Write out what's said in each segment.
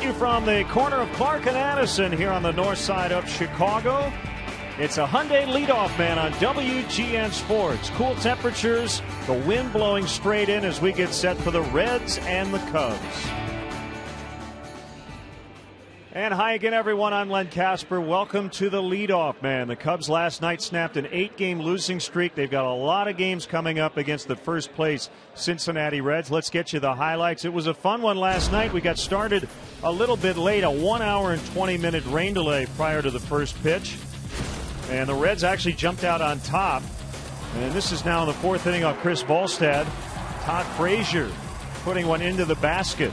you from the corner of Clark and Addison here on the north side of Chicago. It's a Hyundai leadoff man on WGN Sports. Cool temperatures, the wind blowing straight in as we get set for the Reds and the Cubs. And hi again, everyone. I'm Len Casper. Welcome to the leadoff man. The Cubs last night snapped an 8-game losing streak. They've got a lot of games coming up against the first place Cincinnati Reds. Let's get you the highlights. It was a fun one last night. We got started a little bit late, a 1 hour and 20-minute rain delay prior to the first pitch. And the Reds actually jumped out on top. And this is now in the fourth inning on Chris Volstad. Todd Frazier putting one into the basket.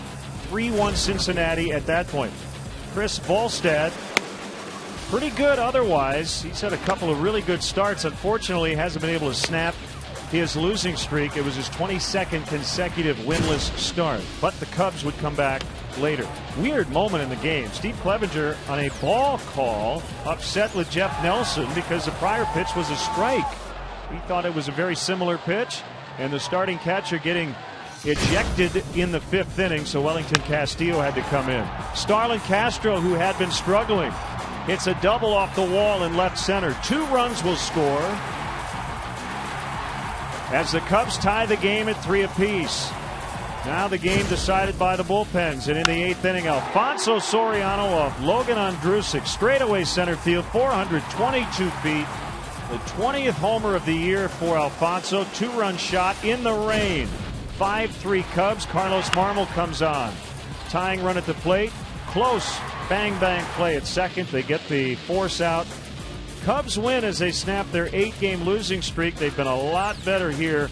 3-1 Cincinnati at that point. Chris Volstad, pretty good otherwise. He's had a couple of really good starts. Unfortunately, he hasn't been able to snap his losing streak. It was his 22nd consecutive winless start. But the Cubs would come back later. Weird moment in the game. Steve Clevenger on a ball call upset with Jeff Nelson because the prior pitch was a strike. He thought it was a very similar pitch, and the starting catcher getting ejected in the fifth inning, so Wellington Castillo had to come in. Starlin Castro, who had been struggling, hits a double off the wall in left center. 2 runs will score as the Cubs tie the game at 3 apiece. Now the game decided by the bullpens, and in the 8th inning, Alfonso Soriano off Logan Ondrusek, straightaway center field, 422 feet. The 20th homer of the year for Alfonso. 2-run shot in the rain. 5-3 Cubs. Carlos Marmol comes on. Tying run at the plate. Close bang bang play at second. They get the force out. Cubs win as they snap their 8-game losing streak. They've been a lot better here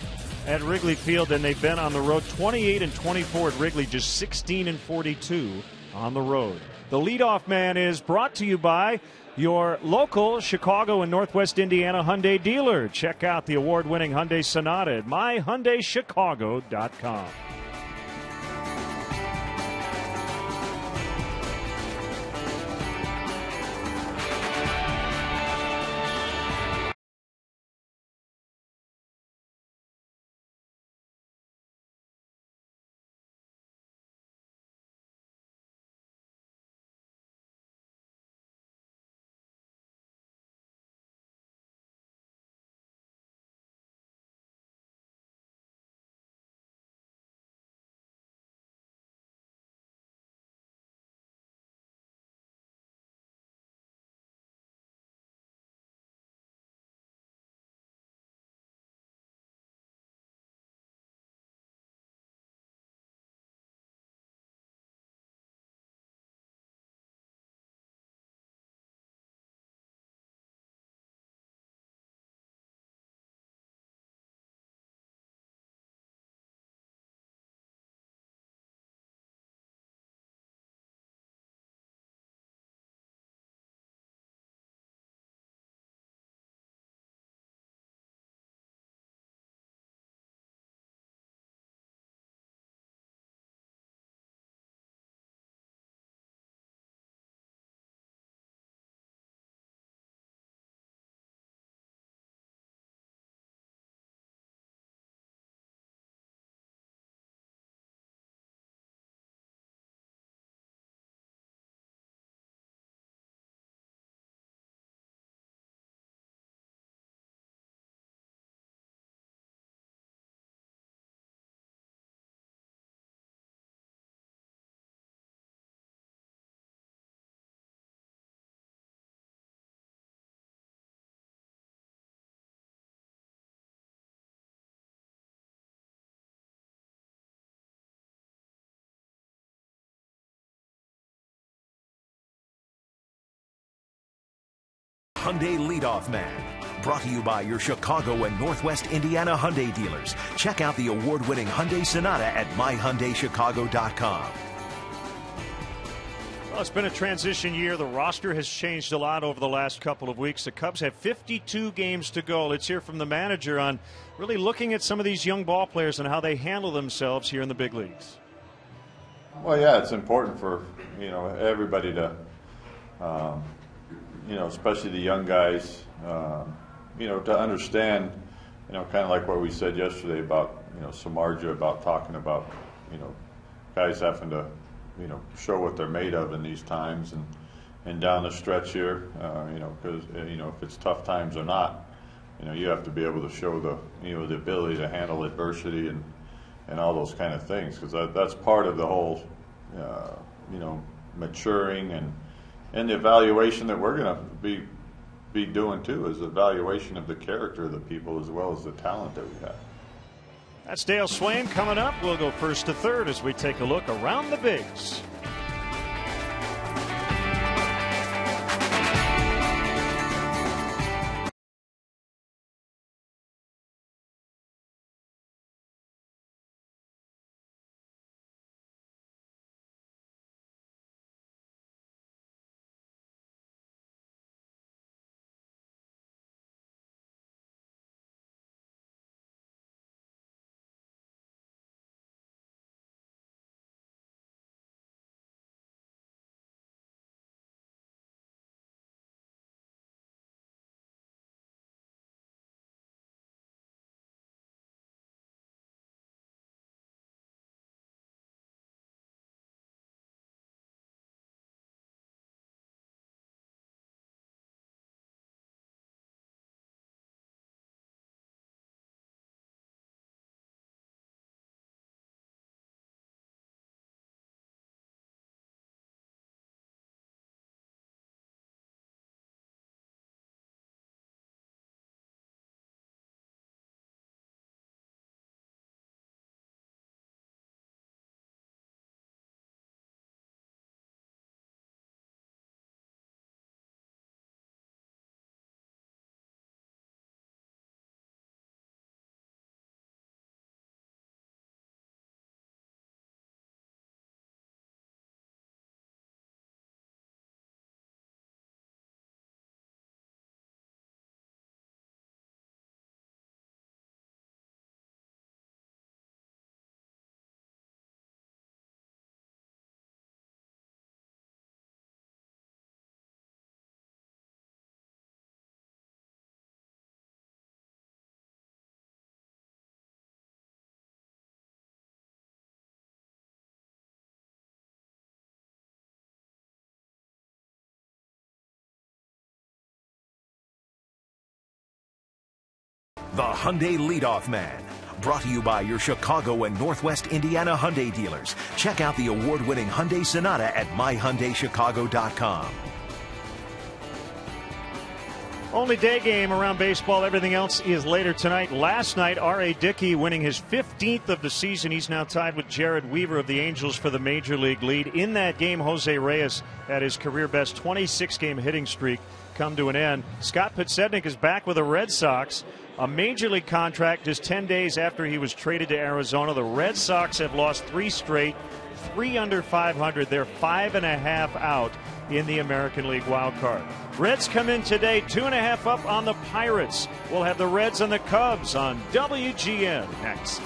at Wrigley Field than they've been on the road. 28-24 at Wrigley, just 16-42 on the road. The leadoff man is brought to you by your local Chicago and Northwest Indiana Hyundai dealer. Check out the award-winning Hyundai Sonata at myhyundaichicago.com. Hyundai Leadoff Man. Brought to you by your Chicago and Northwest Indiana Hyundai dealers. Check out the award-winning Hyundai Sonata at myhyundaichicago.com. Well, it's been a transition year. The roster has changed a lot over the last couple of weeks. The Cubs have 52 games to go. Let's hear from the manager on really looking at some of these young ball players and how they handle themselves here in the big leagues. Well, yeah, it's important for everybody to, especially the young guys, to understand, kind of like what we said yesterday about, Samardzija, about talking about, guys having to, show what they're made of in these times, and down the stretch here, because if it's tough times or not, you have to be able to show the ability to handle adversity and all those kind of things, because that's part of the whole maturing and the evaluation that we're going to be doing too, is evaluation of the character of the people as well as the talent that we have. That's Dale Swain coming up. We'll go first to third as we take a look around the bigs. The Hyundai Leadoff Man. Brought to you by your Chicago and Northwest Indiana Hyundai dealers. Check out the award-winning Hyundai Sonata at myhyundaichicago.com. Only day game around baseball. Everything else is later tonight. Last night, R.A. Dickey winning his 15th of the season. He's now tied with Jared Weaver of the Angels for the Major League lead. In that game, Jose Reyes had his career best 26-game hitting streak come to an end. Scott Podsednik is back with the Red Sox. A Major League contract just 10 days after he was traded to Arizona. The Red Sox have lost 3 straight, 3 under 500. They're 5.5 out in the American League wild card. Reds come in today 2.5 up on the Pirates. We'll have the Reds and the Cubs on WGN next.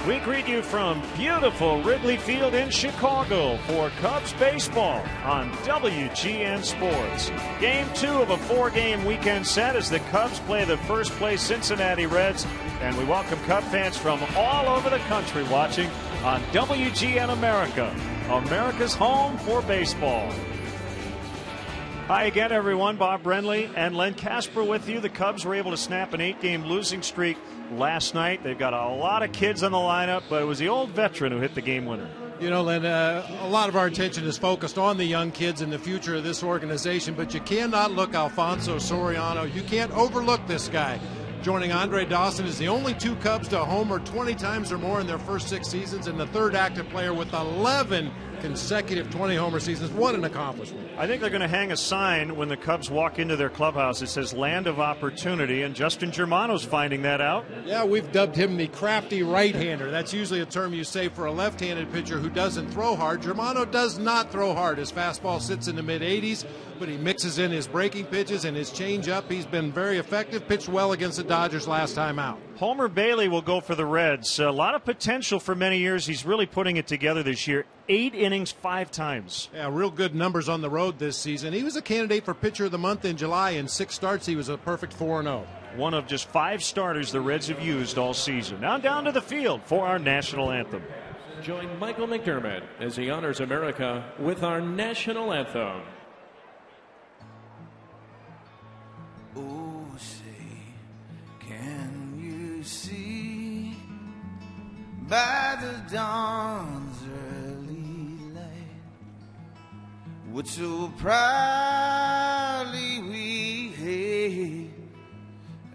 We greet you from beautiful Wrigley Field in Chicago for Cubs baseball on WGN Sports. Game 2 of a 4-game weekend set as the Cubs play the first-place Cincinnati Reds. And we welcome Cub fans from all over the country watching on WGN America, America's home for baseball. Hi again, everyone. Bob Brenly and Len Casper with you. The Cubs were able to snap an 8-game losing streak last night. They've got a lot of kids on the lineup, but it was the old veteran who hit the game winner. You know, Len, a lot of our attention is focused on the young kids and the future of this organization, but you cannot look Alfonso Soriano. You can't overlook this guy. Joining Andre Dawson is the only 2 Cubs to homer 20 times or more in their first 6 seasons, and the third active player with 11 consecutive 20-homer seasons. What an accomplishment. I think they're going to hang a sign when the Cubs walk into their clubhouse. It says Land of Opportunity, and Justin Germano's finding that out. Yeah, we've dubbed him the crafty right-hander. That's usually a term you say for a left-handed pitcher who doesn't throw hard. Germano does not throw hard. His fastball sits in the mid-80s, but he mixes in his breaking pitches and his changeup. He's been very effective, pitched well against the Dodgers last time out. Homer Bailey will go for the Reds. A lot of potential for many years. He's really putting it together this year. 8 innings, 5 times. Yeah, real good numbers on the road this season. He was a candidate for Pitcher of the Month in July. In 6 starts, he was a perfect 4-0. One of just 5 starters the Reds have used all season. Now down to the field for our national anthem. Join Michael McDermott as he honors America with our national anthem. Oh, say, can you see by the dawn's early light what so proudly we hailed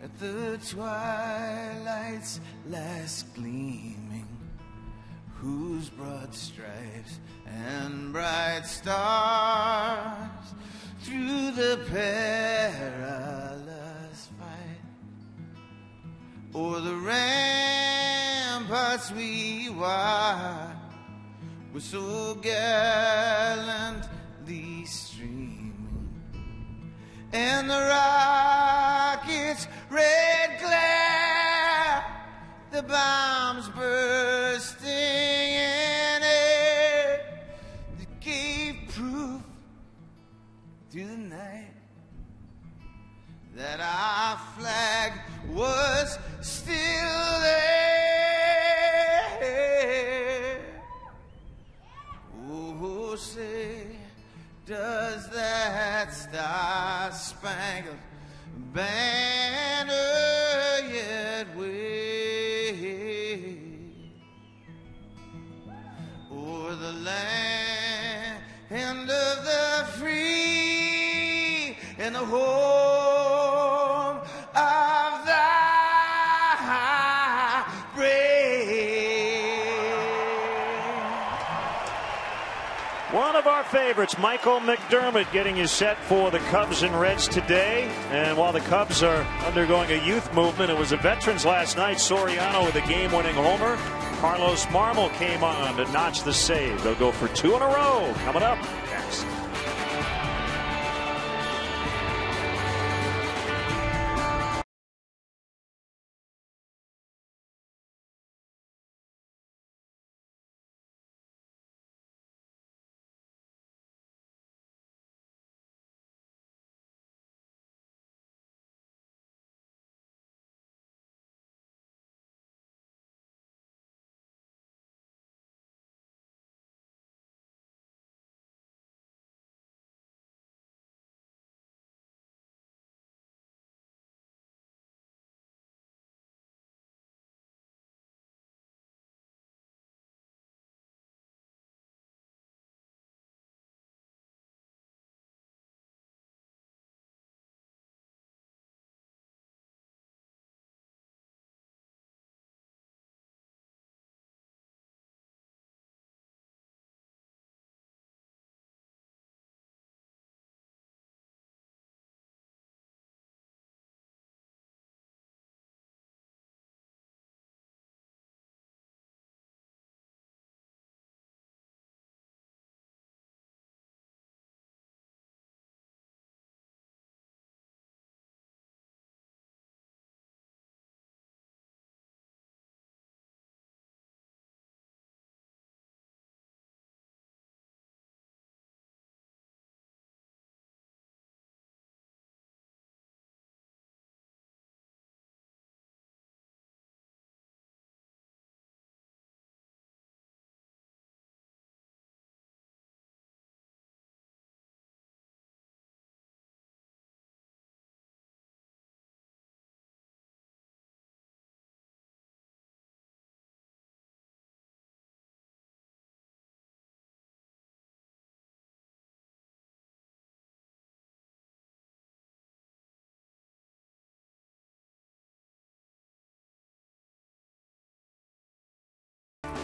at the twilight's last gleaming, whose broad stripes and bright stars through the perilous fight o'er the ramparts we watched were so gallantly streaming, and the rocket's red glare, the bombs bursting in air, that gave proof through the night that our flag was still there. Oh, say, does that star-spangled banner yet wave o'er the land of the free and the home of the brave? One of our favorites, Michael McDermott, getting his set for the Cubs and Reds today. And while the Cubs are undergoing a youth movement, it was the veterans last night. Soriano with a game-winning homer. Carlos Marmol came on to notch the save. They'll go for 2 in a row. Coming up next.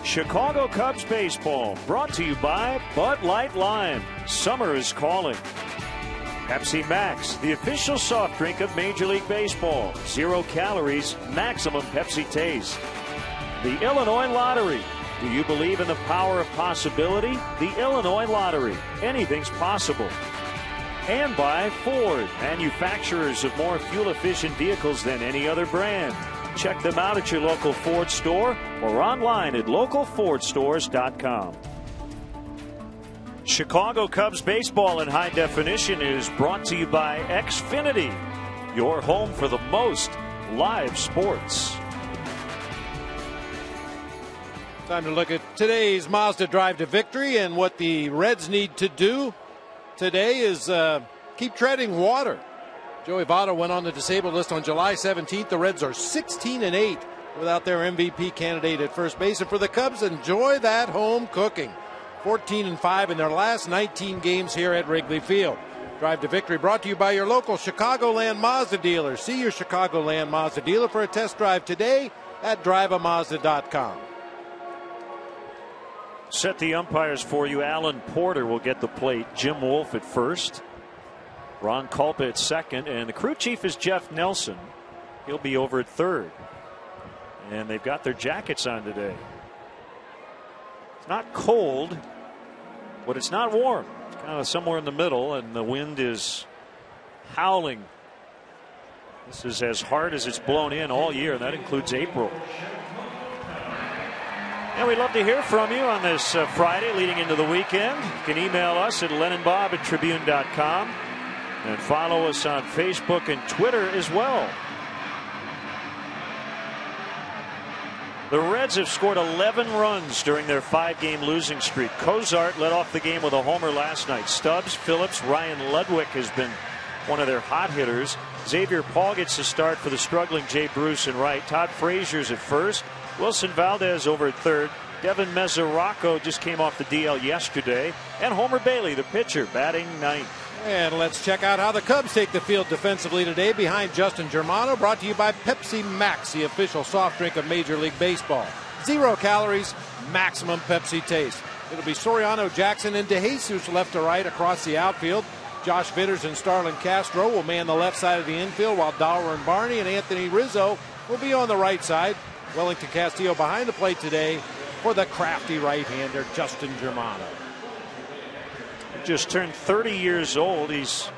Chicago Cubs baseball brought to you by Bud Light Lime. Summer is calling. Pepsi Max, the official soft drink of Major League Baseball. 0 calories, maximum Pepsi taste. The Illinois Lottery. Do you believe in the power of possibility? The Illinois Lottery. Anything's possible. And by Ford, manufacturers of more fuel-efficient vehicles than any other brand. Check them out at your local Ford store or online at localfordstores.com. Chicago Cubs baseball in high definition is brought to you by Xfinity, your home for the most live sports. Time to look at today's Mazda drive to victory, and what the Reds need to do today is keep treading water. Joey Votto went on the disabled list on July 17th. The Reds are 16-8 without their MVP candidate at first base. And for the Cubs, enjoy that home cooking. 14-5 in their last 19 games here at Wrigley Field. Drive to victory brought to you by your local Chicagoland Mazda dealer. See your Chicagoland Mazda dealer for a test drive today at driveamazda.com. Set the umpires for you. Alan Porter will get the plate. Jim Wolf at first. Ron Kulpa at second, and the crew chief is Jeff Nelson. He'll be over at third. And they've got their jackets on today. It's not cold, but it's not warm. It's kind of somewhere in the middle, and the wind is howling. This is as hard as it's blown in all year, and that includes April. And we'd love to hear from you on this Friday leading into the weekend. You can email us at lennonbob@tribune.com. And follow us on Facebook and Twitter as well. The Reds have scored 11 runs during their 5-game losing streak. Cozart led off the game with a homer last night. Stubbs, Phillips, Ryan Ludwig has been one of their hot hitters. Xavier Paul gets the start for the struggling Jay Bruce in right. Todd Frazier's at first. Wilson Valdez over at third. Devin Mesoraco just came off the DL yesterday. And Homer Bailey, the pitcher, batting ninth. And let's check out how the Cubs take the field defensively today behind Justin Germano. Brought to you by Pepsi Max, the official soft drink of Major League Baseball. 0 calories, maximum Pepsi taste. It'll be Soriano, Jackson, and DeJesus left to right across the outfield. Josh Vitters and Starlin Castro will man the left side of the infield, while Darwin Barney and Anthony Rizzo will be on the right side. Wellington Castillo behind the plate today for the crafty right-hander Justin Germano. Just turned 30 years old. He's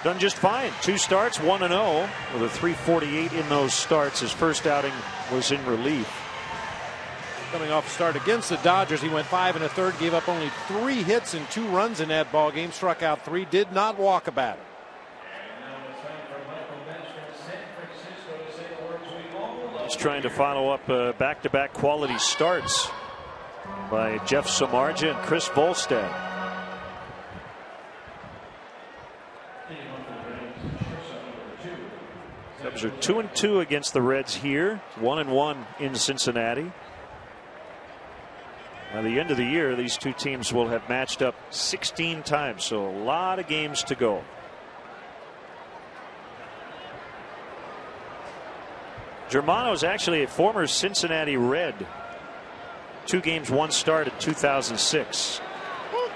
done just fine. 2 starts, 1-0 with a 3.48 in those starts. His first outing was in relief. Coming off a start against the Dodgers, he went 5 1/3, gave up only 3 hits and 2 runs in that ball game. Struck out 3, did not walk a batter. He's trying to follow up back-to-back quality starts by Jeff Samardzija and Chris Volstad. Cubs are 2-2 against the Reds here, 1-1 in Cincinnati. By the end of the year, these two teams will have matched up 16 times, so a lot of games to go. Germano is actually a former Cincinnati Red. 2 games, 1 start in 2006.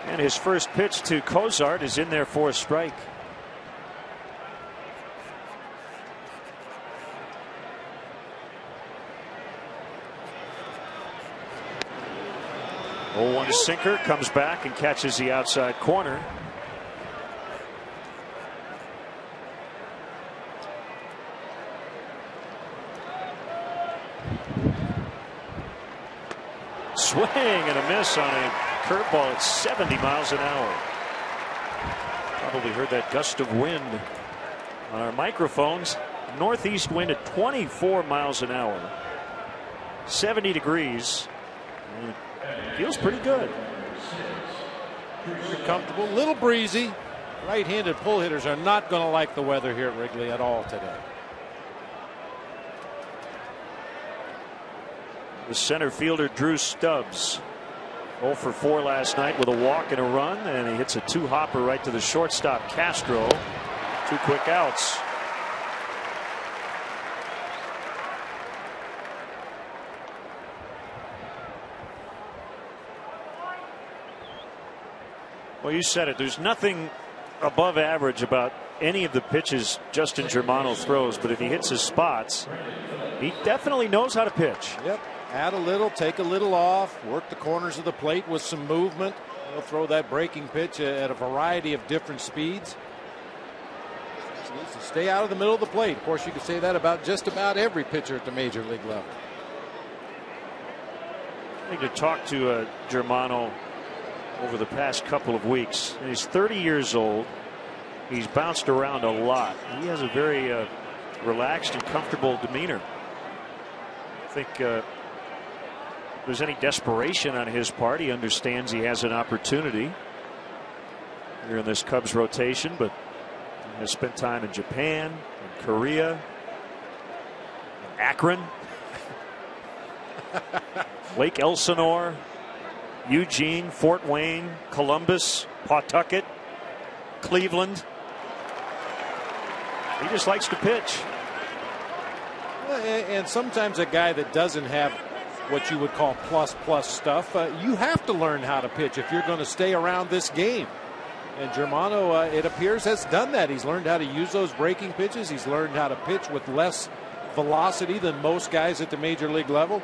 And his first pitch to Cozart is in there for a strike. Oh, 1 sinker, comes back and catches the outside corner. Swing and a miss on a curveball at 70 miles an hour. Probably heard that gust of wind on our microphones. Northeast wind at 24 miles an hour. 70 degrees. Feels pretty good. Pretty comfortable, a little breezy. Right-handed pull hitters are not going to like the weather here at Wrigley at all today. The center fielder Drew Stubbs 0 for 4 last night with a walk and a run, and he hits a 2-hopper right to the shortstop Castro. 2 quick outs. Well, you said it. There's nothing above average about any of the pitches Justin Germano throws, but if he hits his spots, he definitely knows how to pitch. Yep. Add a little, take a little off, work the corners of the plate with some movement. He'll throw that breaking pitch at a variety of different speeds. He needs to stay out of the middle of the plate. Of course, you can say that about just about every pitcher at the major league level. I need to talk to Germano over the past couple of weeks. And he's 30 years old. He's bounced around a lot. He has a very relaxed and comfortable demeanor. I think if there's any desperation on his part, he understands he has an opportunity here in this Cubs rotation, but he has spent time in Japan, in Korea, in Akron, Lake Elsinore, Eugene, Fort Wayne, Columbus, Pawtucket, Cleveland. He just likes to pitch. And sometimes a guy that doesn't have what you would call plus stuff, you have to learn how to pitch if you're going to stay around this game. And Germano, it appears, has done that. He's learned how to use those breaking pitches. He's learned how to pitch with less velocity than most guys at the major league level.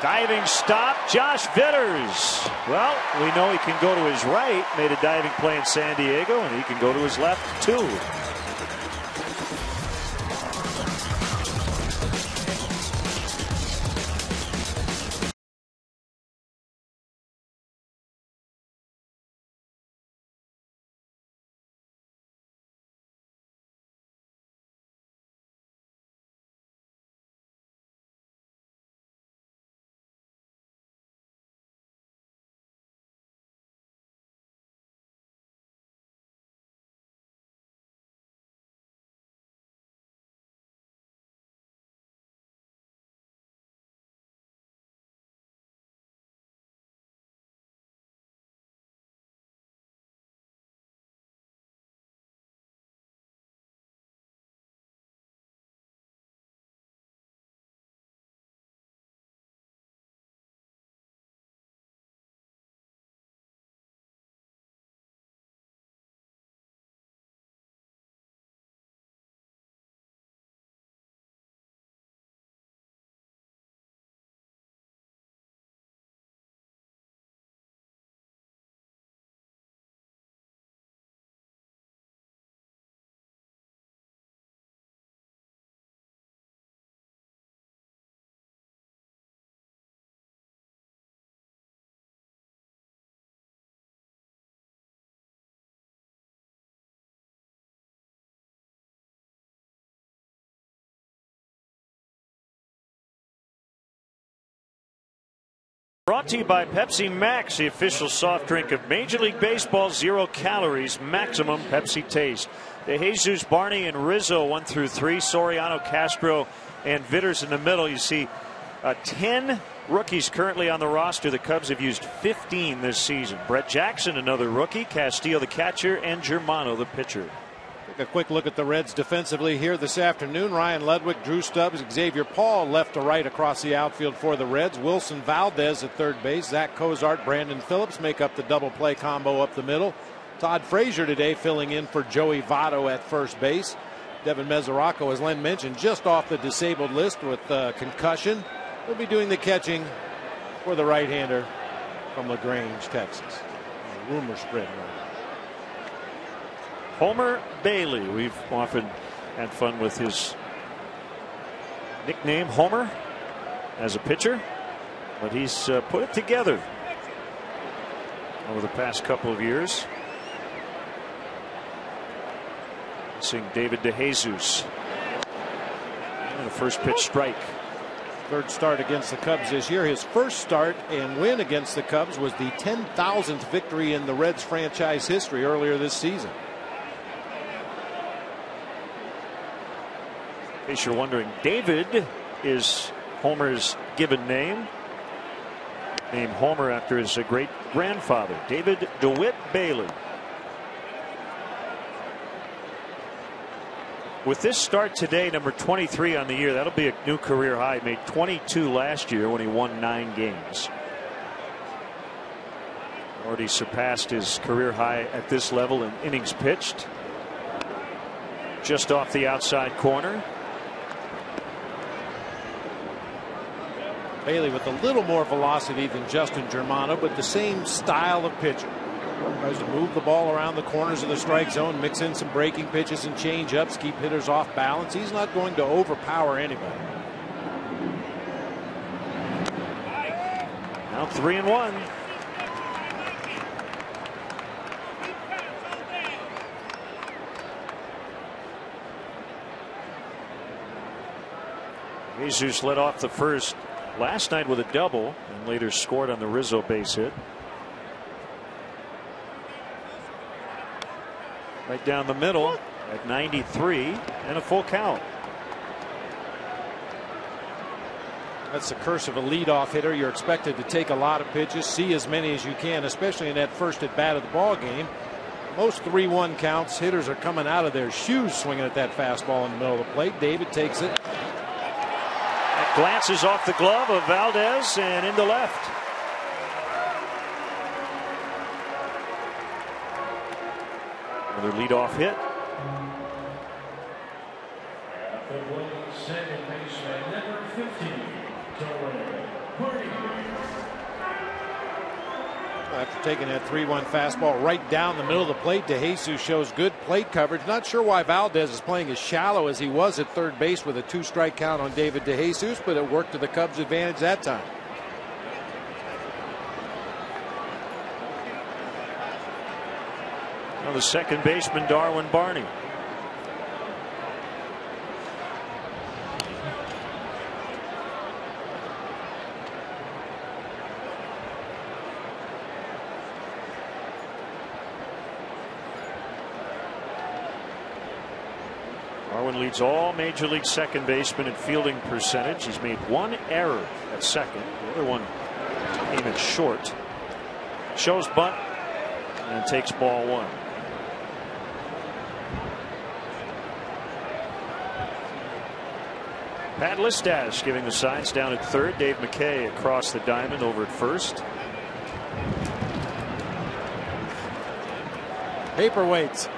Diving stop, Josh Vitters. Well, we know he can go to his right. Made a diving play in San Diego, and he can go to his left, too. Brought to you by Pepsi Max, the official soft drink of Major League Baseball. 0 calories, maximum Pepsi taste. De Jesus, Barney, and Rizzo 1 through 3. Soriano, Castro, and Vitters in the middle. You see 10 rookies currently on the roster. The Cubs have used 15 this season. Brett Jackson, another rookie. Castillo, the catcher, and Germano, the pitcher. Take a quick look at the Reds defensively here this afternoon. Ryan Ludwig, Drew Stubbs, Xavier Paul left to right across the outfield for the Reds. Wilson Valdez at third base. Zach Cozart, Brandon Phillips make up the double play combo up the middle. Todd Frazier today filling in for Joey Votto at first base. Devin Mesoraco, as Len mentioned, just off the disabled list with concussion. He'll be doing the catching for the right-hander from LaGrange, Texas. Rumor spreading around. Homer Bailey. We've often had fun with his nickname, Homer, as a pitcher, but he's put it together over the past couple of years. Seeing David DeJesus. And a first pitch strike. Third start against the Cubs this year. His first start and win against the Cubs was the 10,000th victory in the Reds franchise history earlier this season. In case you're wondering, David is Homer's given name. Named Homer after his great grandfather, David DeWitt Bailey. With this start today, number 23 on the year, that'll be a new career high. Made 22 last year when he won 9 games. Already surpassed his career high at this level in innings pitched. Just off the outside corner. Bailey with a little more velocity than Justin Germano, but the same style of pitcher. Tries to move the ball around the corners of the strike zone, mix in some breaking pitches and change ups, keep hitters off balance. He's not going to overpower anybody. Now 3-1. Jesus led off the first last night with a double and later scored on the Rizzo base hit. Right down the middle at 93 and a full count. That's the curse of a leadoff hitter. You're expected to take a lot of pitches, see as many as you can, especially in that first at bat of the ball game. Most 3-1 counts, hitters are coming out of their shoes swinging at that fastball in the middle of the plate. David takes it. That glances off the glove of Valdez and into left. Another leadoff hit. Second baseman, number 15. After taking that 3-1 fastball right down the middle of the plate, DeJesus shows good plate coverage. Not sure why Valdez is playing as shallow as he was at third base with a 2-strike count on David DeJesus, but it worked to the Cubs' advantage that time. Well, the second baseman, Darwin Barney. Darwin leads all major league second basemen in fielding percentage. He's made one error at second. The other one came in short. Shows bunt and takes ball one. Pat Listash giving the signs down at third. Dave McKay across the diamond over at first. Paperweights.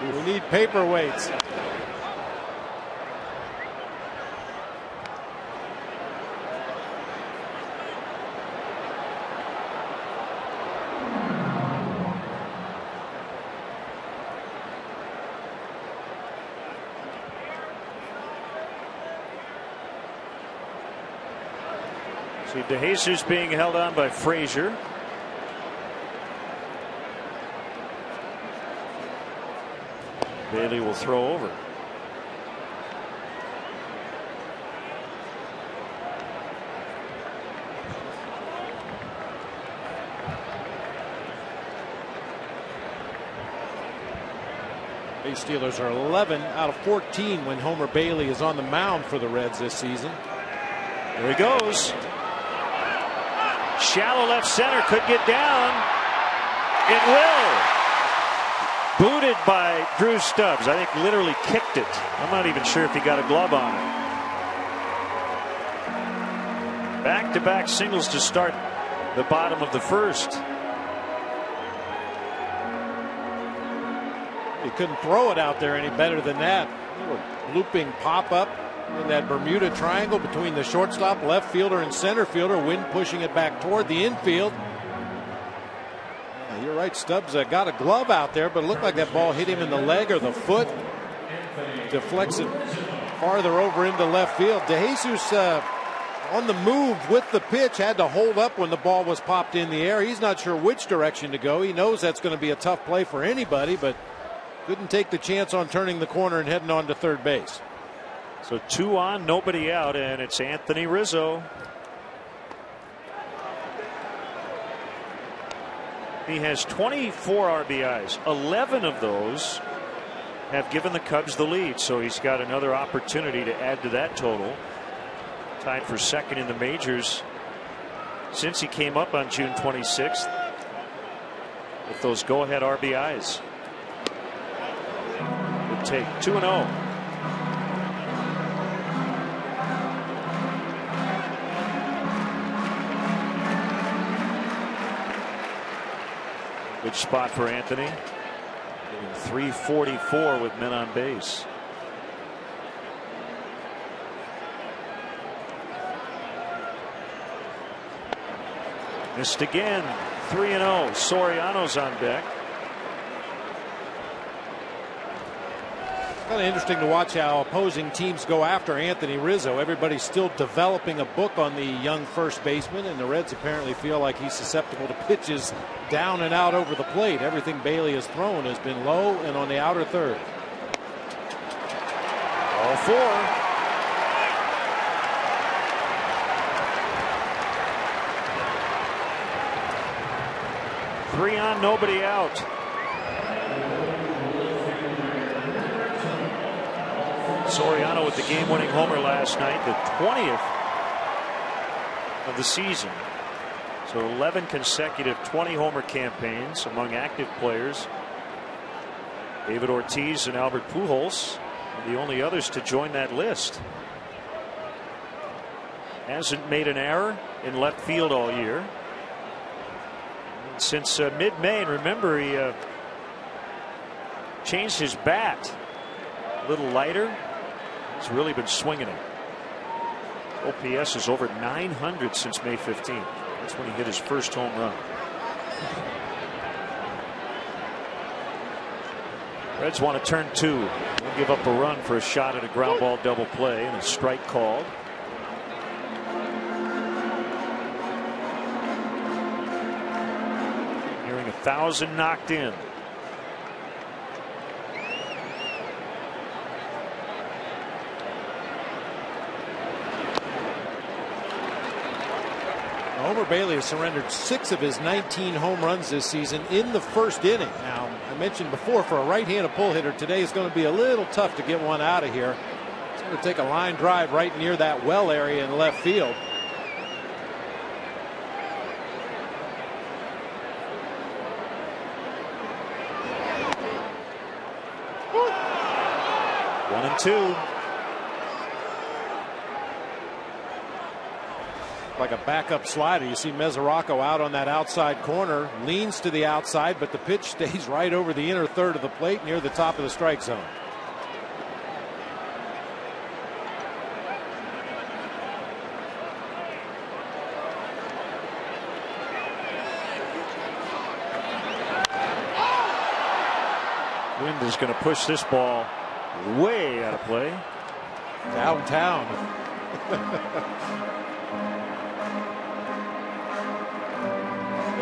We need paperweights. DeJesus being held on by Frazier. Bailey will throw over. Base Steelers are 11 out of 14 when Homer Bailey is on the mound for the Reds this season. There he goes. Shallow left center, could get down. It will. Booted by Drew Stubbs. I think literally kicked it. I'm not even sure if he got a glove on it. Back-to-back singles to start the bottom of the first. He couldn't throw it out there any better than that. A little looping pop-up in that Bermuda Triangle between the shortstop, left fielder, and center fielder. Wind pushing it back toward the infield. Yeah, you're right, Stubbs got a glove out there, but it looked like that ball hit him in the leg or the foot. Deflects it farther over into left field. DeJesus on the move with the pitch, had to hold up when the ball was popped in the air. He's not sure which direction to go. He knows that's going to be a tough play for anybody, but couldn't take the chance on turning the corner and heading on to third base. So 2 on, nobody out, and it's Anthony Rizzo. He has 24 RBIs. 11 of those have given the Cubs the lead, so he's got another opportunity to add to that total. Tied for second in the majors since he came up on June 26th with those go-ahead RBIs. Good take. 2-0. Good spot for Anthony. Hitting .344 with men on base. Missed again. 3-0. Soriano's on deck. Kind of interesting to watch how opposing teams go after Anthony Rizzo. Everybody's still developing a book on the young first baseman, and the Reds apparently feel like he's susceptible to pitches down and out over the plate. Everything Bailey has thrown has been low and on the outer third. All four. Three on, nobody out. Soriano with the game-winning homer last night, the 20th of the season. So 11 consecutive 20-homer campaigns among active players. David Ortiz and Albert Pujols are the only others to join that list. Hasn't made an error in left field all year. Since mid-May, and remember, he changed his bat a little lighter. He's really been swinging it. OPS is over 900 since May 15th. That's when he hit his first home run. Reds want to turn two. They'll give up a run for a shot at a ground ball double play and a strike called. Nearing 1,000 knocked in. Homer Bailey has surrendered 6 of his 19 home runs this season in the first inning. Now, I mentioned before, for a right-handed pull hitter, today is going to be a little tough to get one out of here. It's going to take a line drive right near that well area in left field. One and two. Like a backup slider. You see Mesoraco out on that outside corner, leans to the outside, but the pitch stays right over the inner third of the plate near the top of the strike zone. Wind is going to push this ball way out of play. Downtown.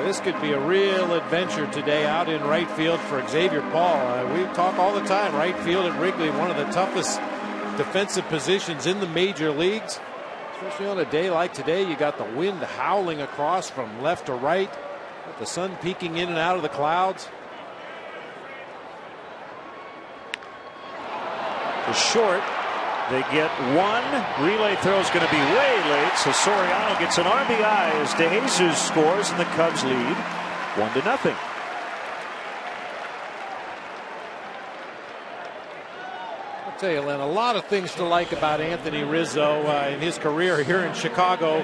This could be a real adventure today out in right field for Xavier Paul. We talk all the time, right field at Wrigley, one of the toughest defensive positions in the major leagues. Especially on a day like today, you got the wind howling across from left to right, with the sun peeking in and out of the clouds. To short. They get one. Relay throw is going to be way late, so Soriano gets an RBI as DeJesus scores and the Cubs lead 1-0. I'll tell you, Len, a lot of things to like about Anthony Rizzo in his career here in Chicago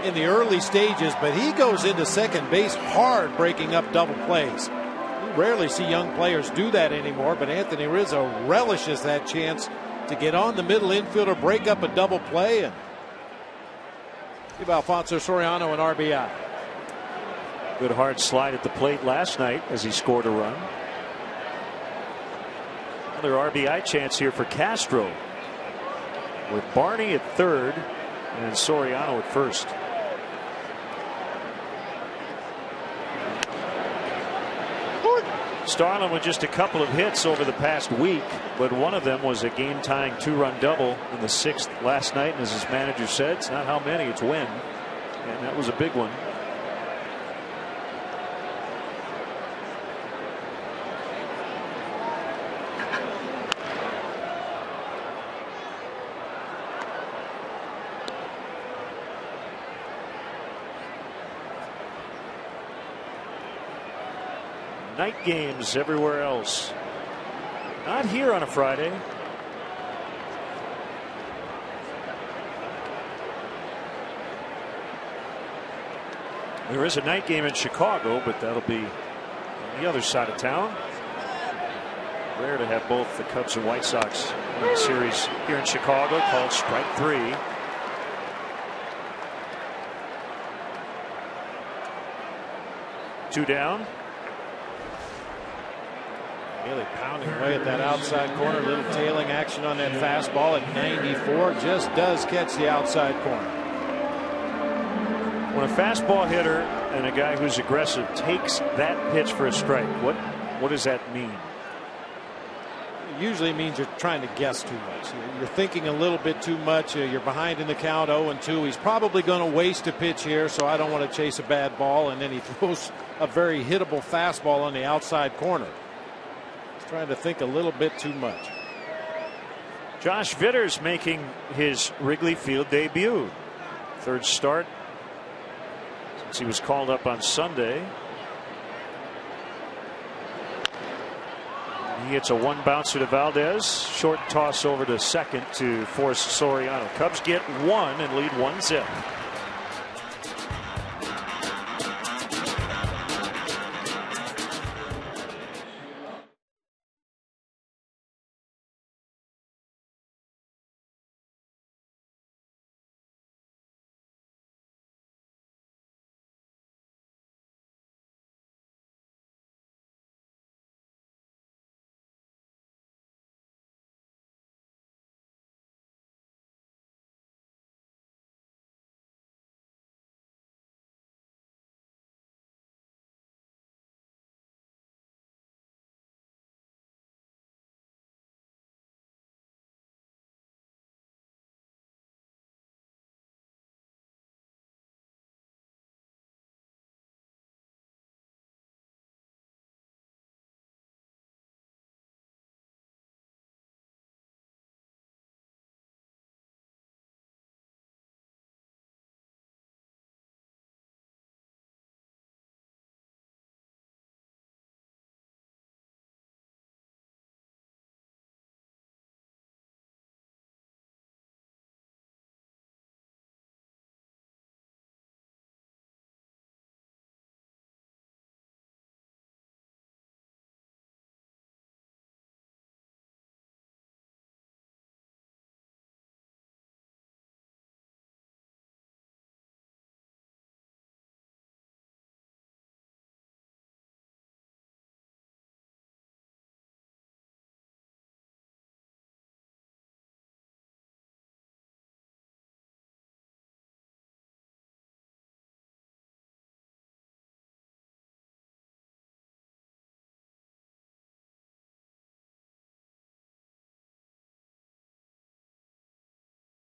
in the early stages, but he goes into second base hard, breaking up double plays. You rarely see young players do that anymore, but Anthony Rizzo relishes that chance to get on the middle infielder, break up a double play, and give Alfonso Soriano an RBI. Good hard slide at the plate last night as he scored a run. Another RBI chance here for Castro, with Barney at third and Soriano at first. Starlin with just a couple of hits over the past week, but one of them was a game-tying 2-run double in the 6th last night. And as his manager said, it's not how many, it's when. And that was a big one. Night games everywhere else. Not here on a Friday. There is a night game in Chicago, but that'll be on the other side of town. Rare to have both the Cubs and White Sox in the series here in Chicago. Called strike 3. Two down. Really pounding away at that outside corner. Little tailing action on that fastball at 94. Just does catch the outside corner. When a fastball hitter and a guy who's aggressive takes that pitch for a strike, what does that mean? It usually means you're trying to guess too much. You're thinking a little bit too much. You're behind in the count 0-2. He's probably going to waste a pitch here, so I don't want to chase a bad ball. And then he throws a very hittable fastball on the outside corner. He's trying to think a little bit too much. Josh Vitter's making his Wrigley Field debut. Third start since he was called up on Sunday. He hits a one bouncer to Valdez. Short toss over to second to force Soriano. Cubs get one and lead 1-0.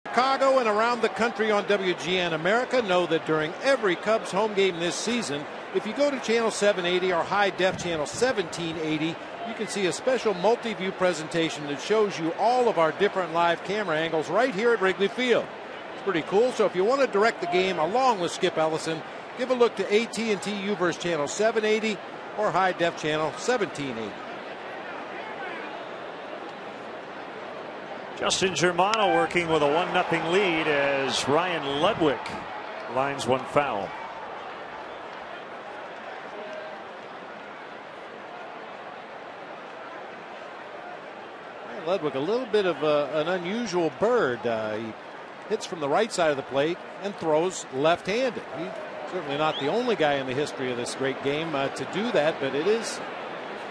Chicago and around the country on WGN America know that during every Cubs home game this season, if you go to channel 780 or high def channel 1780, you can see a special multi-view presentation that shows you all of our different live camera angles right here at Wrigley Field. It's pretty cool. So if you want to direct the game along with Skip Ellison, give a look to AT&T UVerse channel 780 or high def channel 1780. Justin Germano working with a 1-0 lead as Ryan Ludwig lines one foul. Ryan Ludwig, a little bit of an unusual bird. He hits from the right side of the plate and throws left-handed. He's certainly not the only guy in the history of this great game to do that, but it is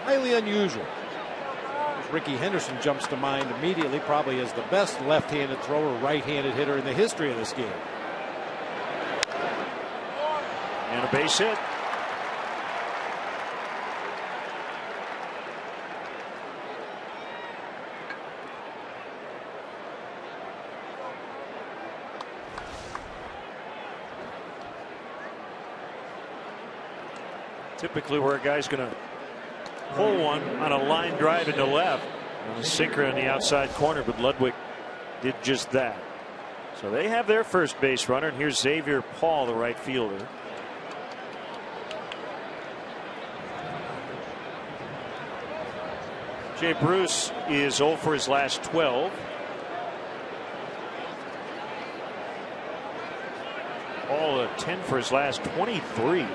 highly unusual. Ricky Henderson jumps to mind immediately, probably as the best left-handed thrower, right-handed hitter in the history of this game. And a base hit. Typically where a guy's going to pull one on a line drive into left and a sinker in the outside corner, but Ludwig did just that. So they have their first base runner, and here's Xavier Paul, the right fielder. Jay Bruce is 0 for his last 12. Paul 10 for his last 23.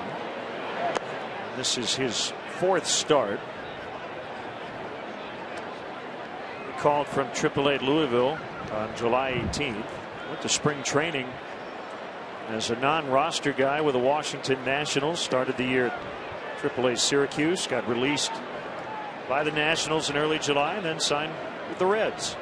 This is his 4th start. He called from AAA Louisville on July 18th. Went to spring training as a non-roster guy with the Washington Nationals. Started the year at AAA Syracuse. Got released by the Nationals in early July and then signed with the Reds.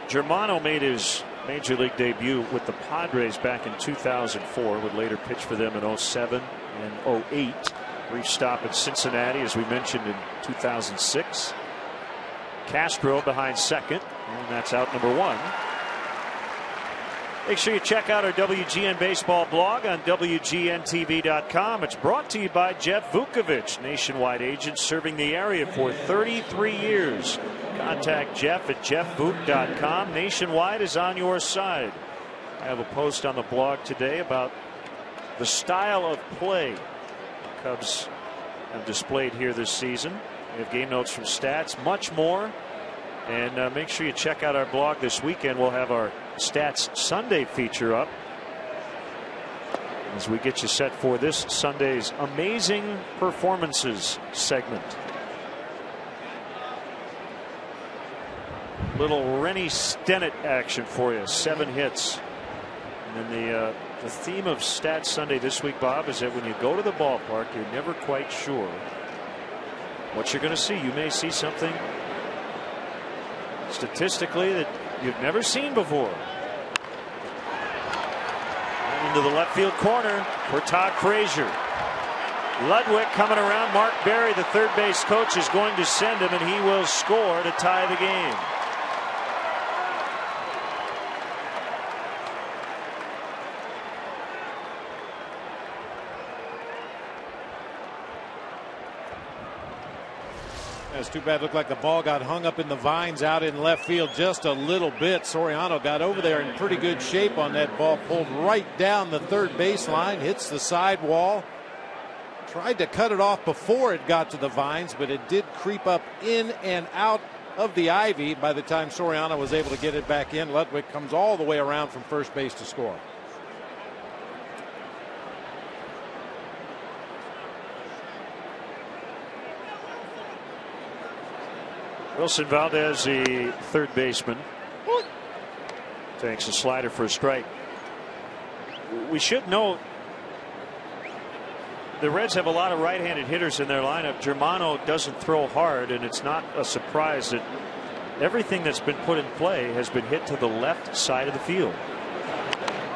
Germano made his major league debut with the Padres back in 2004. Would later pitch for them in 07 and 08. Brief stop at Cincinnati, as we mentioned, in 2006. Castro behind second, and that's out number 1. Make sure you check out our WGN Baseball blog on WGNTV.com. It's brought to you by Jeff Vukovich, nationwide agent serving the area for 33 years. Contact Jeff at jeffvuk.com. Nationwide is on your side. I have a post on the blog today about the style of play the Cubs have displayed here this season. We have game notes from Stats, much more. And make sure you check out our blog this weekend. We'll have our Stats Sunday feature up as we get you set for this Sunday's Amazing Performances segment. Little Rennie Stennett action for you. 7 hits. And then the theme of Stats Sunday this week, Bob, is that when you go to the ballpark, you're never quite sure what you're going to see. You may see something statistically that you've never seen before. Into the left field corner for Todd Frazier. Ludwig coming around. Mark Berry, the third base coach, is going to send him, and he will score to tie the game. It's too bad. Looked like the ball got hung up in the vines out in left field just a little bit. Soriano got over there in pretty good shape on that ball. Pulled right down the third baseline. Hits the side wall. Tried to cut it off before it got to the vines, but it did creep up in and out of the ivy. By the time Soriano was able to get it back in, Ludwig comes all the way around from first base to score. Wilson Valdez, the third baseman, takes a slider for a strike. We should note the Reds have a lot of right-handed hitters in their lineup. Germano doesn't throw hard, and it's not a surprise that everything that's been put in play has been hit to the left side of the field.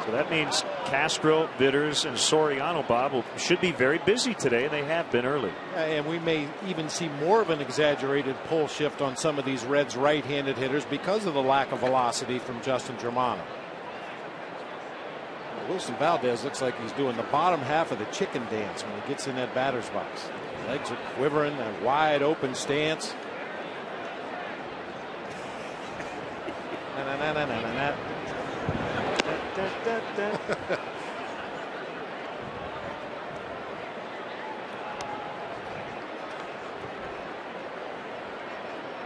So that means Castro, Vitters, and Soriano, Bob, should be very busy today, and they have been early. And we may even see more of an exaggerated pull shift on some of these Reds right-handed hitters because of the lack of velocity from Justin Germano. Wilson Valdez looks like he's doing the bottom half of the chicken dance when he gets in that batter's box. Legs are quivering, a wide open stance. Na-na-na-na-na-na.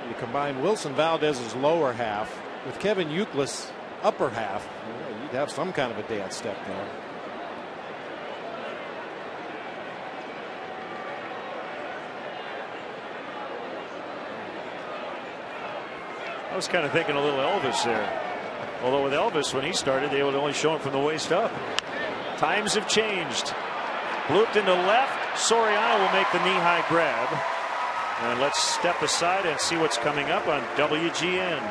You combine Wilson Valdez's lower half with Kevin Youkilis' upper half, you'd have some kind of a dance step there. I was kind of thinking a little Elvis there. Although with Elvis, when he started, they would only show him from the waist up. Times have changed. Looped into left. Soriano will make the knee-high grab. And let's step aside and see what's coming up on WGN.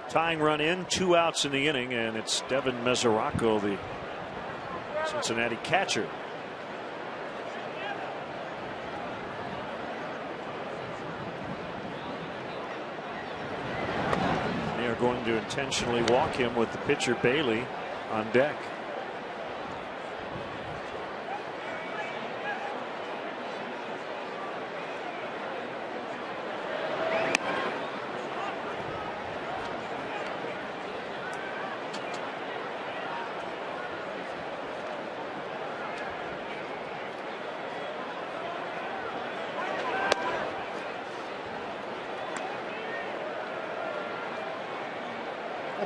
Tying run in, 2 outs in the inning, and it's Devin Mesoraco, the Cincinnati catcher. going to intentionally walk him with the pitcher Bailey on deck.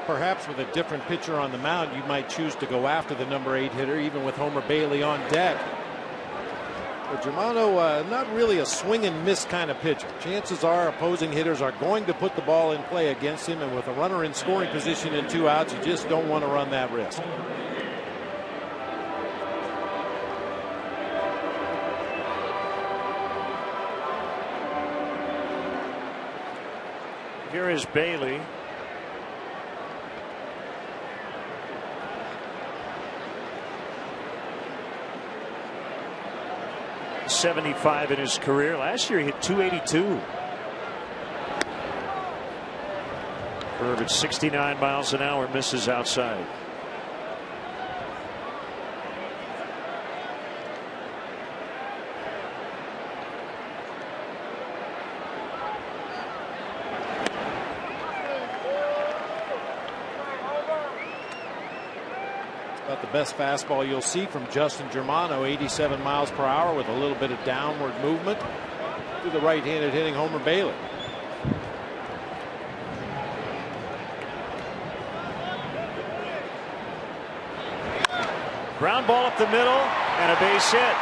Perhaps with a different pitcher on the mound, you might choose to go after the number 8 hitter, even with Homer Bailey on deck. But Germano, not really a swing and miss kind of pitcher. Chances are opposing hitters are going to put the ball in play against him, and with a runner in scoring position and 2 outs, you just don't want to run that risk. Here is Bailey. .75 in his career. Last year he hit .282. Curve at 69 miles an hour, misses outside. About the best fastball you'll see from Justin Germano, 87 miles per hour with a little bit of downward movement to the right-handed hitting Homer Bailey. Ground ball up the middle and a base hit.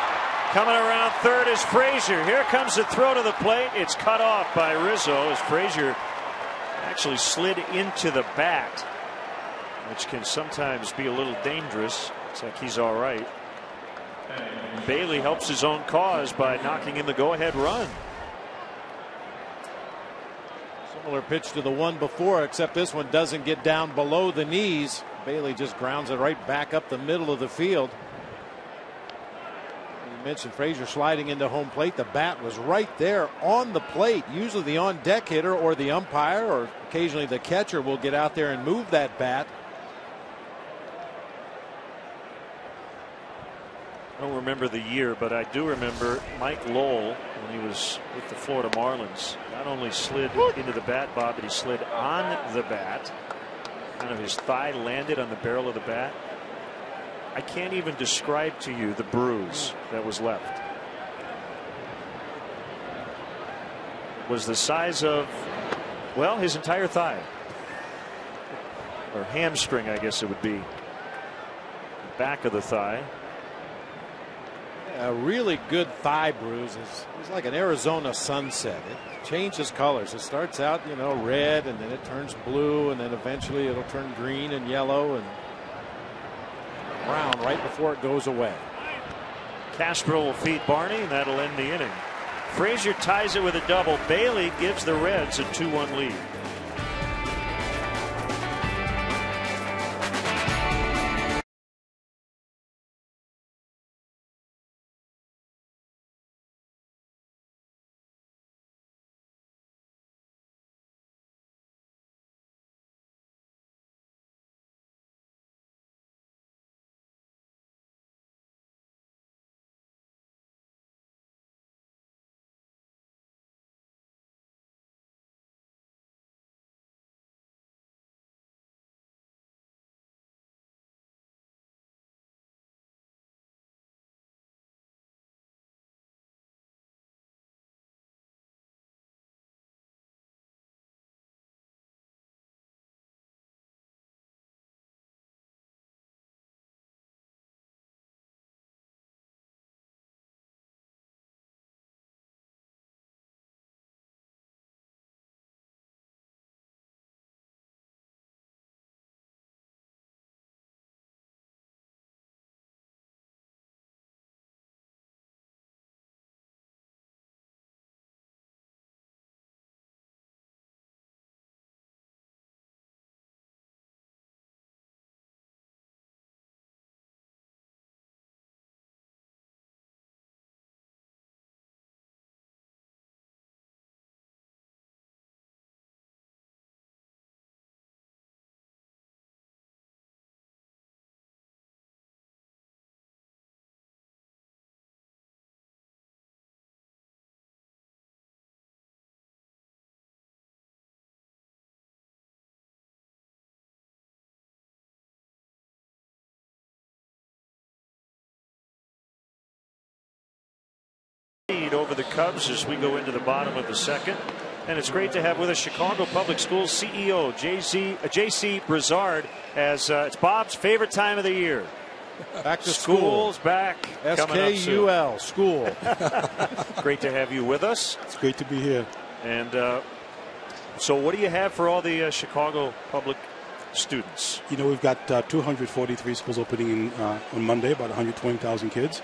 Coming around third is Frazier. Here comes the throw to the plate. It's cut off by Rizzo as Frazier actually slid into the bat, which can sometimes be a little dangerous. Looks like he's all right. Bailey helps his own cause by knocking in the go-ahead run. Similar pitch to the one before, except this one doesn't get down below the knees. Bailey just grounds it right back up the middle of the field. You mentioned Frazier sliding into home plate. The bat was right there on the plate. Usually the on-deck hitter or the umpire or occasionally the catcher will get out there and move that bat. I don't remember the year, but I do remember Mike Lowell when he was with the Florida Marlins. Not only slid into the bat, Bob, but he slid on the bat. Kind of his thigh landed on the barrel of the bat. I can't even describe to you the bruise that was left. It was the size of, well, his entire thigh. Or hamstring, I guess it would be. Back of the thigh. A really good thigh bruise. It's like an Arizona sunset. It changes colors. It starts out, you know, red, and then it turns blue, and then eventually it'll turn green and yellow and brown right before it goes away. Castro will feed Barney, and that'll end the inning. Frazier ties it with a double. Bailey gives the Reds a 2-1 lead. lead over the Cubs as we go into the bottom of the second. And it's great to have with us Chicago Public Schools CEO J.C. Brizard, as it's Bob's favorite time of the year. Back to School's school. back. SKUL, school. Great to have you with us. It's great to be here. And so what do you have for all the Chicago Public students? You know, we've got 243 schools opening on Monday, about 120,000 kids.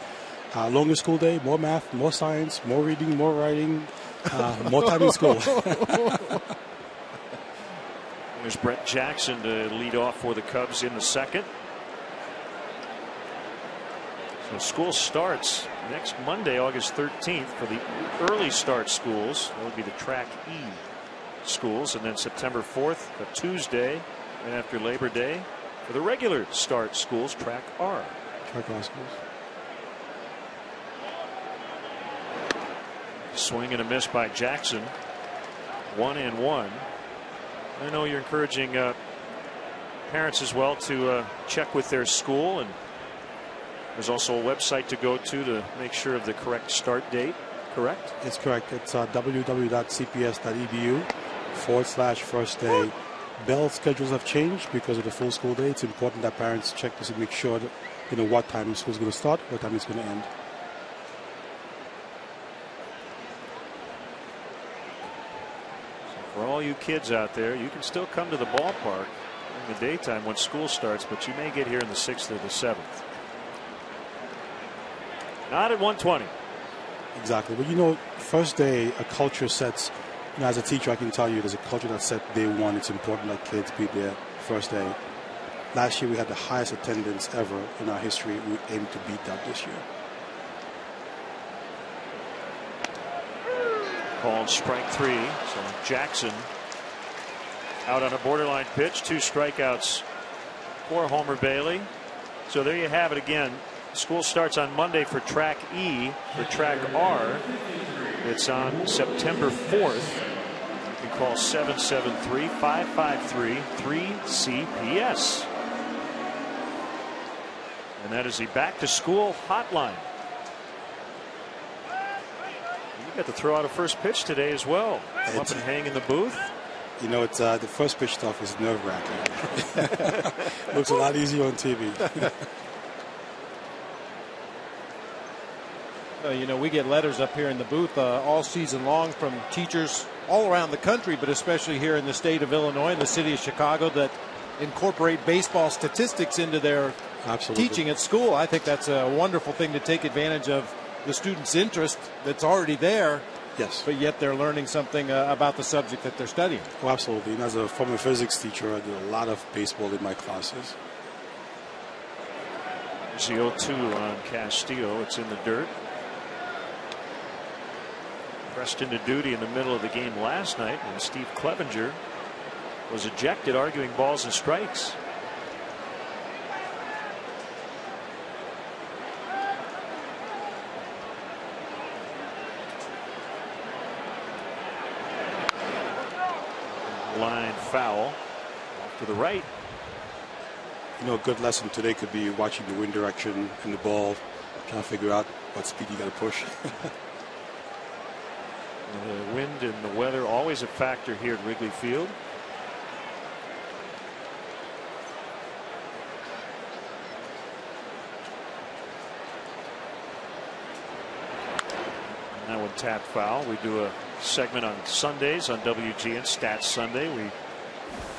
Longer school day, more math, more science, more reading, more writing, more time in school. There's Brett Jackson to lead off for the Cubs in the second. So school starts next Monday, August 13th, for the early start schools. That would be the Track E schools. And then September 4th, a Tuesday, and after Labor Day, for the regular start schools, Track R. Track R schools. Swing and a miss by Jackson. 1-1. I know you're encouraging parents as well to check with their school, and there's also a website to go to make sure of the correct start date. Correct? It's correct. It's www.cps.edu/first day. Bell schedules have changed because of the full school day. It's important that parents check to make sure that you know what time school's going to start, what time it's going to end. For all you kids out there, you can still come to the ballpark in the daytime when school starts, but you may get here in the 6th or the 7th. Not at 1:20. Exactly. But you know, first day, a culture sets. You know, as a teacher, I can tell you there's a culture that's set day one. It's important that kids be there first day. Last year, we had the highest attendance ever in our history. We aim to beat that this year. Called strike 3. So Jackson out on a borderline pitch. 2 strikeouts for Homer Bailey. So there you have it again. School starts on Monday for Track E. For Track R, it's on September 4th. You can call 773-553-3CPS. And that is the back to school hotline. You got to throw out a first pitch today as well. Come up and hang in the booth. You know, it's the first pitch stuff is nerve-wracking. Looks a lot easier on TV. You know, we get letters up here in the booth all season long from teachers all around the country, but especially here in the state of Illinois and the city of Chicago, that incorporate baseball statistics into their teaching at school. I think that's a wonderful thing to take advantage of the students' interest that's already there. Yes. But yet they're learning something about the subject that they're studying. Oh, absolutely. And as a former physics teacher, I did a lot of baseball in my classes. There's the 0-2 on Castillo. It's in the dirt. Pressed into duty in the middle of the game last night, and Steve Clevenger was ejected arguing balls and strikes. Line foul off to the right. You know, a good lesson today could be watching the wind direction and the ball, trying to figure out what speed you got to push. The wind and the weather always a factor here at Wrigley Field. And that one tapped foul. We do a segment on Sundays on WGN Stats Sunday. We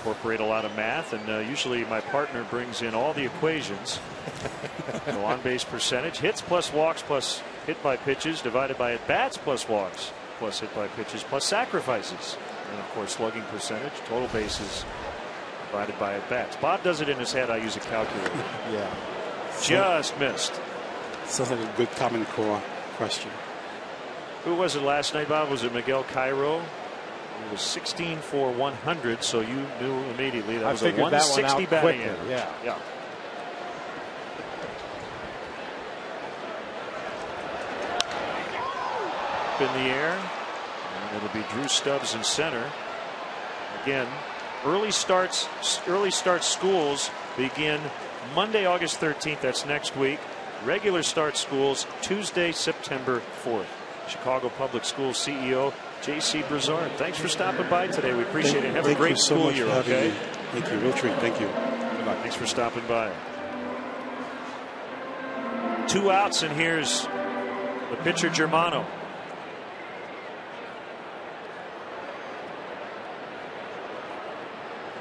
incorporate a lot of math, and usually my partner brings in all the equations. So on base percentage, hits plus walks plus hit by pitches divided by at bats plus walks plus hit by pitches plus sacrifices, and of course slugging percentage, total bases divided by at bats. Bob does it in his head. I use a calculator. Yeah. Just missed. Sounds like a good Common Core question. Who was it last night, Bob? Was it Miguel Cairo? It was 16 for 100, so you knew immediately that was a 160 batting average. Yeah. In the air, and it'll be Drew Stubbs in center. Again, early start schools begin Monday, August 13th. That's next week. Regular start schools Tuesday, September 4th. Chicago Public Schools CEO J.C. Brazard. Thanks for stopping by today. We appreciate it. Have a great school year. Okay. Thank you. Real treat. Thank you. Good luck. Thanks for stopping by. 2 outs, and here's the pitcher Germano.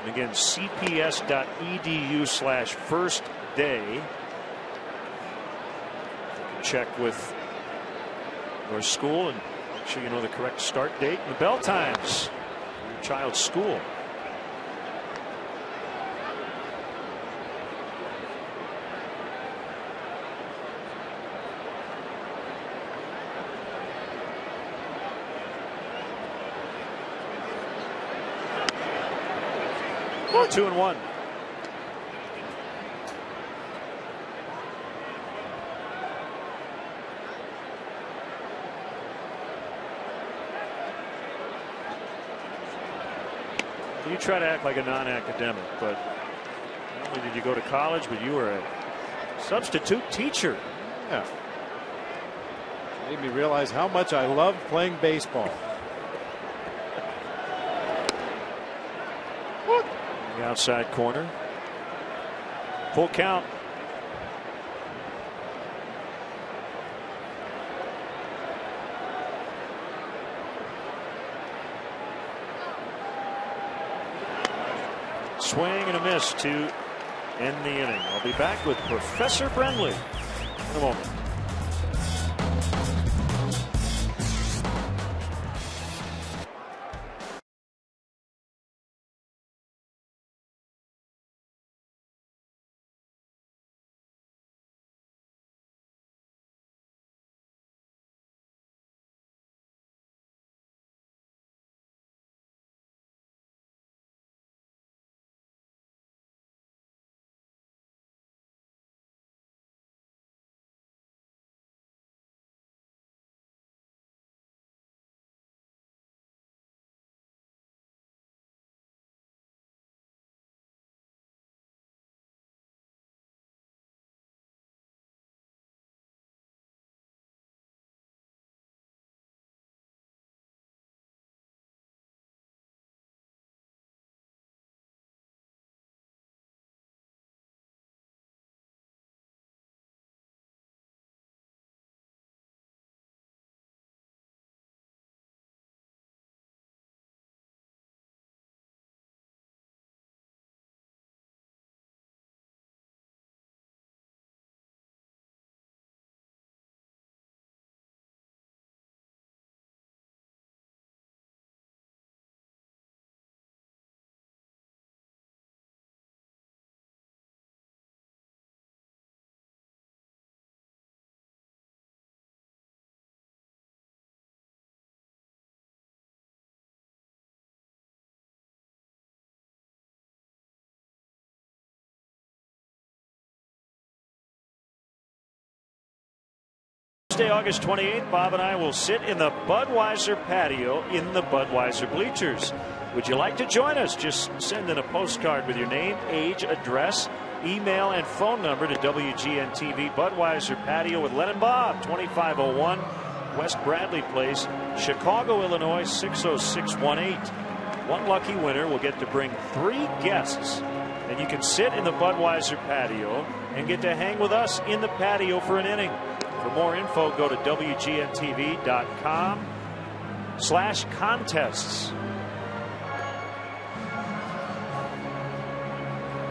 And again, cps.edu/firstday. You can check with your school and make sure you know the correct start date and the bell times for your child's school. Oh, 2-1. You try to act like a non-academic, but not only did you go to college, but you were a substitute teacher. Yeah. Made me realize how much I love playing baseball. The outside corner. Full count. Swing and a miss to end the inning. I'll be back with Professor Brenly in a moment. Tuesday, August 28th, Bob and I will sit in the Budweiser patio in the Budweiser bleachers. Would you like to join us? Just send in a postcard with your name, age, address, email, and phone number to WGN-TV Budweiser Patio with Len and Bob, 2501 West Bradley Place, Chicago, Illinois, 60618. One lucky winner will get to bring 3 guests, and you can sit in the Budweiser patio and get to hang with us in the patio for an inning. For more info, go to WGNTV.com/contests.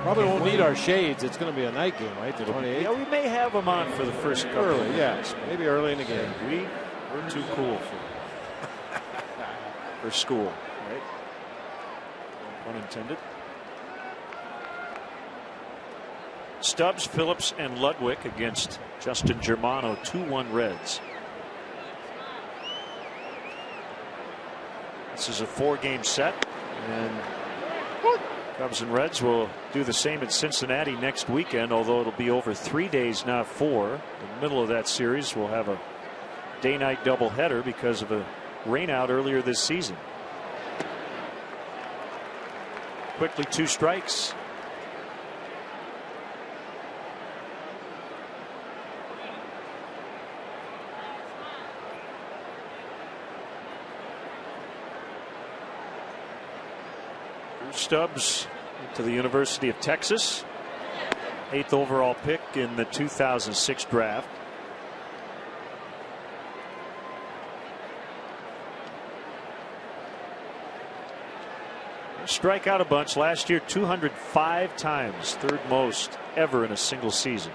Probably won't need our shades. It's going to be a night game, right? The 28th. Yeah, we may have them on for the first couple early, of minutes. Yeah, maybe early in the game. We're too cool for school, right? Pun intended. Stubbs, Phillips, and Ludwig against Justin Germano, 2-1 Reds. This is a 4-game set, and Cubs and Reds will do the same at Cincinnati next weekend, although it'll be over 3 days, not 4. In the middle of that series, we'll have a day-night doubleheader because of a rainout earlier this season. Quickly, 2 strikes. Stubbs to the University of Texas. 8th overall pick in the 2006 draft. Strike out a bunch last year, 205 times, 3rd most ever in a single season.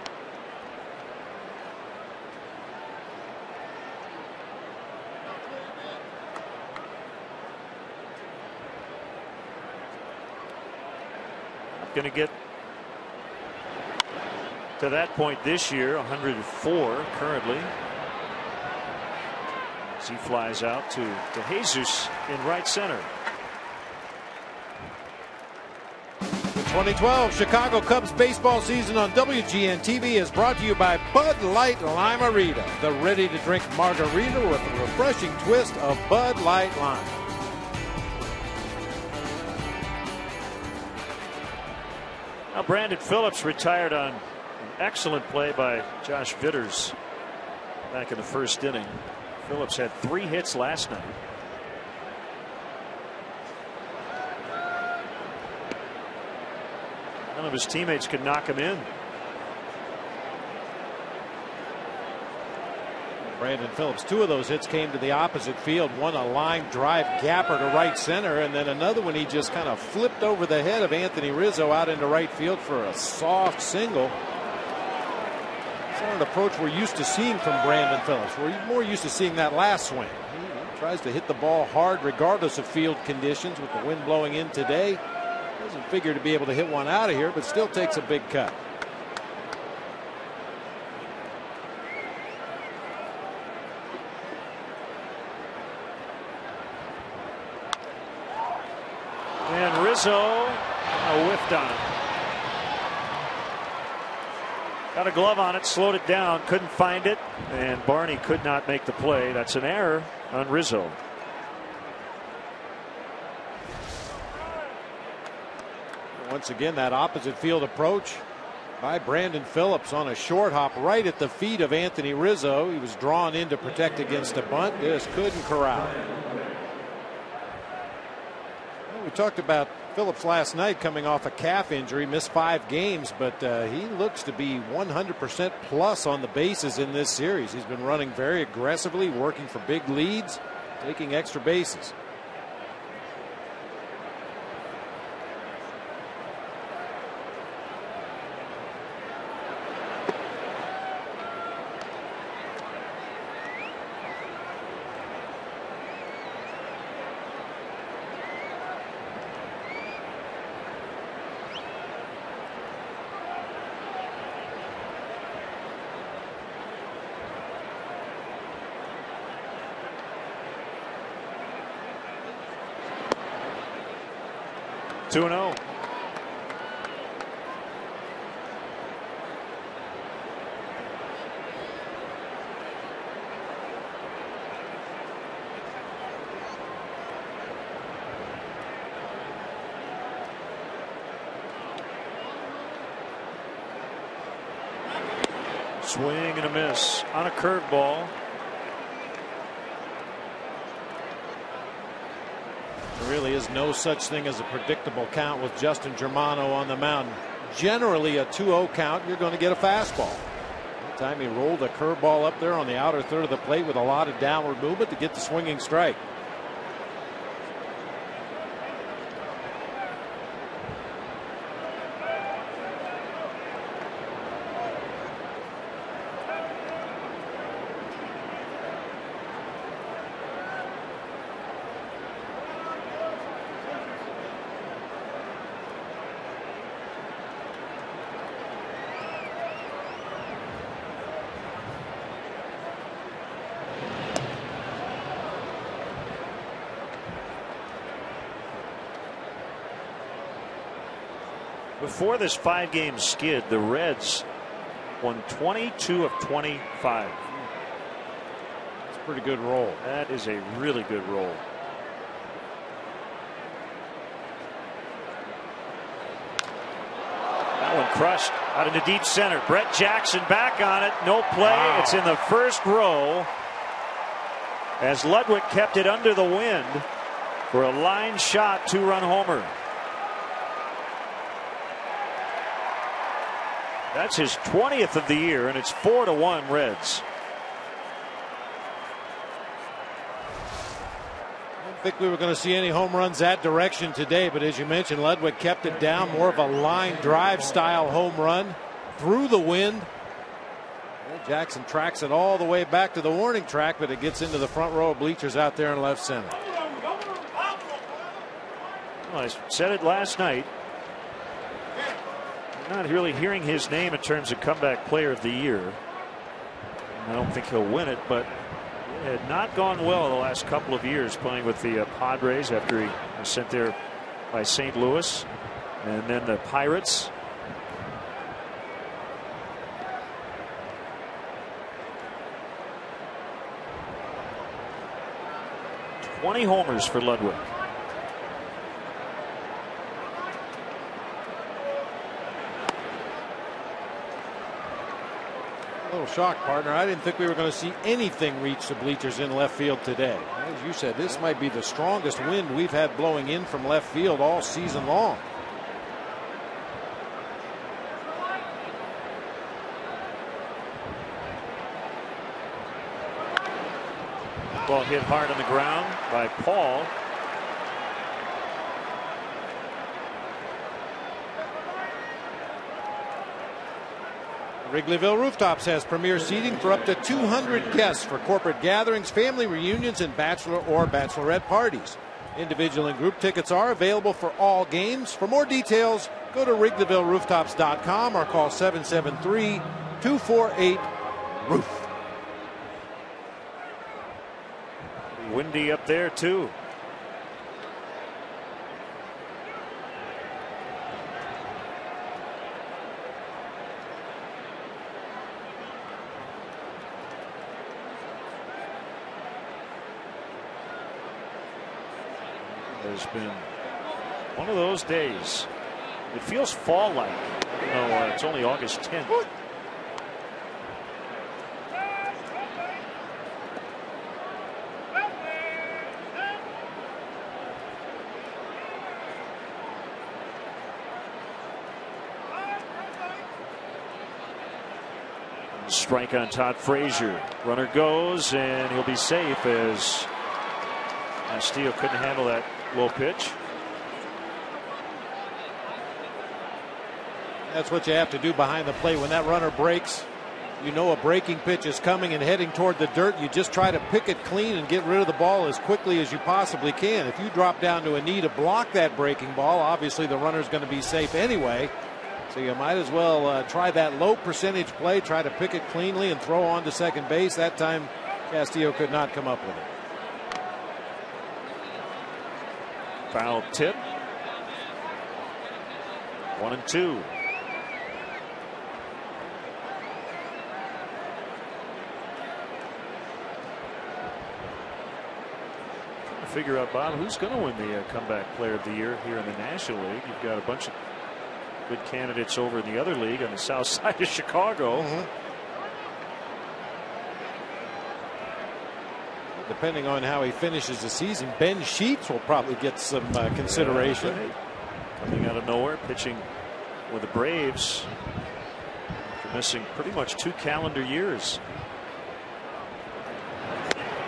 Going to get to that point this year. 104 currently as he flies out to Jesus in right center. The 2012 Chicago Cubs baseball season on WGN TV is brought to you by Bud Light Lime-A-Rita, the ready-to-drink margarita with a refreshing twist of Bud Light Lime. Now Brandon Phillips retired on an excellent play by Josh Vitters back in the 1st inning. Phillips had 3 hits last night. None of his teammates could knock him in. Brandon Phillips, 2 of those hits came to the opposite field. One a line drive gapper to right center, and then another one he just kind of flipped over the head of Anthony Rizzo out into right field for a soft single. It's not an approach we're used to seeing from Brandon Phillips. We're more used to seeing that last swing. He tries to hit the ball hard regardless of field conditions. With the wind blowing in today, doesn't figure to be able to hit one out of here, but still takes a big cut. And Rizzo whiffed on it. Got a glove on it, slowed it down, couldn't find it, and Barney could not make the play. That's an error on Rizzo. Once again, that opposite field approach by Brandon Phillips on a short hop right at the feet of Anthony Rizzo. He was drawn in to protect against a bunt, just couldn't corral it. We talked about Phillips last night coming off a calf injury, missed 5 games, but he looks to be 100% plus on the bases in this series. He's been running very aggressively, working for big leads, taking extra bases. Two and 0. Swing and a miss on a curveball. There really is no such thing as a predictable count with Justin Germano on the mound. Generally a 2-0 count, you're going to get a fastball. That time he rolled a curveball up there on the outer third of the plate with a lot of downward movement to get the swinging strike. Before this 5-game skid, the Reds won 22 of 25. That's a pretty good roll. That is a really good roll. That one crushed out into deep center. Brett Jackson back on it. No play. Wow. It's in the first row as Ludwig kept it under the wind for a line shot 2-run homer. That's his 20th of the year, and it's 4-1 Reds. I didn't think we were going to see any home runs that direction today, but as you mentioned, Ludwig kept it down, more of a line drive style home run through the wind. Jackson tracks it all the way back to the warning track, but it gets into the front row of bleachers out there in left center. Well, I said it last night. I'm not really hearing his name in terms of comeback player of the year. I don't think he'll win it, but it had not gone well the last couple of years playing with the Padres after he was sent there by St. Louis and then the Pirates. $20 homers for Ludwig. A little shock, partner. I didn't think we were going to see anything reach the bleachers in left field today. As you said, this might be the strongest wind we've had blowing in from left field all season long. Ball hit hard on the ground by Paul. Wrigleyville Rooftops has premier seating for up to 200 guests for corporate gatherings, family reunions, and bachelor or bachelorette parties. Individual and group tickets are available for all games. For more details, go to WrigleyvilleRooftops.com or call 773-248-ROOF. Windy up there too. There's been one of those days. It feels fall-like. It's only August 10th. Strike on Todd Frazier. Runner goes, and he'll be safe as Castillo couldn't handle that low pitch. That's what you have to do behind the plate when that runner breaks. You know a breaking pitch is coming and heading toward the dirt. You just try to pick it clean and get rid of the ball as quickly as you possibly can. If you drop down to a knee to block that breaking ball, obviously the runner's going to be safe anyway. So you might as well try that low percentage play, try to pick it cleanly and throw on to second base. That time Castillo could not come up with it. Foul tip. 1-2. Trying to figure out, Bob, who's going to win the comeback player of the year here in the National League. You've got a bunch of good candidates over in the other league on the south side of Chicago. Depending on how he finishes the season, Ben Sheets will probably get some consideration. Coming out of nowhere, pitching with the Braves after missing pretty much 2 calendar years.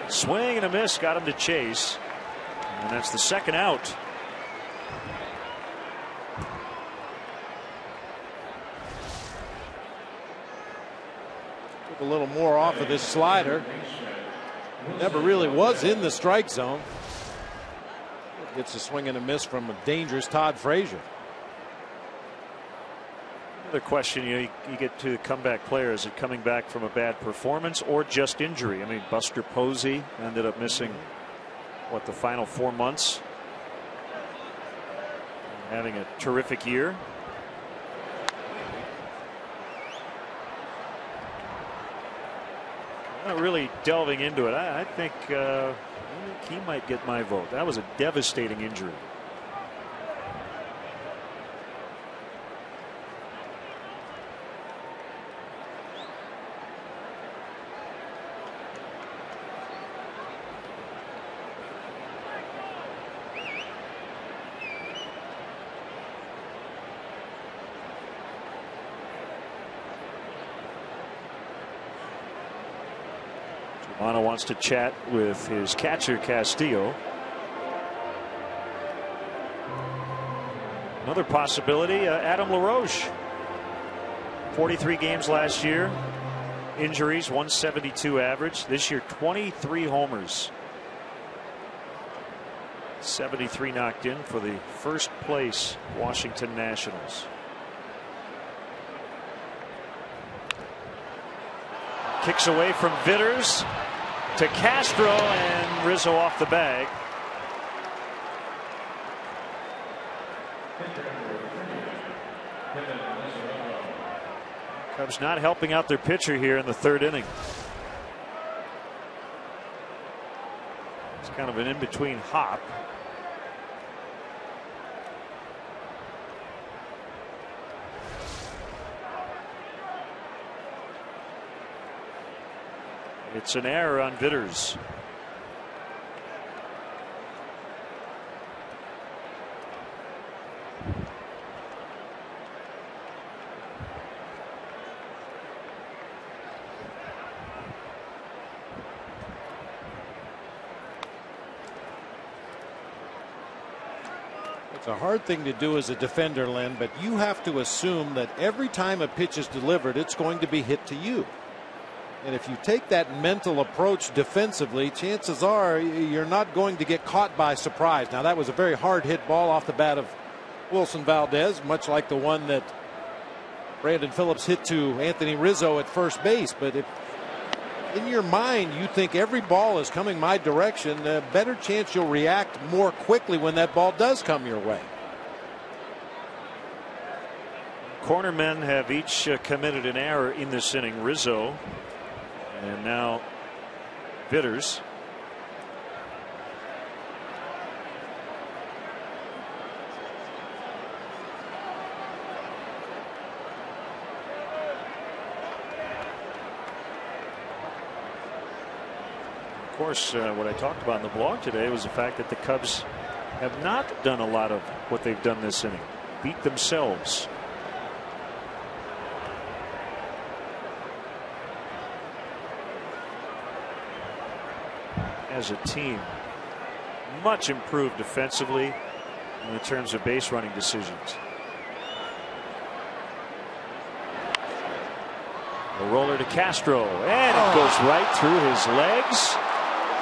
Swing and a miss, got him to chase, and that's the second out. Took a little more off of this slider. Never really was in the strike zone. Gets a swing and a miss from a dangerous Todd Frazier. Another question, you get to the comeback player. Is it coming back from a bad performance or just injury? I mean, Buster Posey ended up missing, the final 4 months. Having a terrific year. Not really delving into it. I think he might get my vote. That was a devastating injury. Romano wants to chat with his catcher Castillo. Another possibility, Adam LaRoche. 43 games last year. Injuries, 172 average. This year, 23 homers. 73 knocked in for the first place Washington Nationals. Kicks away from Vitters to Castro, and Rizzo off the bag. Cubs not helping out their pitcher here in the third inning. It's kind of an in-between hop. It's an error on Vitters. It's a hard thing to do as a defender, Len, but you have to assume that every time a pitch is delivered, it's going to be hit to you. And if you take that mental approach defensively, chances are you're not going to get caught by surprise. Now, that was a very hard hit ball off the bat of Wilson Valdez, much like the one that Brandon Phillips hit to Anthony Rizzo at first base. But if in your mind you think every ball is coming my direction, a better chance you'll react more quickly when that ball does come your way. Cornermen have each committed an error in this inning. Rizzo and now Vitters. Of course, what I talked about in the blog today was the fact that the Cubs have not done a lot of what they've done this inning. Beat themselves. As a team, much improved defensively in terms of base running decisions. A roller to Castro, and it goes right through his legs.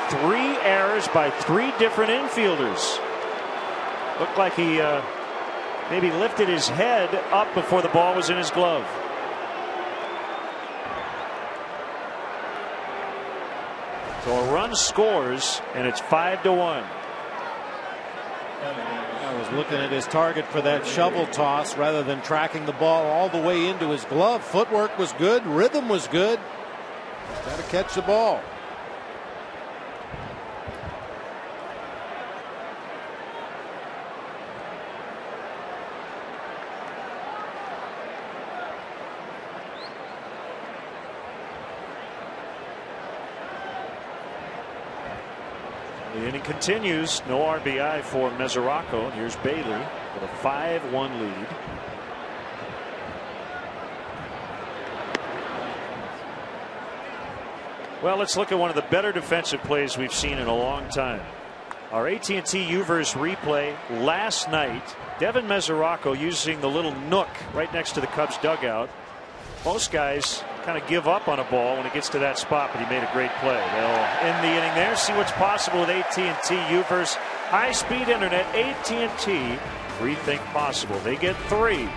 3 errors by 3 different infielders. Looked like he maybe lifted his head up before the ball was in his glove. So a run scores, and it's 5-1. I was looking at his target for that shovel toss rather than tracking the ball all the way into his glove. Footwork was good. Rhythm was good. Got to catch the ball. The inning continues. No RBI for Mesoraco. And here's Bailey with a 5-1 lead. Well, let's look at one of the better defensive plays we've seen in a long time. Our AT&T UVerse replay last night. Devin Mesoraco using the little nook right next to the Cubs dugout. Most guys kind of give up on a ball when it gets to that spot, but he made a great play. They'll end the inning there. See what's possible with AT&T UVerse high-speed internet. AT&T, rethink possible. They get 3.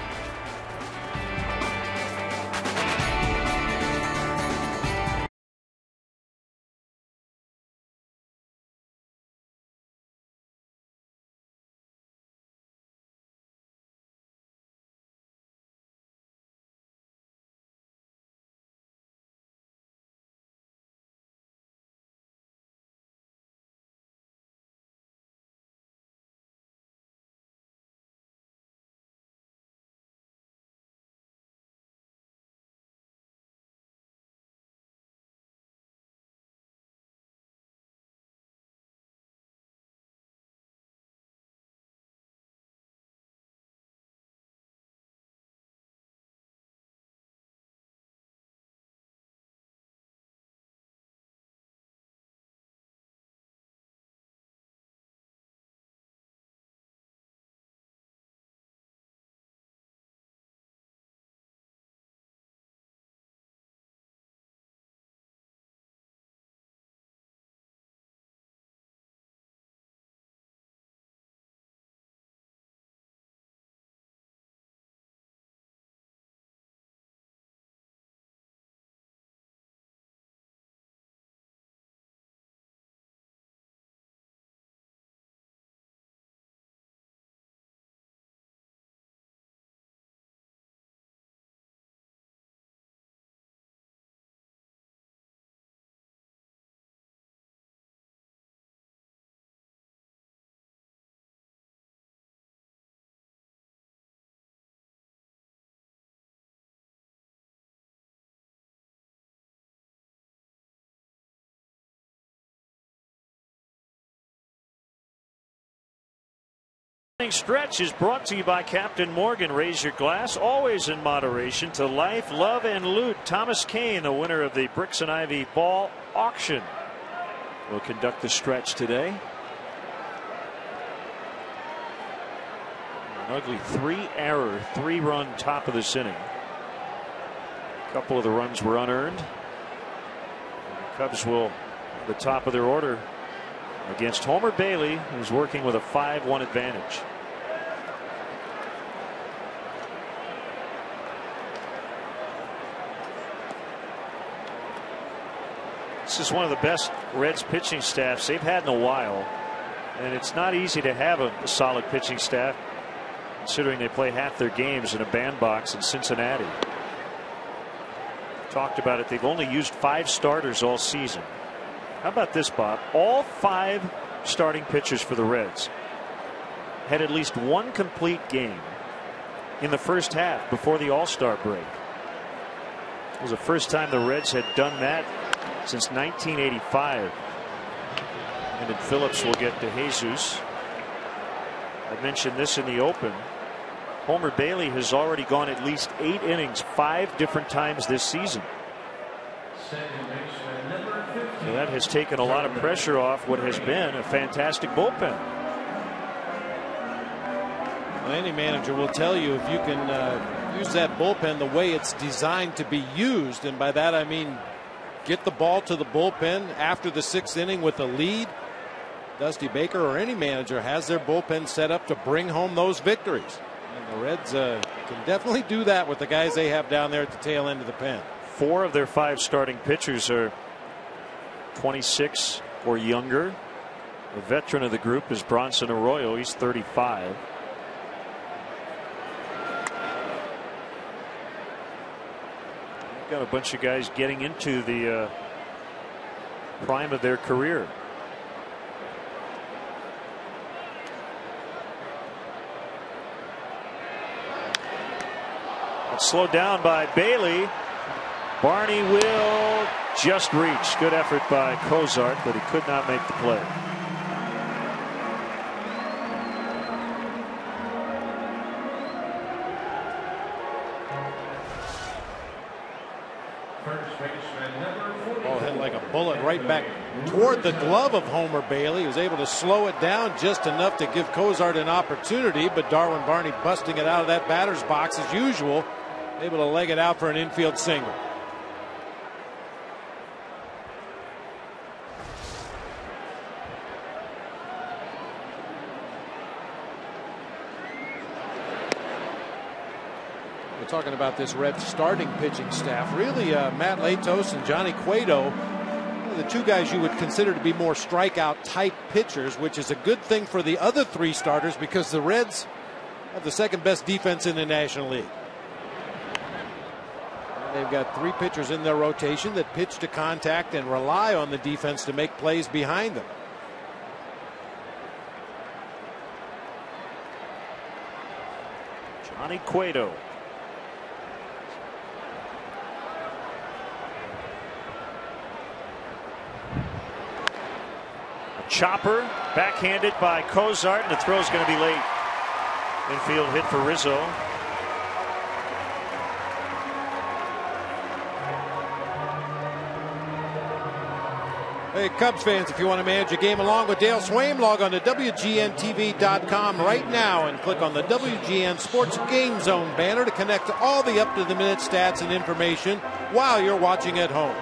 Stretch is brought to you by Captain Morgan. Raise your glass, always in moderation, to life, love, and loot. Thomas Kane, the winner of the Bricks and Ivy Ball Auction, will conduct the stretch today. An ugly 3-error, 3-run top of this inning. A couple of the runs were unearned. The Cubs will at the top of their order against Homer Bailey, who's working with a 5-1 advantage. This is one of the best Reds pitching staffs they've had in a while, and it's not easy to have a solid pitching staff considering they play half their games in a bandbox in Cincinnati. Talked about it, they've only used 5 starters all season. How about this, Bob? All 5 starting pitchers for the Reds had at least 1 complete game in the first half before the All-Star break. It was the first time the Reds had done that since 1985. And then Phillips will get to Jesus. I mentioned this in the open. Homer Bailey has already gone at least 8 innings 5 different times this season. So that has taken a lot of pressure off what has been a fantastic bullpen. Well, any manager will tell you if you can use that bullpen the way it's designed to be used, and by that I mean get the ball to the bullpen after the 6th inning with a lead. Dusty Baker or any manager has their bullpen set up to bring home those victories. And the Reds can definitely do that with the guys they have down there at the tail end of the pen. 4 of their 5 starting pitchers are 26 or younger. The veteran of the group is Bronson Arroyo. He's 35. We've got a bunch of guys getting into the prime of their career. It's slowed down by Bailey. Barney will just reach. Good effort by Cozart, but he could not make the play. Ball hit like a bullet right back toward the glove of Homer Bailey. He was able to slow it down just enough to give Cozart an opportunity, but Darwin Barney busting it out of that batter's box as usual, able to leg it out for an infield single. We're talking about this Reds starting pitching staff. Really, Matt Latos and Johnny Cueto, the 2 guys you would consider to be more strikeout type pitchers, which is a good thing for the other 3 starters because the Reds have the 2nd best defense in the National League. And they've got 3 pitchers in their rotation that pitch to contact and rely on the defense to make plays behind them. Johnny Cueto. Chopper backhanded by Cozart, and the throw's going to be late. Infield hit for Rizzo. Hey, Cubs fans, if you want to manage a game along with Dale Swaim, log on to WGNTV.com right now and click on the WGN Sports Game Zone banner to connect to all the up-to-the-minute stats and information while you're watching at home.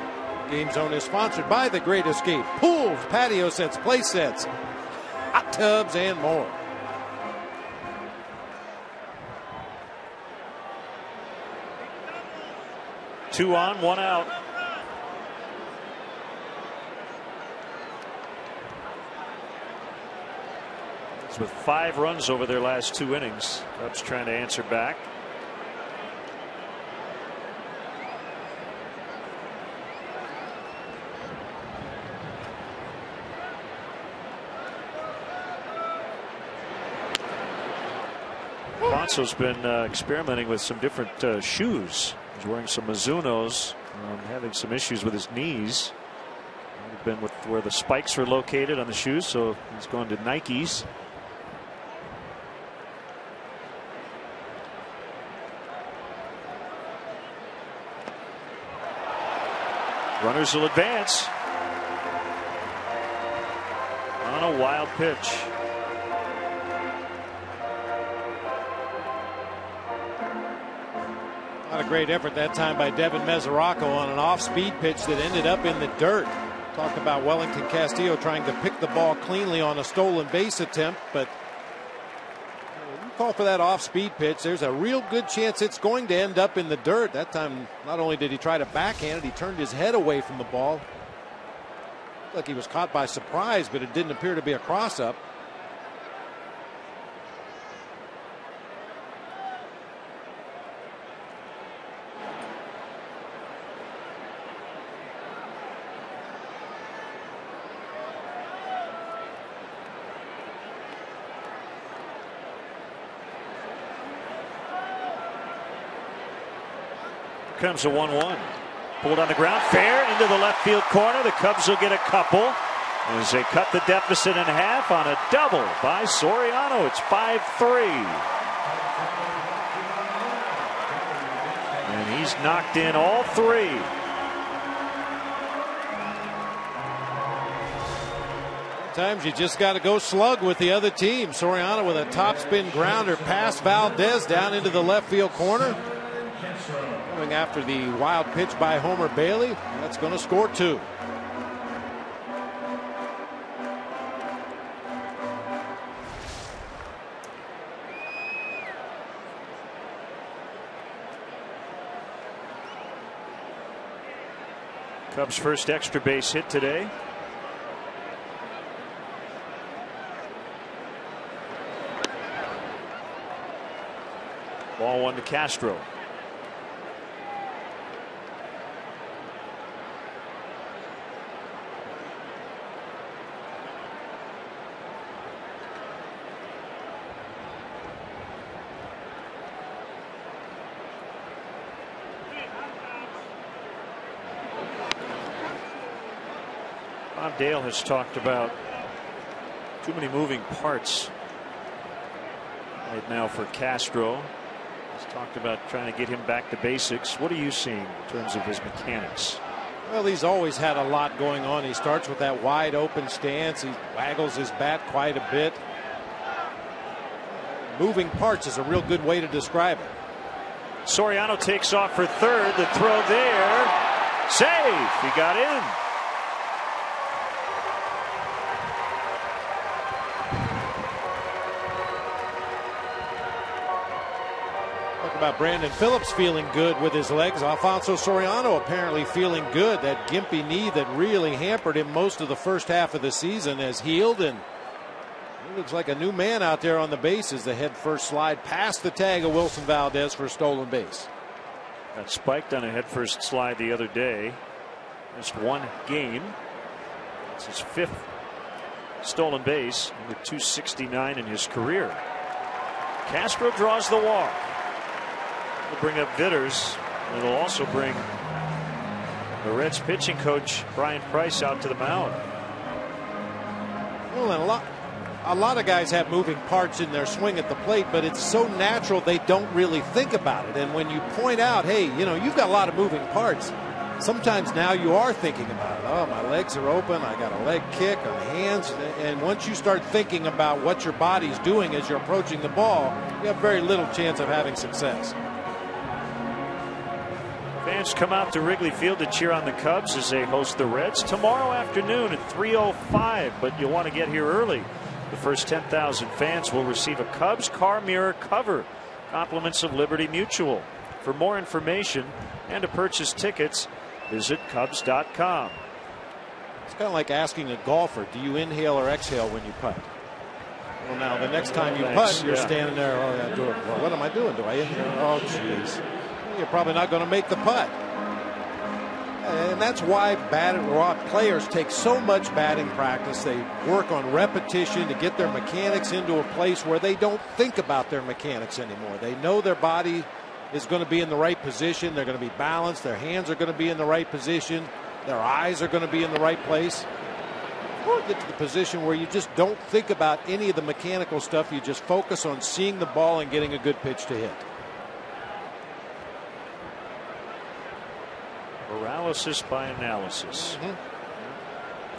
Game Zone is sponsored by The Great Escape, pools, patio sets, play sets, hot tubs, and more. Two on, 1 out. It's with 5 runs over their last 2 innings. Cubs trying to answer back. Alfonso's been experimenting with some different shoes. He's wearing some Mizunos, having some issues with his knees. He's been with where the spikes are located on the shoes, so he's gone to Nikes. Runners will advance on a wild pitch. Not a great effort that time by Devin Mesoraco on an off-speed pitch that ended up in the dirt. Talk about Wellington Castillo trying to pick the ball cleanly on a stolen base attempt, but you call for that off-speed pitch, there's a real good chance it's going to end up in the dirt. That time, not only did he try to backhand it, he turned his head away from the ball. Looked like he was caught by surprise, but it didn't appear to be a cross-up. Comes a 1-1. Pulled on the ground, fair into the left field corner. The Cubs will get a couple as they cut the deficit in half on a double by Soriano. It's 5-3. And he's knocked in all three. Sometimes you just got to go slug with the other team. Soriano with a topspin grounder past Valdez down into the left field corner. Going after the wild pitch by Homer Bailey. That's going to score 2. Cubs' first extra base hit today. Ball 1 to Castro. Bob Dale has talked about too many moving parts right now for Castro. He's talked about trying to get him back to basics. What are you seeing in terms of his mechanics? Well, he's always had a lot going on. He starts with that wide open stance. He waggles his bat quite a bit. Moving parts is a real good way to describe it. Soriano takes off for third. The throw there. Safe. He got in. About Brandon Phillips feeling good with his legs. Alfonso Soriano apparently feeling good. That gimpy knee that really hampered him most of the first half of the season has healed, and he looks like a new man out there on the base as the head first slide past the tag of Wilson Valdez for a stolen base. Got spiked on a head first slide the other day. Just one game. It's his 5th stolen base, number 269 in his career. Castro draws the walk. Will bring up Vitters. It'll also bring the Reds pitching coach Brian Price out to the mound. Well, and a lot of guys have moving parts in their swing at the plate, but it's so natural they don't really think about it. And when you point out, hey, you know, you've got a lot of moving parts, sometimes now you are thinking about it. Oh, my legs are open. I got a leg kick on the hands. And once you start thinking about what your body's doing as you're approaching the ball, you have very little chance of having success. Fans come out to Wrigley Field to cheer on the Cubs as they host the Reds tomorrow afternoon at 3:05. But you'll want to get here early. The first 10,000 fans will receive a Cubs car mirror cover, compliments of Liberty Mutual. For more information and to purchase tickets, visit Cubs.com. It's kind of like asking a golfer, do you inhale or exhale when you putt? Well, now the next time you putt, you're standing there. Oh, yeah, do it. Well, what am I doing? Do I inhale? Oh, jeez. You're probably not going to make the putt. And that's why players take so much batting practice. They work on repetition to get their mechanics into a place where they don't think about their mechanics anymore. They know their body is going to be in the right position. They're going to be balanced. Their hands are going to be in the right position. Their eyes are going to be in the right place. Or get to the position where you just don't think about any of the mechanical stuff. You just focus on seeing the ball and getting a good pitch to hit. Paralysis by analysis.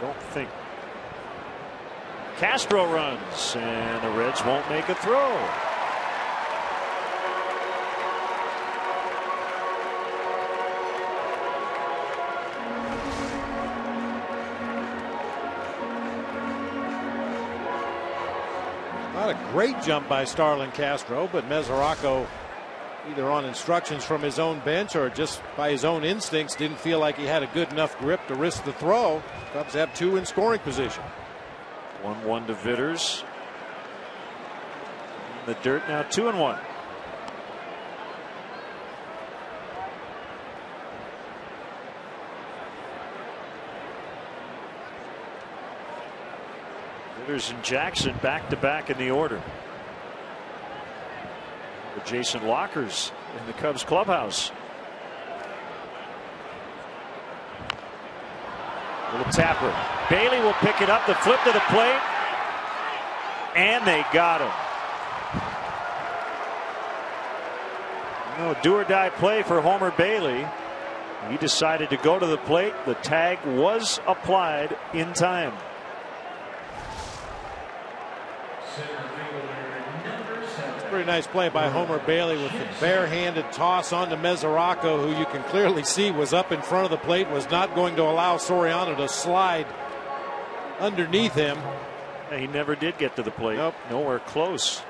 Don't think. Castro runs, and the Reds won't make a throw. Not a great jump by Starlin Castro, but Mesoraco, either on instructions from his own bench or just by his own instincts, didn't feel like he had a good enough grip to risk the throw. Cubs have 2 in scoring position. 1-1 to Vitters. In the dirt now, 2-1. Vitters and Jackson back to back in the order. Jason Lockers in the Cubs clubhouse. Little tapper. Bailey will pick it up, the flip to the plate, and they got him. No do or die play for Homer Bailey. He decided to go to the plate. The tag was applied in time. Pretty nice play by Homer Bailey with the barehanded toss onto Mesoraco, who you can clearly see was up in front of the plate, was not going to allow Soriano to slide underneath him. Yeah, he never did get to the plate. Nope. Nowhere close.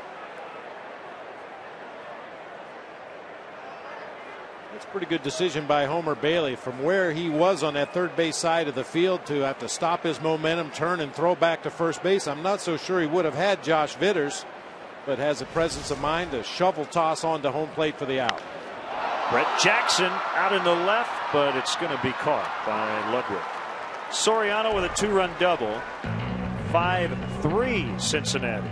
That's a pretty good decision by Homer Bailey from where he was on that third base side of the field to have to stop his momentum, turn and throw back to first base. I'm not so sure he would have had Josh Vitters, but has the presence of mind to shovel toss onto home plate for the out. Brett Jackson out in the left, but it's going to be caught by Ludwig. Soriano with a 2-run double. 5-3 Cincinnati.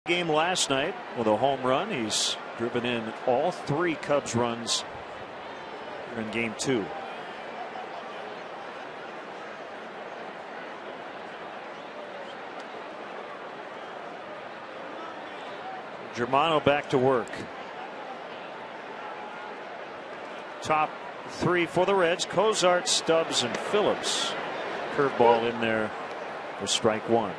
Game last night with a home run. He's driven in all 3 Cubs runs here in game 2. Germano back to work. Top 3 for the Reds: Cozart, Stubbs, and Phillips. Curveball in there for strike 1.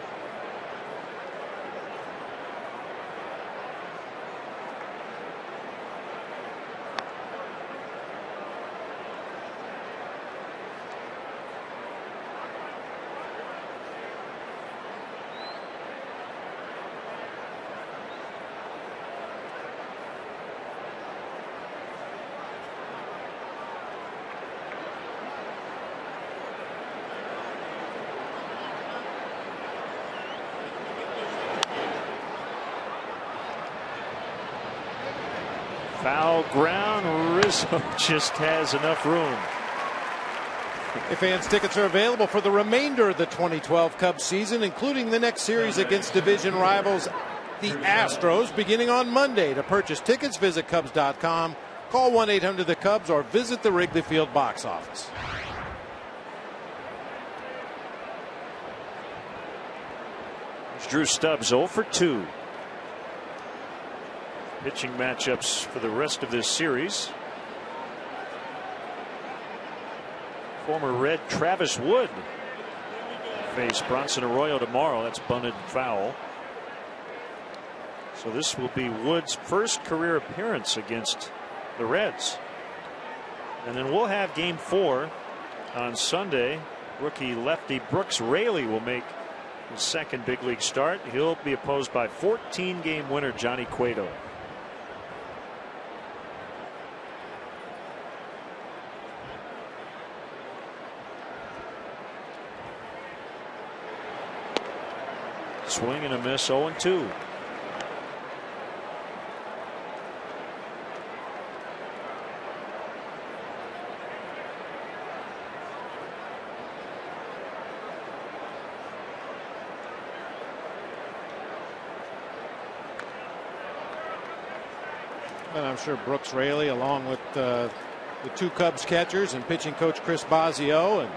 Foul ground. Rizzo just has enough room. Hey fans, tickets are available for the remainder of the 2012 Cubs season, including the next series against division rivals, the Astros, beginning on Monday. To purchase tickets, visit Cubs.com, call 1-800-THE-CUBS, or visit the Wrigley Field box office. Drew Stubbs 0 for 2. Pitching matchups for the rest of this series. Former Red Travis Wood face Bronson Arroyo tomorrow. That's bunted foul. So this will be Wood's first career appearance against the Reds. And then we'll have game 4 on Sunday. Rookie lefty Brooks Raley will make his second big league start. He'll be opposed by 14-game winner Johnny Cueto. Swing and a miss, 0-2. And I'm sure Brooks Raley, along with the 2 Cubs catchers and pitching coach Chris Bosio and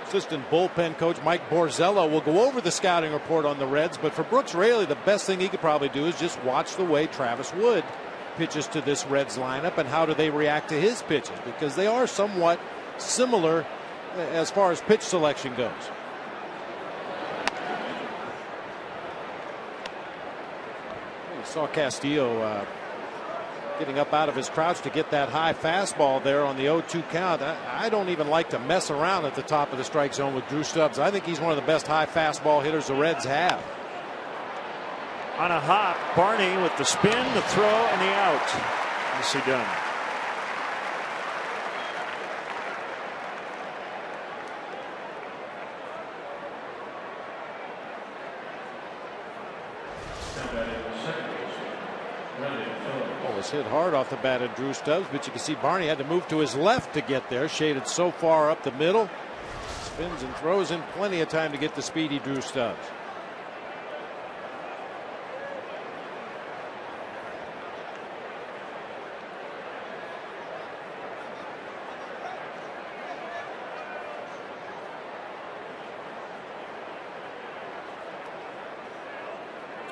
assistant bullpen coach Mike Borzello, will go over the scouting report on the Reds. But for Brooks Raley, the best thing he could probably do is just watch the way Travis Wood pitches to this Reds lineup and how do they react to his pitches, because they are somewhat similar as far as pitch selection goes. Saw Castillo getting up out of his crouch to get that high fastball there on the 0-2 count. I don't even like to mess around at the top of the strike zone with Drew Stubbs. I think he's one of the best high fastball hitters the Reds have. On a hop, Barney with the spin, the throw, and the out. Nicely done. Hit hard off the bat of Drew Stubbs, but you can see Barney had to move to his left to get there, shaded so far up the middle. Spins and throws in plenty of time to get the speedy Drew Stubbs.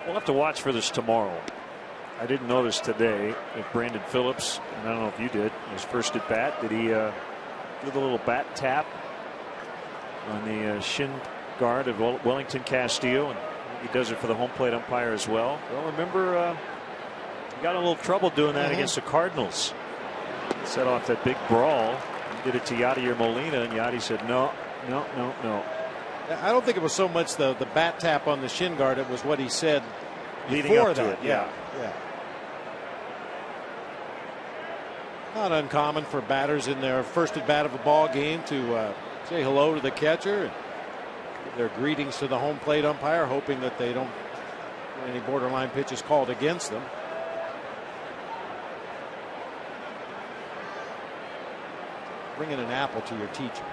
We'll have to watch for this tomorrow. I didn't notice today if Brandon Phillips, and I don't know if you did, his first at bat, did he do the little bat tap on the shin guard of Wellington Castillo, and he does it for the home plate umpire as well. Well, remember, he got in a little trouble doing that against the Cardinals. Set off that big brawl. He did it to Yadier Molina, and Yadi said, no. I don't think it was so much the bat tap on the shin guard. It was what he said leading up to it. Yeah. Not uncommon for batters in their first at bat of a ball game to say hello to the catcher and give their greetings to the home plate umpire, hoping that they don't get any borderline pitches called against them. Bringing an apple to your teacher.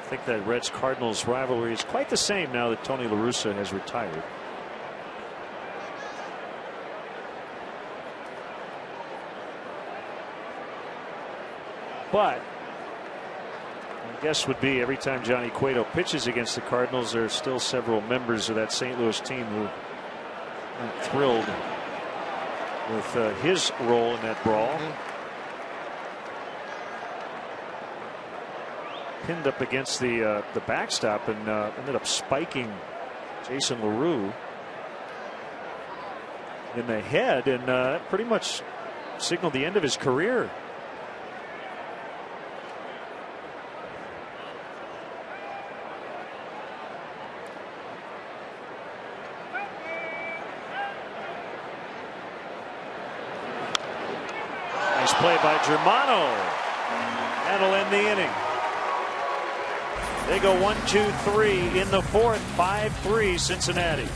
I think that Reds Cardinals rivalry is quite the same now that Tony La Russa has retired. But my guess would be every time Johnny Cueto pitches against the Cardinals, there are still several members of that St. Louis team who are thrilled with his role in that brawl. Pinned up against the backstop and ended up spiking Jason LaRue in the head, and pretty much signaled the end of his career. Nice play by Germano. That'll end the inning. They go 1-2-3 in the fourth, 5-3 Cincinnati.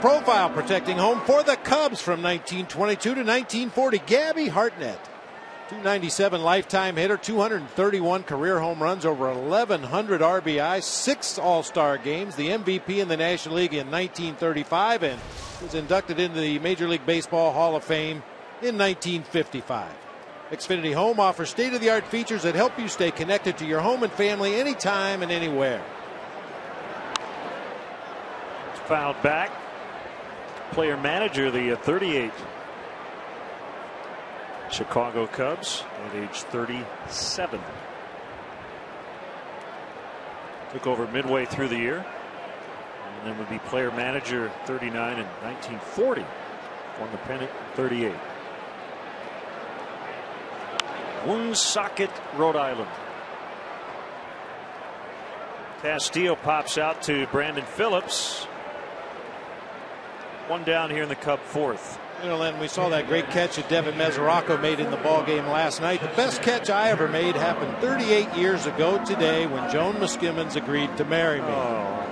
Profile protecting home for the Cubs from 1922 to 1940, Gabby Hartnett. 297 lifetime hitter, 231 career home runs, over 1,100 RBI, 6 All-Star games, the MVP in the National League in 1935, and was inducted into the Major League Baseball Hall of Fame in 1955. Xfinity Home offers state-of-the-art features that help you stay connected to your home and family anytime and anywhere. It's fouled back. Player manager, the 38 Chicago Cubs at age 37. Took over midway through the year, and then would be player manager 39 in 1940. Won the pennant in 38. Woonsocket, Rhode Island. Castillo pops out to Brandon Phillips. One down here in the Cub fourth. You know, Len, we saw that great catch that Devin Mesoraco made in the ball game last night. The best catch I ever made happened 38 years ago today when Joan Muskimmons agreed to marry me. Oh.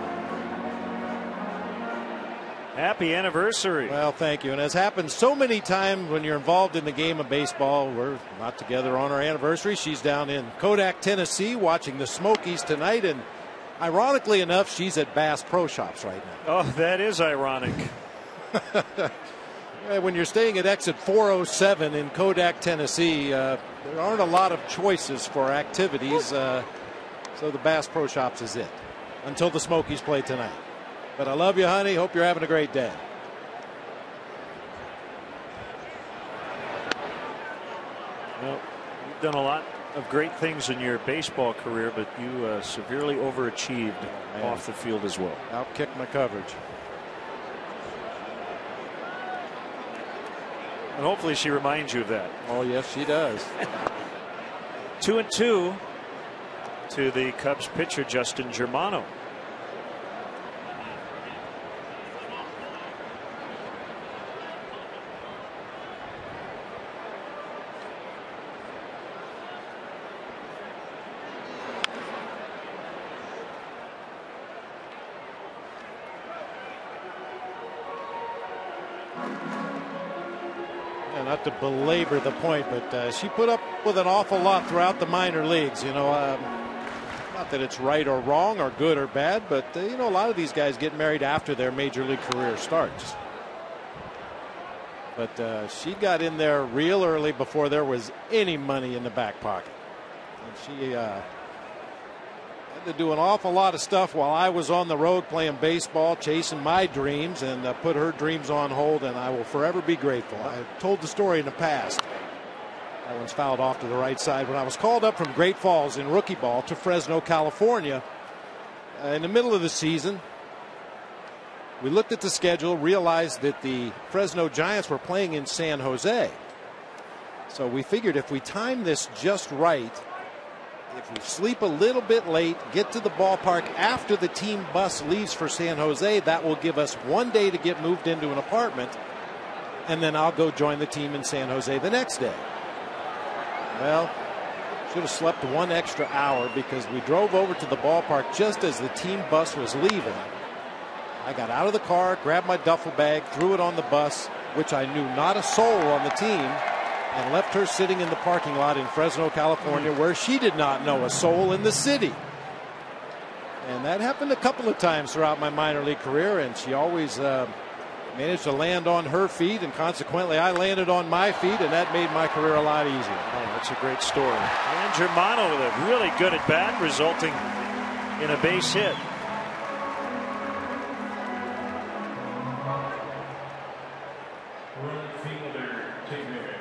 Happy anniversary. Well, thank you. And as happens so many times when you're involved in the game of baseball, we're not together on our anniversary. She's down in Kodak, Tennessee, watching the Smokies tonight. And ironically enough, she's at Bass Pro Shops right now. Oh, that is ironic. When you're staying at exit 407 in Kodak, Tennessee, there aren't a lot of choices for activities. So the Bass Pro Shops is it until the Smokies play tonight. But I love you, honey. Hope you're having a great day. Well, you've done a lot of great things in your baseball career, but you severely overachieved off the field as well. Outkicked my coverage. And hopefully she reminds you of that. Oh, yes, she does. 2-2 to the Cubs pitcher, Justin Germano. Not to belabor the point, but she put up with an awful lot throughout the minor leagues. You know, not that it's right or wrong or good or bad, but you know, a lot of these guys get married after their major league career starts. But she got in there real early before there was any money in the back pocket. And she had to do an awful lot of stuff while I was on the road playing baseball, chasing my dreams, and put her dreams on hold, and I will forever be grateful. I've told the story in the past. That one's fouled off to the right side. When I was called up from Great Falls in rookie ball to Fresno, California, in the middle of the season, we looked at the schedule, realized that the Fresno Giants were playing in San Jose. So we figured if we timed this just right, if we sleep a little bit late, get to the ballpark after the team bus leaves for San Jose, that will give us one day to get moved into an apartment, and then I'll go join the team in San Jose the next day. Well, should have slept one extra hour because we drove over to the ballpark just as the team bus was leaving. I got out of the car, grabbed my duffel bag, threw it on the bus, which I knew not a soul on the team, and left her sitting in the parking lot in Fresno, California, where she did not know a soul in the city. And that happened a couple of times throughout my minor league career, and she always managed to land on her feet, and consequently I landed on my feet, and that made my career a lot easier. Oh, that's a great story. And Germano with a really good at bat, resulting in a base hit.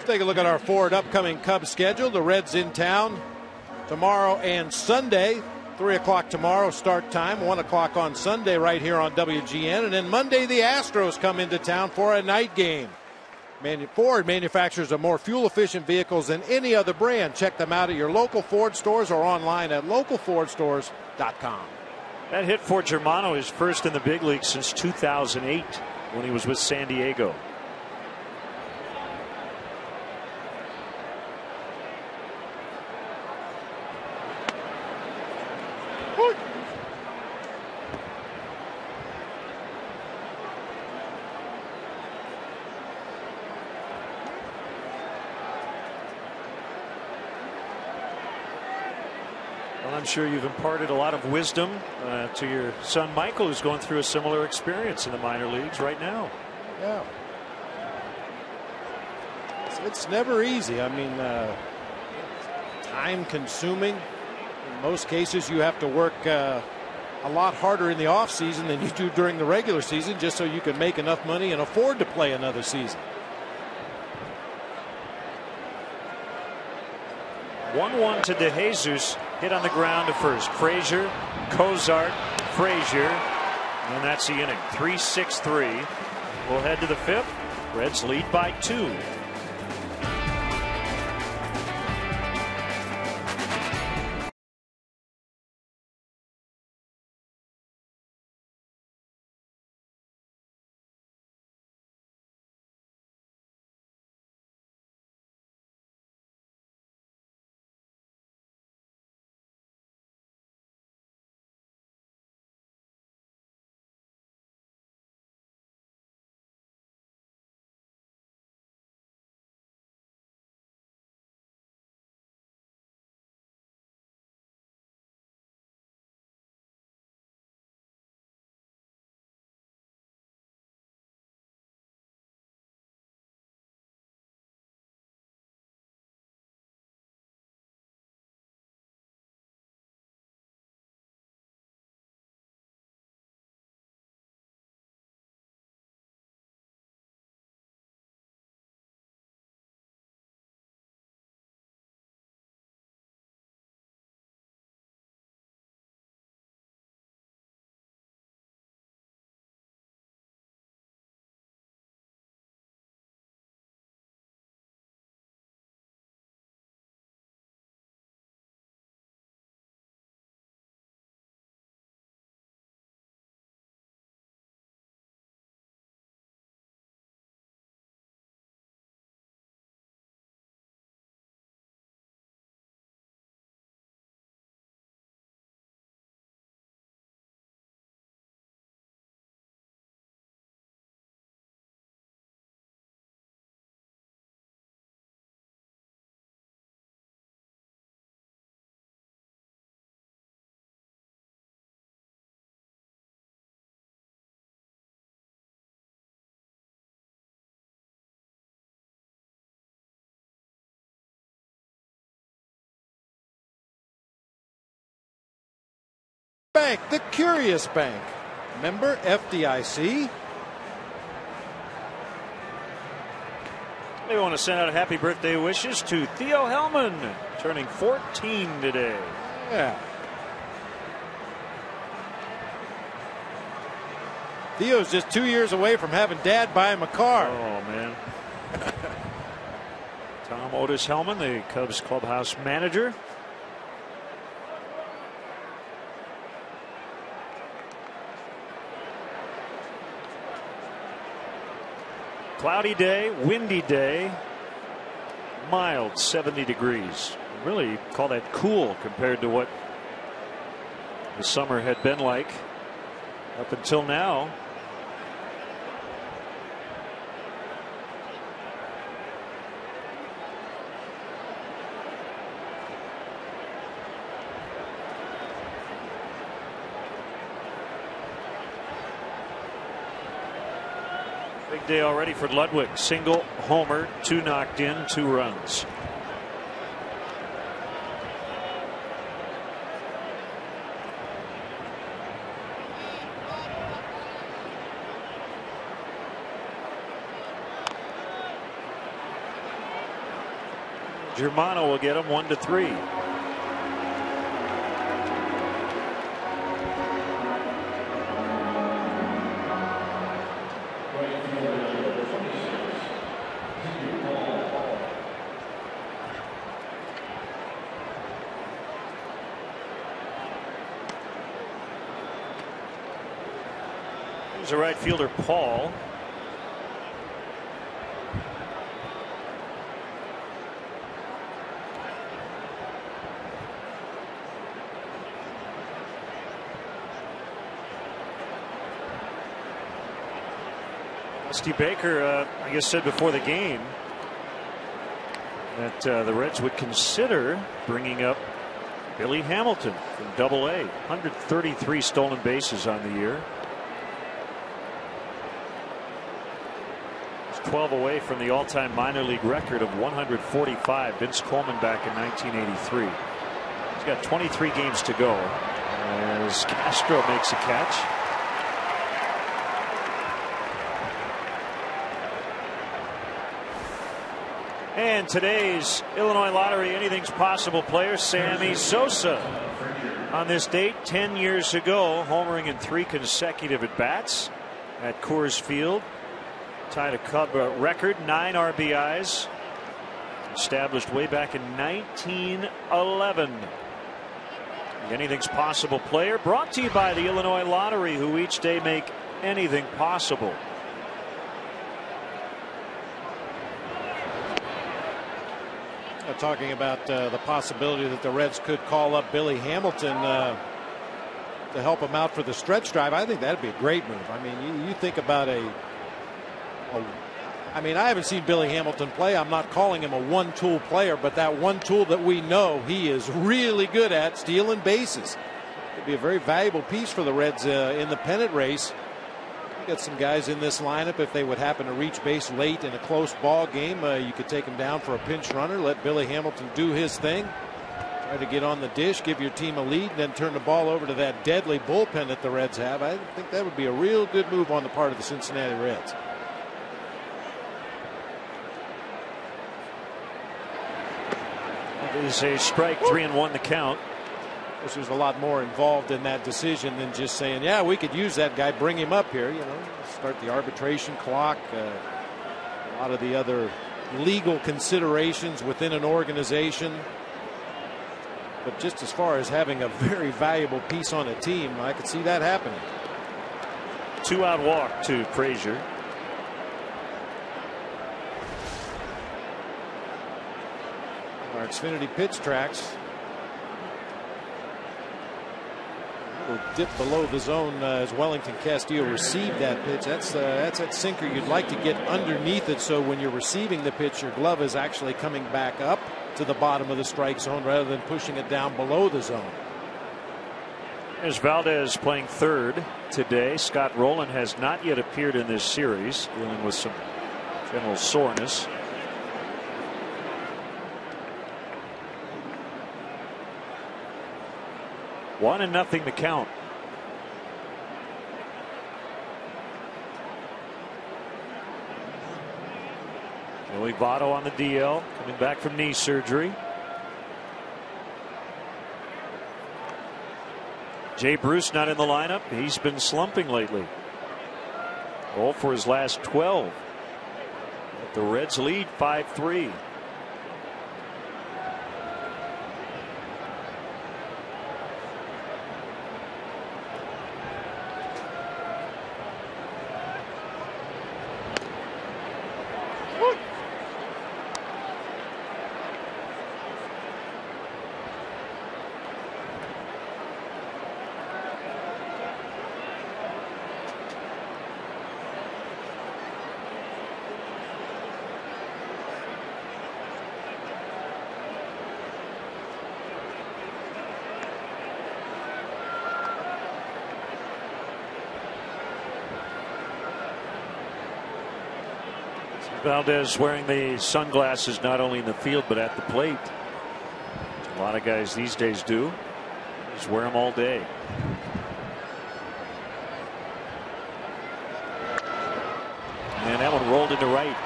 Take a look at our forward upcoming Cubs schedule. The Reds in town tomorrow and Sunday. 3 o'clock tomorrow start time, 1 o'clock on Sunday right here on WGN. And then Monday the Astros come into town for a night game. Ford manufactures a more fuel-efficient vehicles than any other brand. Check them out at your local Ford stores or online at localfordstores.com. That hit for Germano is first in the big league since 2008 when he was with San Diego. Well, I'm sure you've imparted a lot of wisdom to your son Michael, who's going through a similar experience in the minor leagues right now. Yeah. It's never easy. I mean, time consuming. In most cases, you have to work a lot harder in the off season than you do during the regular season, just so you can make enough money and afford to play another season. 1-1 to DeJesus, hit on the ground to first. Frazier, Cozart, Frazier, and that's the inning. 3-6-3. We'll head to the fifth. Reds lead by 2. Bank, the Curious Bank. Member FDIC. We want to send out happy birthday wishes to Theo Hellman, turning 14 today. Yeah. Theo's just 2 years away from having Dad buy him a car. Oh, man. Tom Otis Hellman, the Cubs clubhouse manager. Cloudy day, windy day, mild 70 degrees. Really call that cool compared to what the summer had been like up until now. Big day already for Ludwig. Single, homer, 2 knocked in, 2 runs. Germano will get him 1-3. Here's the right fielder, Paul. Dusty Baker, I guess, said before the game that the Reds would consider bringing up Billy Hamilton from Double-A, 133 stolen bases on the year. He's 12 away from the all-time minor league record of 145. Vince Coleman back in 1983. He's got 23 games to go as Castro makes a catch. And today's Illinois Lottery Anything's Possible player, Sammy Sosa. On this date, 10 years ago, homering in 3 consecutive at-bats at Coors Field. Tied a Cub record, 9 RBIs. Established way back in 1911. The Anything's Possible player brought to you by the Illinois Lottery, who each day make anything possible. Talking about the possibility that the Reds could call up Billy Hamilton to help him out for the stretch drive. I think that'd be a great move. I mean, you think about I mean, I haven't seen Billy Hamilton play. I'm not calling him a one-tool player, but that one tool that we know he is really good at, stealing bases. It'd be a very valuable piece for the Reds in the pennant race. Got some guys in this lineup. If they would happen to reach base late in a close ball game, you could take him down for a pinch runner, let Billy Hamilton do his thing, try to get on the dish, give your team a lead, and then turn the ball over to that deadly bullpen that the Reds have. I think that would be a real good move on the part of the Cincinnati Reds. It is a strike, 3-1 the count. There's a lot more involved in that decision than just saying, yeah, we could use that guy, bring him up here, start the arbitration clock, a lot of the other legal considerations within an organization. But just as far as having a very valuable piece on a team, I could see that happening. 2-out walk to Frazier. Our Xfinity pitch tracks. Will dip below the zone as Wellington Castillo received that pitch. That's that sinker you'd like to get underneath it, so when you're receiving the pitch, your glove is actually coming back up to the bottom of the strike zone rather than pushing it down below the zone. As Valdez playing third today, Scott Rowland has not yet appeared in this series, dealing with some general soreness. One and nothing to count. Joey Votto on the DL, coming back from knee surgery. Jay Bruce not in the lineup. He's been slumping lately. 0 for his last 12. The Reds lead 5-3. Valdez wearing the sunglasses not only in the field but at the plate. A lot of guys these days do. Just wear them all day. And that one rolled into right.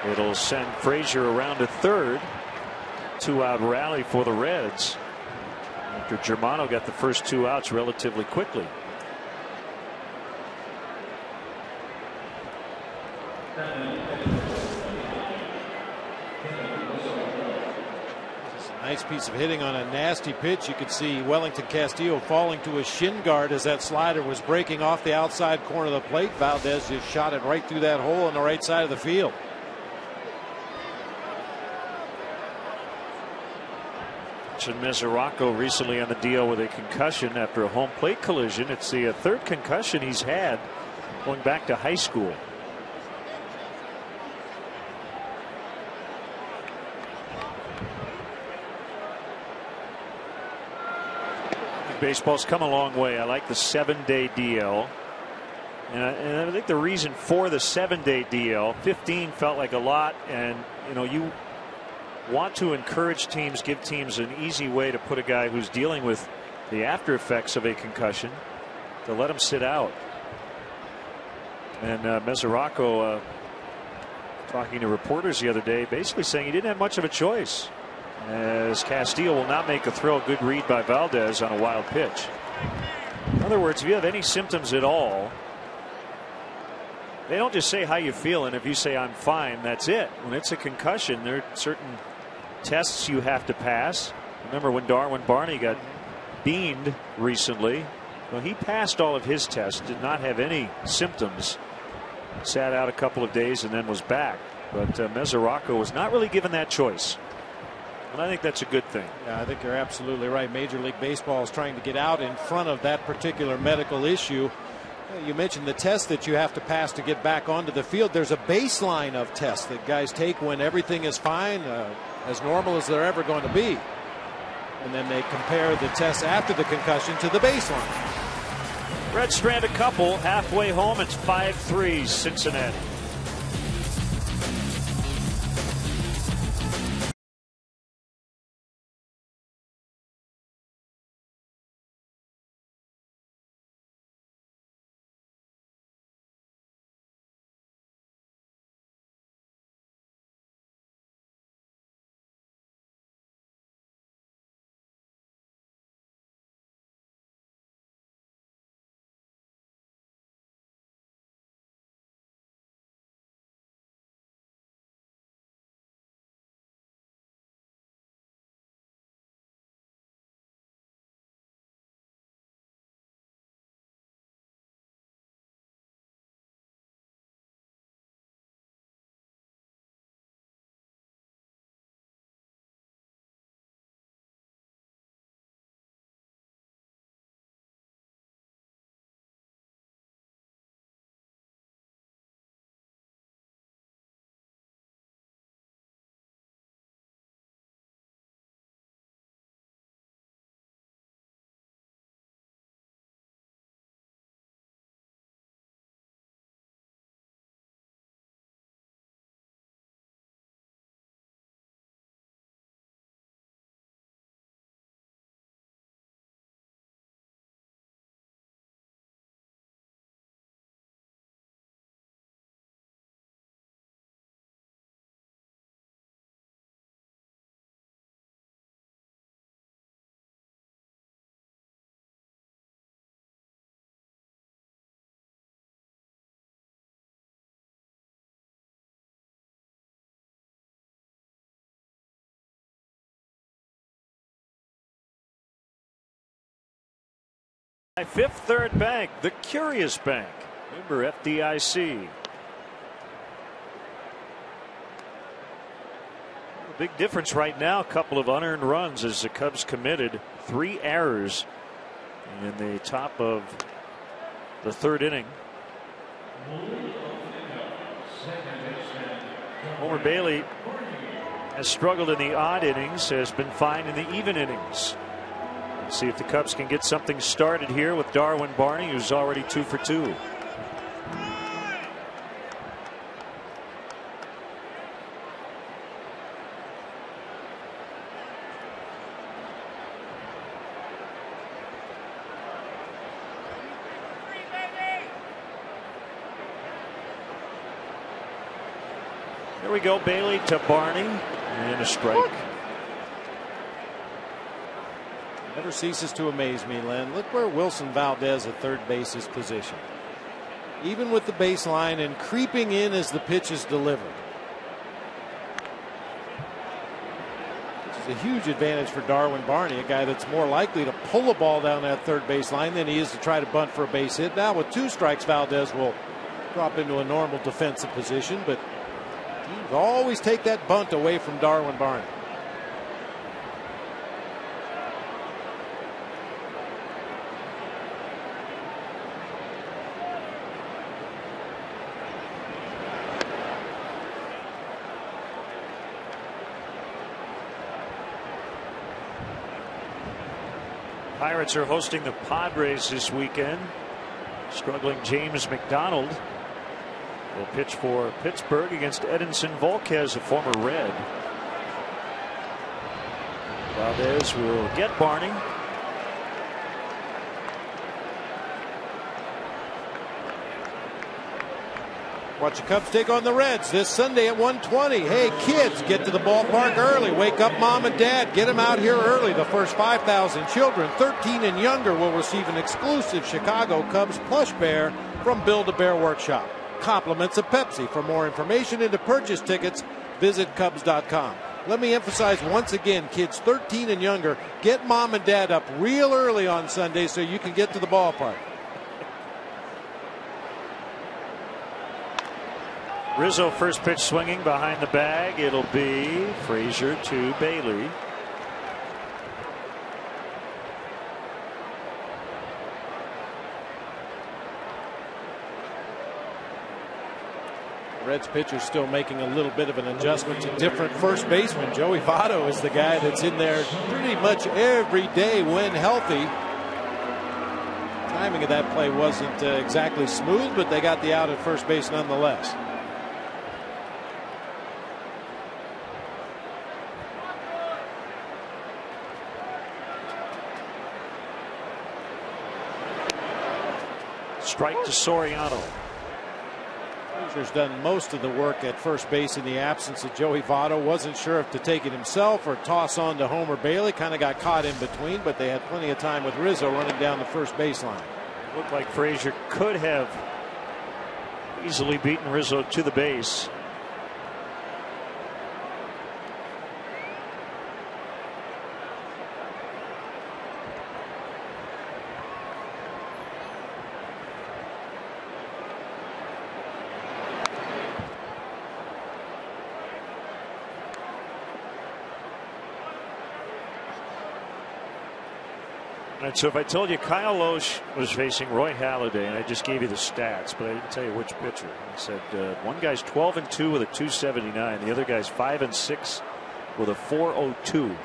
It'll send Frazier around to third. 2-out rally for the Reds after Germano got the first 2 outs relatively quickly. Nice piece of hitting on a nasty pitch. You could see Wellington Castillo falling to his shin guard as that slider was breaking off the outside corner of the plate. Valdez just shot it right through that hole on the right side of the field. Mesoraco recently on the deal with a concussion after a home plate collision. It's the third concussion he's had going back to high school. Baseball's come a long way. I like the 7-day DL. And I think the reason for the 7-day DL, 15 felt like a lot, and you want to encourage teams, give teams an easy way to put a guy who's dealing with the after effects of a concussion, to let him sit out. And Mesoraco talking to reporters the other day, basically saying he didn't have much of a choice, as Castillo will not make a throw. Good read by Valdez on a wild pitch. In other words, if you have any symptoms at all, they don't just say how you feel, and if you say I'm fine, that's it. When it's a concussion, there are certain tests you have to pass. Remember when Darwin Barney got beamed recently? Well, he passed all of his tests, did not have any symptoms, sat out a couple of days and then was back. But Mesoraco was not really given that choice, and I think that's a good thing. Yeah, I think you're absolutely right. Major League Baseball is trying to get out in front of that particular medical issue. You mentioned the test that you have to pass to get back onto the field. There's a baseline of tests that guys take when everything is fine, as normal as they're ever going to be. And then they compare the tests after the concussion to the baseline. Red Strand a couple halfway home. It's 5-3 Cincinnati. Fifth Third Bank, the Curious Bank, member FDIC. A big difference right now. A couple of unearned runs as the Cubs committed 3 errors in the top of the 3rd inning. Homer Bailey has struggled in the odd innings, has been fine in the even innings. See if the Cubs can get something started here with Darwin Barney, who's already 2 for 2. Here we go, Bailey to Barney, and a strike. Never ceases to amaze me, Len. Look where Wilson Valdez at third base is positioned. Even with the baseline and creeping in as the pitch is delivered. Which is a huge advantage for Darwin Barney, a guy that's more likely to pull a ball down that third baseline than he is to try to bunt for a base hit. Now with 2 strikes, Valdez will drop into a normal defensive position, but teams always take that bunt away from Darwin Barney. Pirates are hosting the Padres this weekend. Struggling James McDonald will pitch for Pittsburgh against Edinson Volquez, a former Red. Valdez will get Barney. Watch the Cubs take on the Reds this Sunday at 1:20. Hey, kids, get to the ballpark early. Wake up mom and dad. Get them out here early. The first 5,000 children, 13 and younger, will receive an exclusive Chicago Cubs plush bear from Build-A-Bear Workshop. Compliments of Pepsi. For more information and to purchase tickets, visit Cubs.com. Let me emphasize once again, kids 13 and younger, get mom and dad up real early on Sunday so you can get to the ballpark. Rizzo first pitch swinging behind the bag. It'll be Frazier to Bailey. Reds pitcher still making a little bit of an adjustment to different first baseman. Joey Votto is the guy that's in there pretty much every day when healthy. Timing of that play wasn't exactly smooth, but they got the out at first base nonetheless. Strike to Soriano. Frazier's done most of the work at first base in the absence of Joey Votto. Wasn't sure if to take it himself or toss on to Homer Bailey. Kind of got caught in between, but they had plenty of time with Rizzo running down the first baseline. Looked like Frazier could have easily beaten Rizzo to the base. And so if I told you Kyle Loesch was facing Roy Halladay, and I just gave you the stats, but I didn't tell you which pitcher. I said one guy's 12-2 with a 279. The other guy's 5-6 with a 402.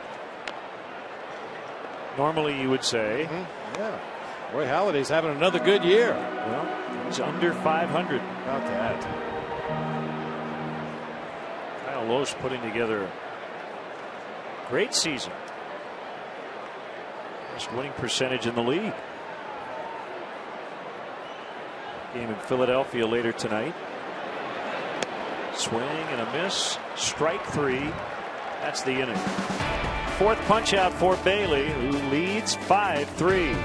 Normally you would say, yeah, Roy Halladay's having another good year. Well, he's under 500. About that. Kyle Loesch putting together a great season. Best winning percentage in the league. Game in Philadelphia later tonight. Swing and a miss. Strike three. That's the inning. Fourth punch out for Bailey, who leads 5-3.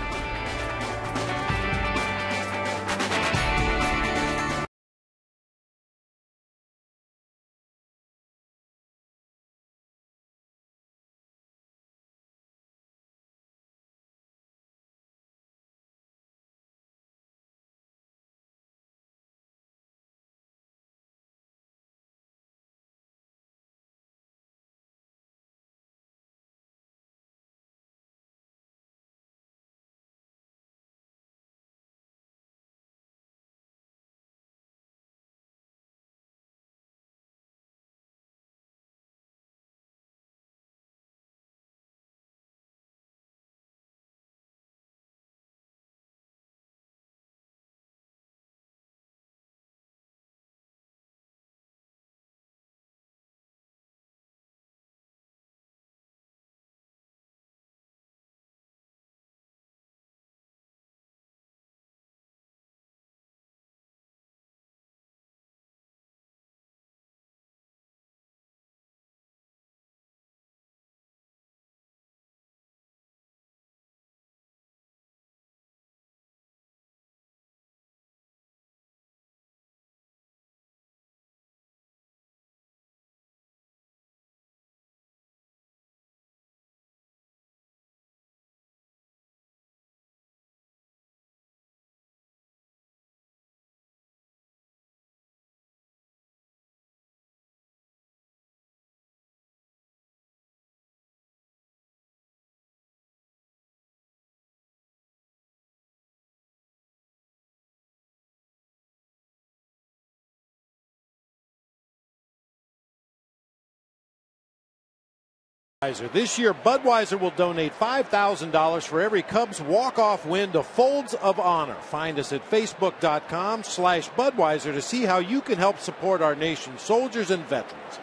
This year, Budweiser will donate $5,000 for every Cubs walk-off win to Folds of Honor. Find us at Facebook.com/Budweiser to see how you can help support our nation's soldiers and veterans.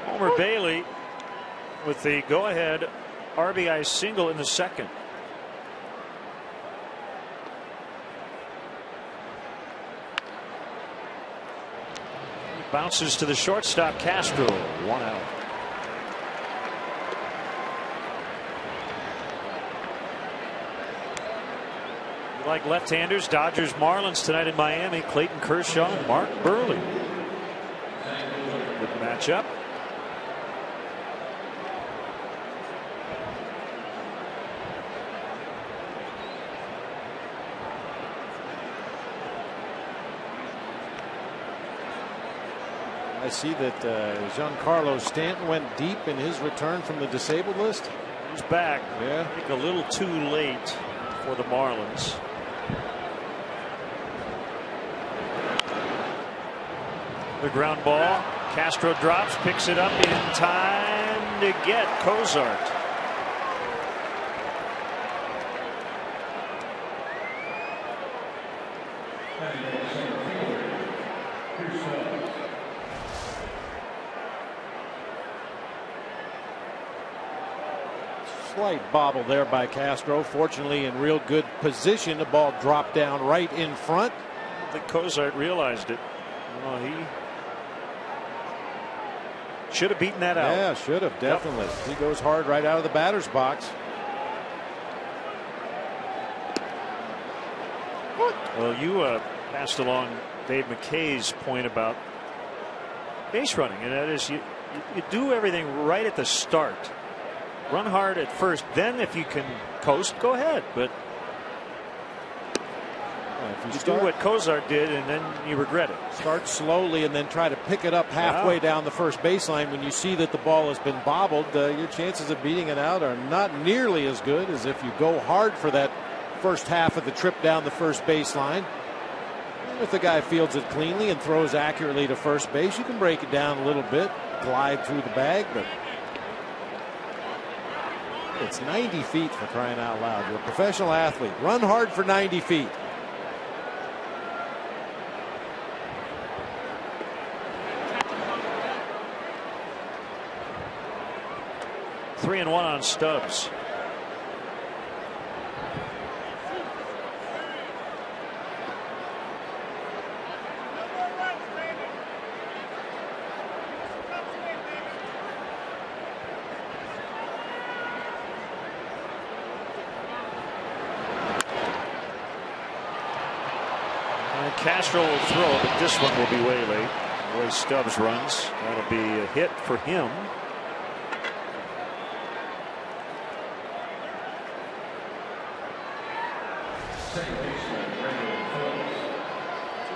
Homer Bailey with the go-ahead RBI single in the second. Bounces to the shortstop, Castro. 1 out. You like left-handers? Dodgers Marlins tonight in Miami. Clayton Kershaw, Mark Burley. Good matchup. I see that Giancarlo Stanton went deep in his return from the disabled list. He's back. Yeah. I think a little too late for the Marlins. The ground ball. Castro drops, picks it up in time to get Cozart. Slight bobble there by Castro. Fortunately, in real good position. The ball dropped down right in front. I think Cozart realized it. Well, he should have beaten that out. Yeah, should have, definitely. Yep. He goes hard right out of the batter's box. Well, you passed along Dave McKay's point about base running, and that is you do everything right at the start. Run hard at first, then if you can coast, go ahead. But if you do what Cozart did, and then you regret it. Start slowly and then try to pick it up halfway down the first baseline. When you see that the ball has been bobbled, your chances of beating it out are not nearly as good as if you go hard for that first half of the trip down the first baseline. And if the guy fields it cleanly and throws accurately to first base, you can break it down a little bit, glide through the bag, but it's 90 feet, for crying out loud. You're a professional athlete. Run hard for 90 feet. Three and 1 on Stubbs. Castro will throw, but this one will be way late. The way Stubbs runs, that'll be a hit for him.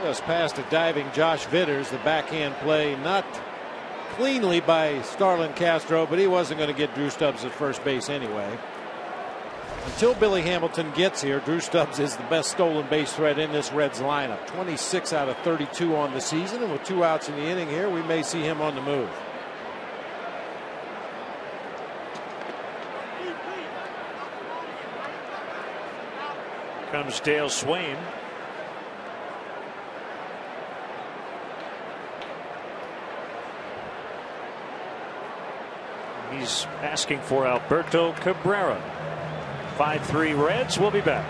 Just past a diving Josh Vitters. The backhand play not cleanly by Starlin Castro, but he wasn't going to get Drew Stubbs at first base anyway. Until Billy Hamilton gets here, Drew Stubbs is the best stolen base threat in this Reds lineup. 26 out of 32 on the season, and with 2 outs in the inning here, we may see him on the move. Comes Dale Swain. He's asking for Alberto Cabrera. 5-3 Reds. We'll be back.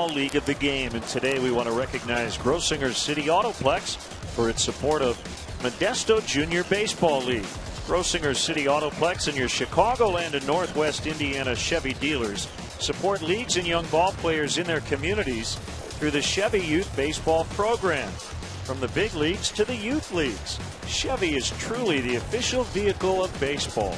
League of the game, and today we want to recognize Grossinger's City Autoplex for its support of Modesto Junior Baseball League. Grossinger's City Autoplex and your Chicagoland and Northwest Indiana Chevy dealers support leagues and young ball players in their communities through the Chevy Youth Baseball program. From the big leagues to the youth leagues, Chevy is truly the official vehicle of baseball.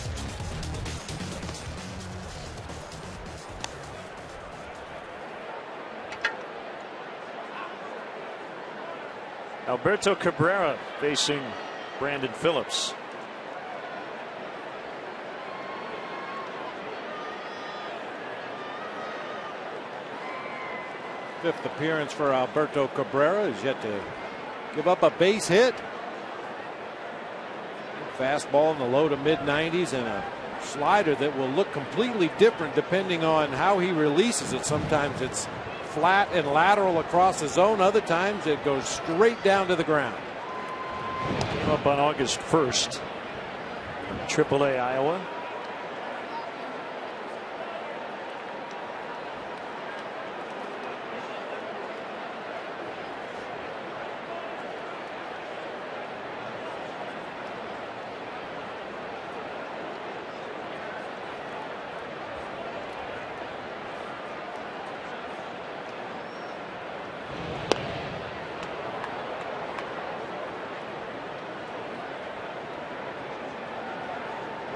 Alberto Cabrera facing Brandon Phillips. Fifth appearance for Alberto Cabrera. He's yet to give up a base hit. Fastball in the low to mid 90s and a slider that will look completely different depending on how he releases it. Sometimes it's flat and lateral across the zone. Other times it goes straight down to the ground. Came up on August 1st in AAA Iowa.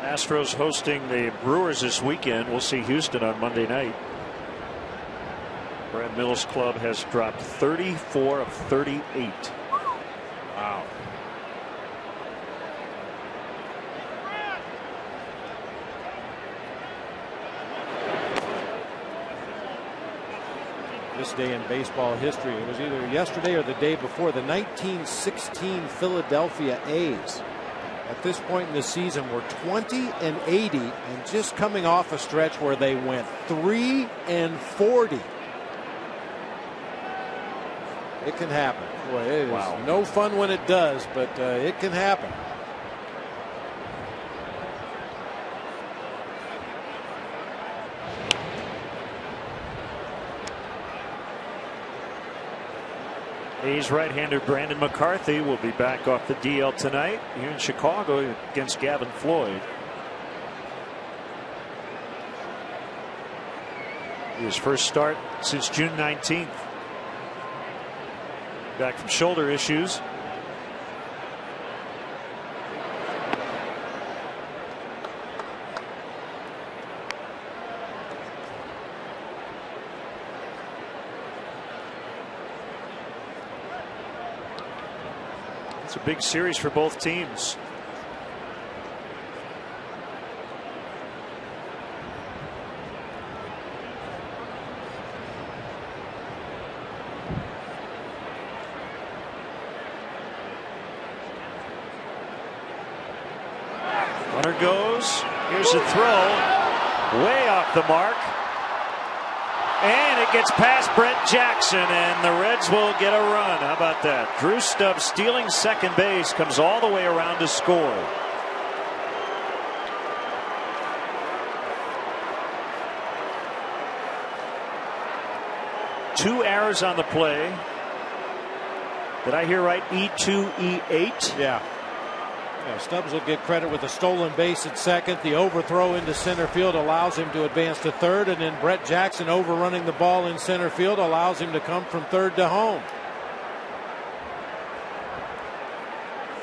Astros hosting the Brewers this weekend. We'll see Houston on Monday night. Brad Mills' club has dropped 34 of 38. Wow. This day in baseball history, it was either yesterday or the day before, the 1916 Philadelphia A's. At this point in the season were 20 and 80 and just coming off a stretch where they went 3 and 40. It can happen. Boy, it is no fun when it does, but it can happen. A's right-hander Brandon McCarthy will be back off the DL tonight here in Chicago against Gavin Floyd. His first start since June 19th. Back from shoulder issues. It's a big series for both teams. Runner goes. Here's a throw. Way off the mark. And it gets past Brett Jackson, and the Reds will get a run. How about that? Drew Stubbs stealing second base, comes all the way around to score. Two errors on the play. Did I hear right? E2, E8? Yeah. Stubbs will get credit with a stolen base at second. The overthrow into center field allows him to advance to third, and then Brett Jackson overrunning the ball in center field allows him to come from third to home.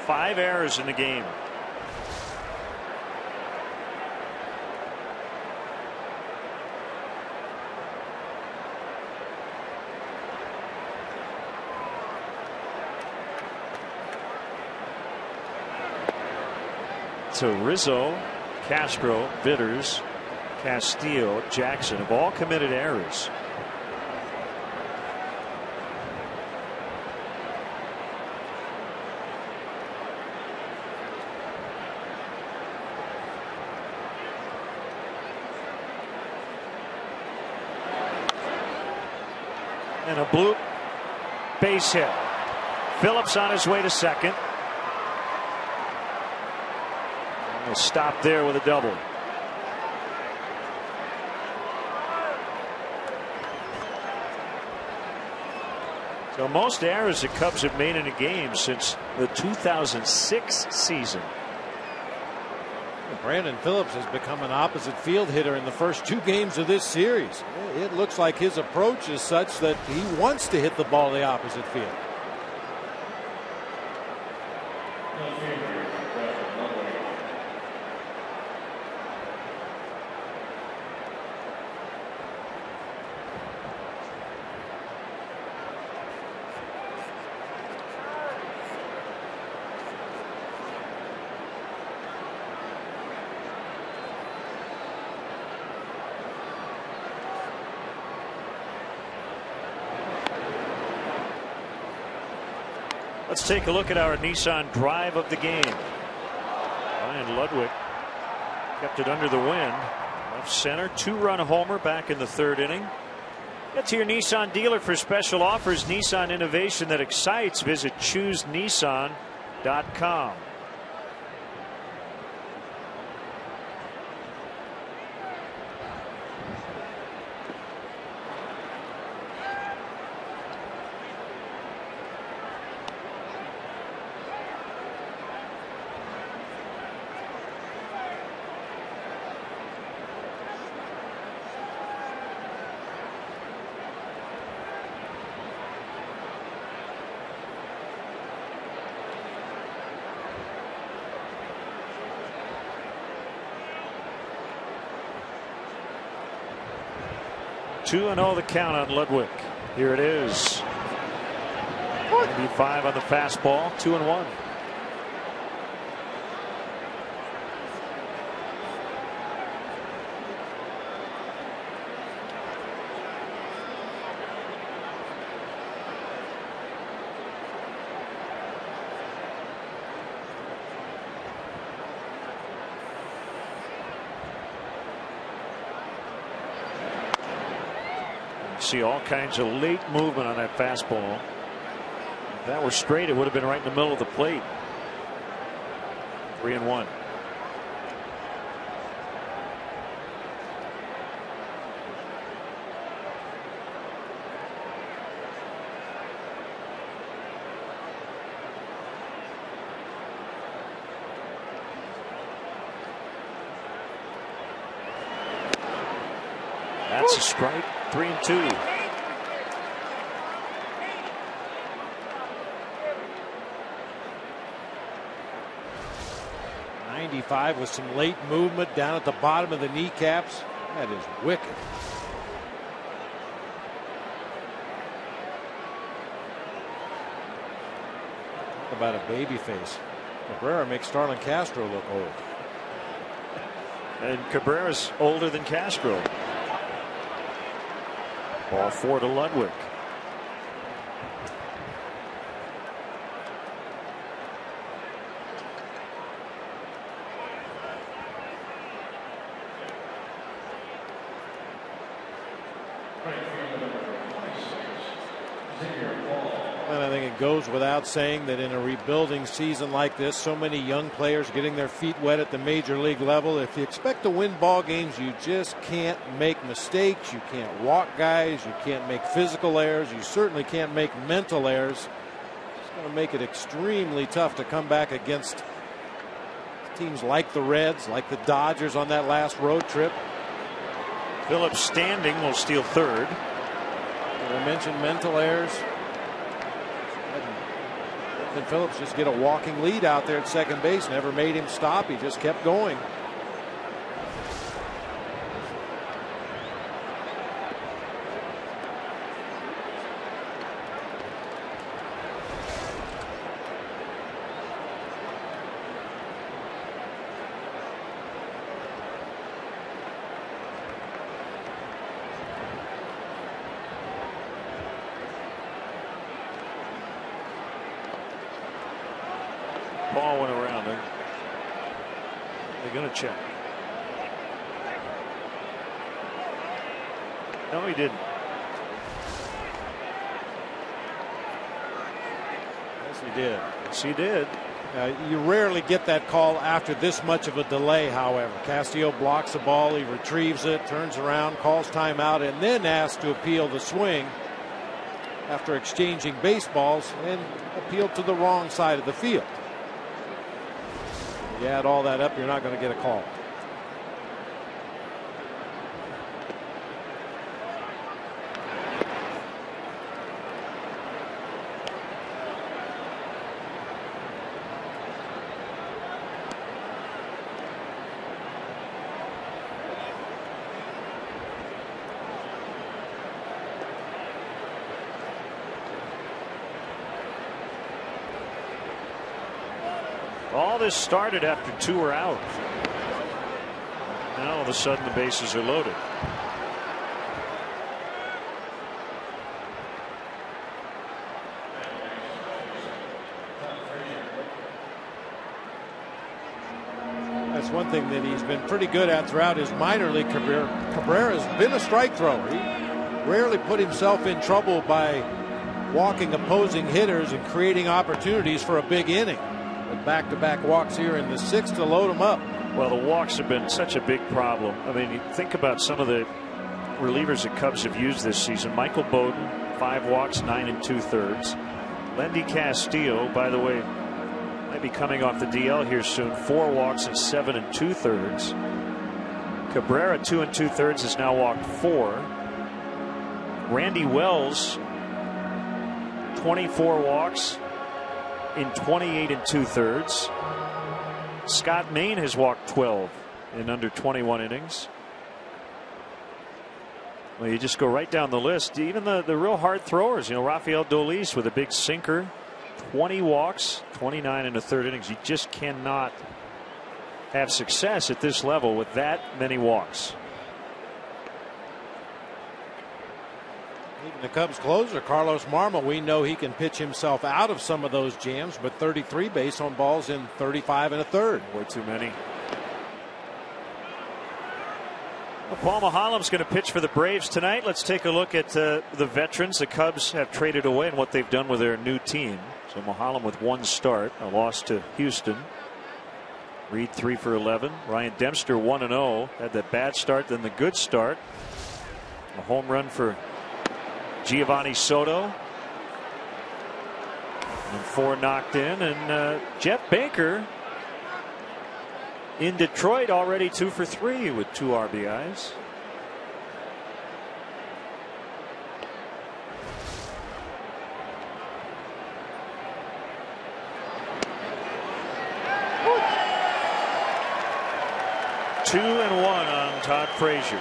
5 errors in the game. So Rizzo, Castro, Bitters, Castillo, Jackson have all committed errors. And a bloop base hit. Phillips on his way to second. He'll stop there with a double. So most errors the Cubs have made in a game since the 2006 season. Brandon Phillips has become an opposite field hitter in the first 2 games of this series. It looks like his approach is such that he wants to hit the ball the opposite field. Let's take a look at our Nissan drive of the game. Ryan Ludwig kept it under the wind. Left center, 2-run homer back in the 3rd inning. Get to your Nissan dealer for special offers. Nissan innovation that excites. Visit ChooseNissan.com. Two and 0 the count on Ludwig. Here it is. 95 on the fastball. 2-1. See all kinds of late movement on that fastball. If that were straight, it would have been right in the middle of the plate. 3-1. That's a strike. 3-2. '95 with some late movement down at the bottom of the kneecaps. That is wicked. Talk about a baby face. Cabrera makes Starlin Castro look old. And Cabrera's older than Castro. Ball 4 to Ludwig. And I think it goes without saying that in a rebuilding season like this, so many young players getting their feet wet at the major league level. If you expect to win ball games, you just can't make mistakes. You can't walk guys. You can't make physical errors. You certainly can't make mental errors. It's going to make it extremely tough to come back against teams like the Reds, like the Dodgers on that last road trip. Phillips standing will steal 3rd. I mentioned mental errors. And Phillips just get a walking lead out there at second base. Never made him stop. He just kept going. Ball went around there. They're going to check. No, he didn't. Yes, he did. Yes, he did. You rarely get that call after this much of a delay, however. Castillo blocks the ball. He retrieves it, turns around, calls timeout, and then asks to appeal the swing. after exchanging baseballs and appealed to the wrong side of the field. You add all that up, you're not going to get a call. All this started after 2 were out. Now all of a sudden the bases are loaded. That's one thing that he's been pretty good at throughout his minor league career. Cabrera's been a strike thrower. He rarely put himself in trouble by walking opposing hitters and creating opportunities for a big inning. But back-to-back walks here in the 6th to load him up. Well, the walks have been such a big problem. I mean, you think about some of the relievers the Cubs have used this season. Michael Bowden, 5 walks, 9 2/3. Lendy Castillo, by the way, might be coming off the DL here soon. 4 walks and 7 2/3. Cabrera, 2 2/3, has now walked 4. Randy Wells, 24 walks in 28 2/3. Scott Main has walked 12 in under 21 innings. Well, you just go right down the list. Even the real hard throwers, Rafael Dolis with a big sinker, 20 walks, 29 1/3 innings. You just cannot have success at this level with that many walks. Even the Cubs closer, Carlos Marmol, we know he can pitch himself out of some of those jams, but 33 base on balls in 35 1/3. Way too many. Well, Paul Mahalam's going to pitch for the Braves tonight. Let's take a look at the veterans the Cubs have traded away and what they've done with their new team. So Mahalam with 1 start, a loss to Houston. Reed 3 for 11. Ryan Dempster 1-0. Had that bad start, then the good start. A home run for Giovanni Soto. And 4 knocked in. And Jeff Baker in Detroit already 2 for 3 with 2 RBIs. Two and 1 on Todd Frazier.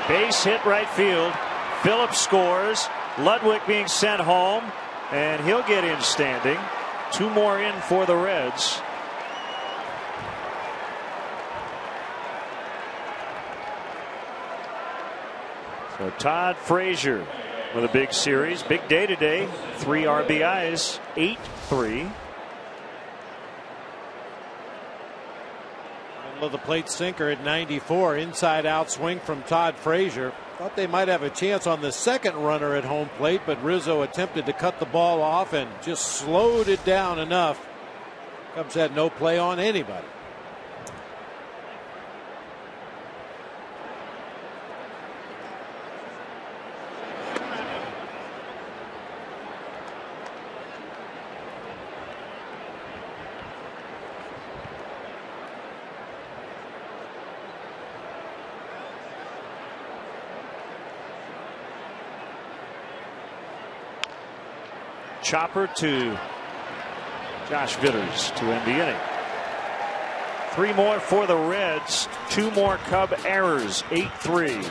Base hit right field. Phillips scores. Ludwig being sent home, and he'll get in standing. 2 more in for the Reds. So Todd Frazier with a big series. Big day today. 3 RBIs, 8-3. Middle of the plate sinker at 94. Inside out swing from Todd Frazier. Thought they might have a chance on the second runner at home plate, but Rizzo attempted to cut the ball off and just slowed it down enough. Cubs had no play on anybody. Chopper to Josh Vitters to end the inning. 3 more for the Reds. 2 more Cub errors. 8-3.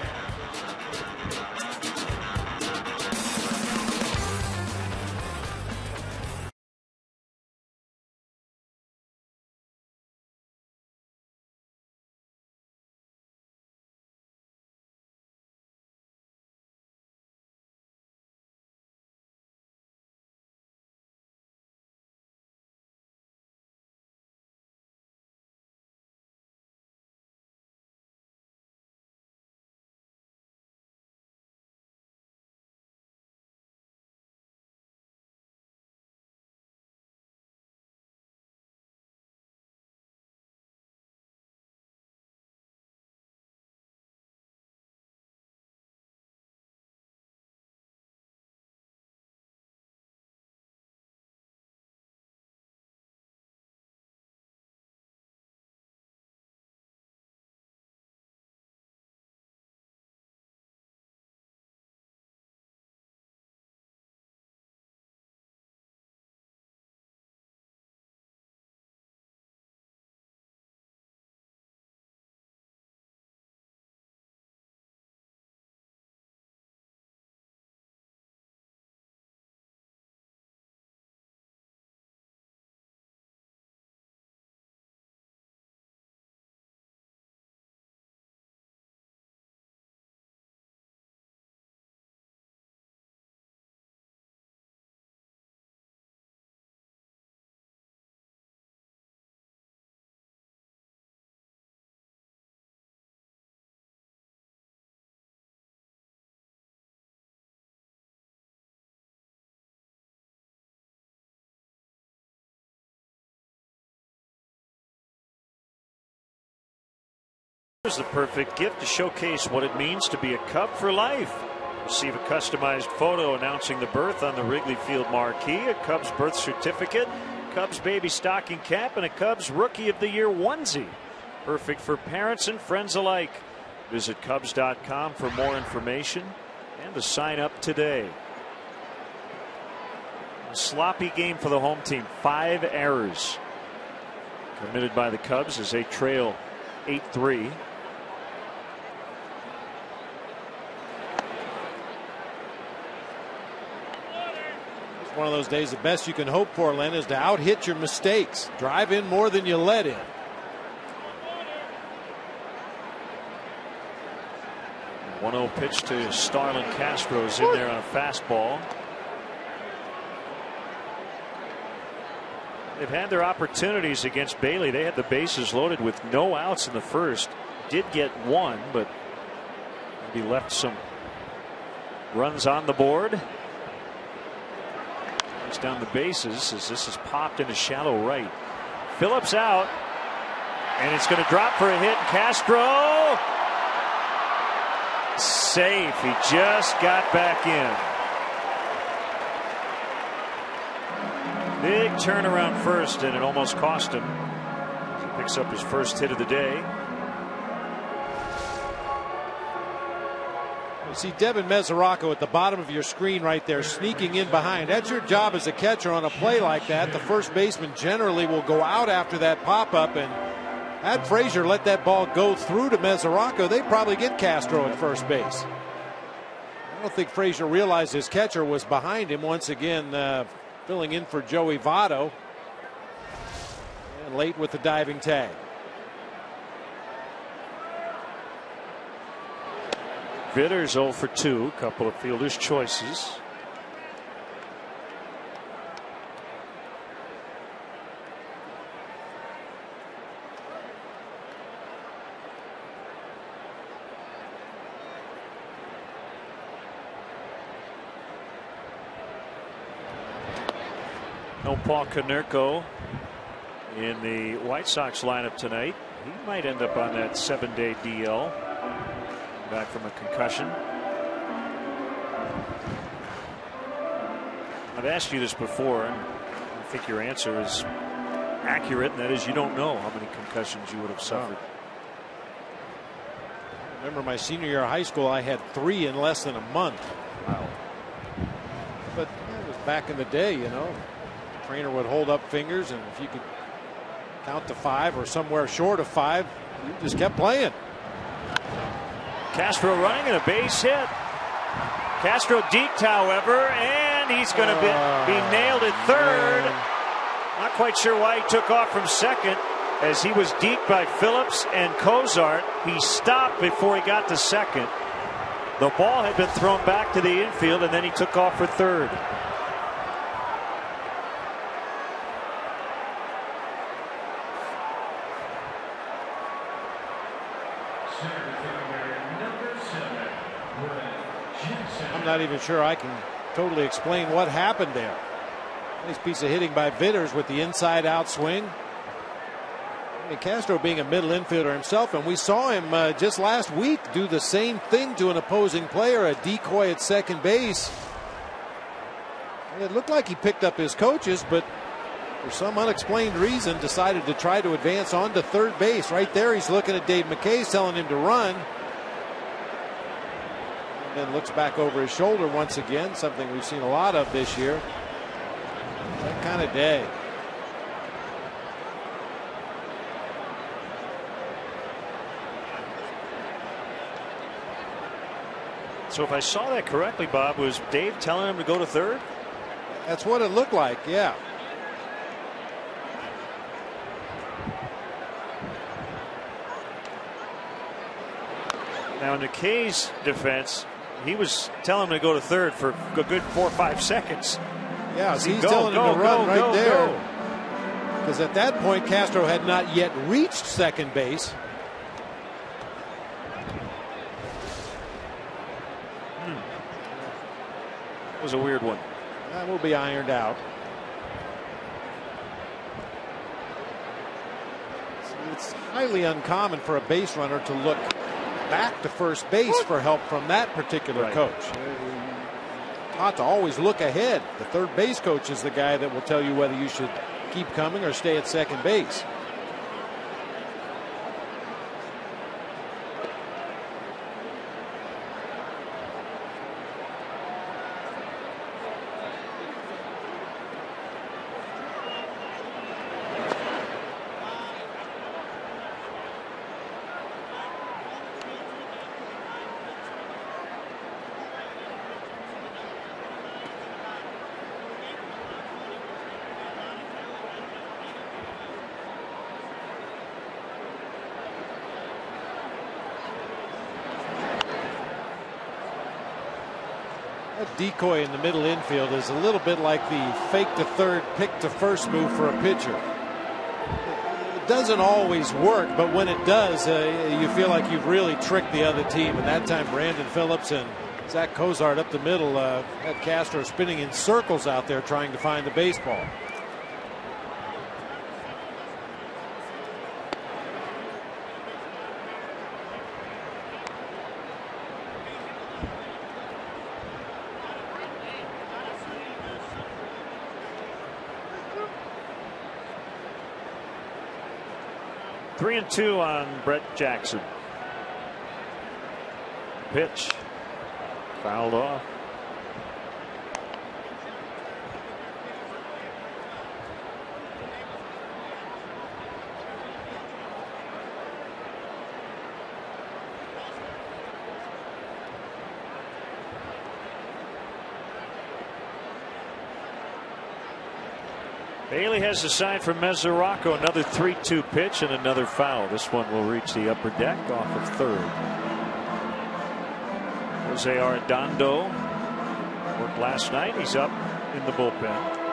Here's the perfect gift to showcase what it means to be a Cub for life. Receive a customized photo announcing the birth on the Wrigley Field marquee, a Cubs birth certificate, Cubs baby stocking cap, and a Cubs Rookie of the Year onesie. Perfect for parents and friends alike. Visit Cubs.com for more information and to sign up today. A sloppy game for the home team. 5 errors committed by the Cubs as they trail 8-3. One of those days, the best you can hope for, Len, is to out-hit your mistakes. Drive in more than you let in. A 1-0 pitch to Starlin Castro's in there on a fastball. They've had their opportunities against Bailey. They had the bases loaded with no outs in the first. Did get one, but maybe left some runs on the board. Down the bases as this is popped into shallow right. Phillips out, and it's going to drop for a hit. Castro safe. He just got back in. Big turnaround first, and it almost cost him. He picks up his first hit of the day. You see Devin Mesoraco at the bottom of your screen right there, sneaking in behind. That's your job as a catcher on a play like that. The first baseman generally will go out after that pop-up, and had Frazier let that ball go through to Mesoraco, they'd probably get Castro at first base. I don't think Frazier realized his catcher was behind him. Once again, filling in for Joey Votto, and late with the diving tag. Vitters 0 for 2, couple of fielders' choices. No Paul Konerko in the White Sox lineup tonight. He might end up on that 7-day DL. Back from a concussion. I've asked you this before, and I think your answer is accurate, and that is you don't know how many concussions you would have suffered. I remember my senior year of high school, I had 3 in less than a month. Wow. But it was back in the day, you know. The trainer would hold up fingers, and if you could count to 5 or somewhere short of 5, you just kept playing. Castro running and a base hit. Castro deked, however, and he's going to be nailed at third. Not quite sure why he took off from second, as he was deked by Phillips and Cozart. He stopped before he got to second. The ball had been thrown back to the infield, and then he took off for third. I'm not even sure I can totally explain what happened there. Nice piece of hitting by Vitters with the inside out swing. I mean, Castro being a middle infielder himself, and we saw him just last week do the same thing to an opposing player, a decoy at second base. It looked like he picked up his coaches, but for some unexplained reason decided to try to advance on to third base. Right there he's looking at Dave McKay, telling him to run. Then looks back over his shoulder once again, something we've seen a lot of this year. That kind of day. So if I saw that correctly, Bob, was Dave telling him to go to third? That's what it looked like, yeah. Now in McKay's defense, he was telling him to go to third for a good 4 or 5 seconds. Yeah, so he's telling him to run right there. Because at that point, Castro had not yet reached second base. It was a weird one. That will be ironed out. It's highly uncommon for a base runner to look back to first base for help from that particular coach. Ought to always look ahead. The third base coach is the guy that will tell you whether you should keep coming or stay at second base. That decoy in the middle infield is a little bit like the fake to third, pick to first move for a pitcher. It doesn't always work, but when it does, you feel like you've really tricked the other team. And that time, Brandon Phillips and Zach Cozart up the middle had Castro spinning in circles out there trying to find the baseball. Three and two on Brett Jackson. Pitch fouled off. Bailey has the sign from Mesoraco. Another 3-2 pitch and another foul. This one will reach the upper deck off of third. Jose Arredondo worked last night. He's up in the bullpen.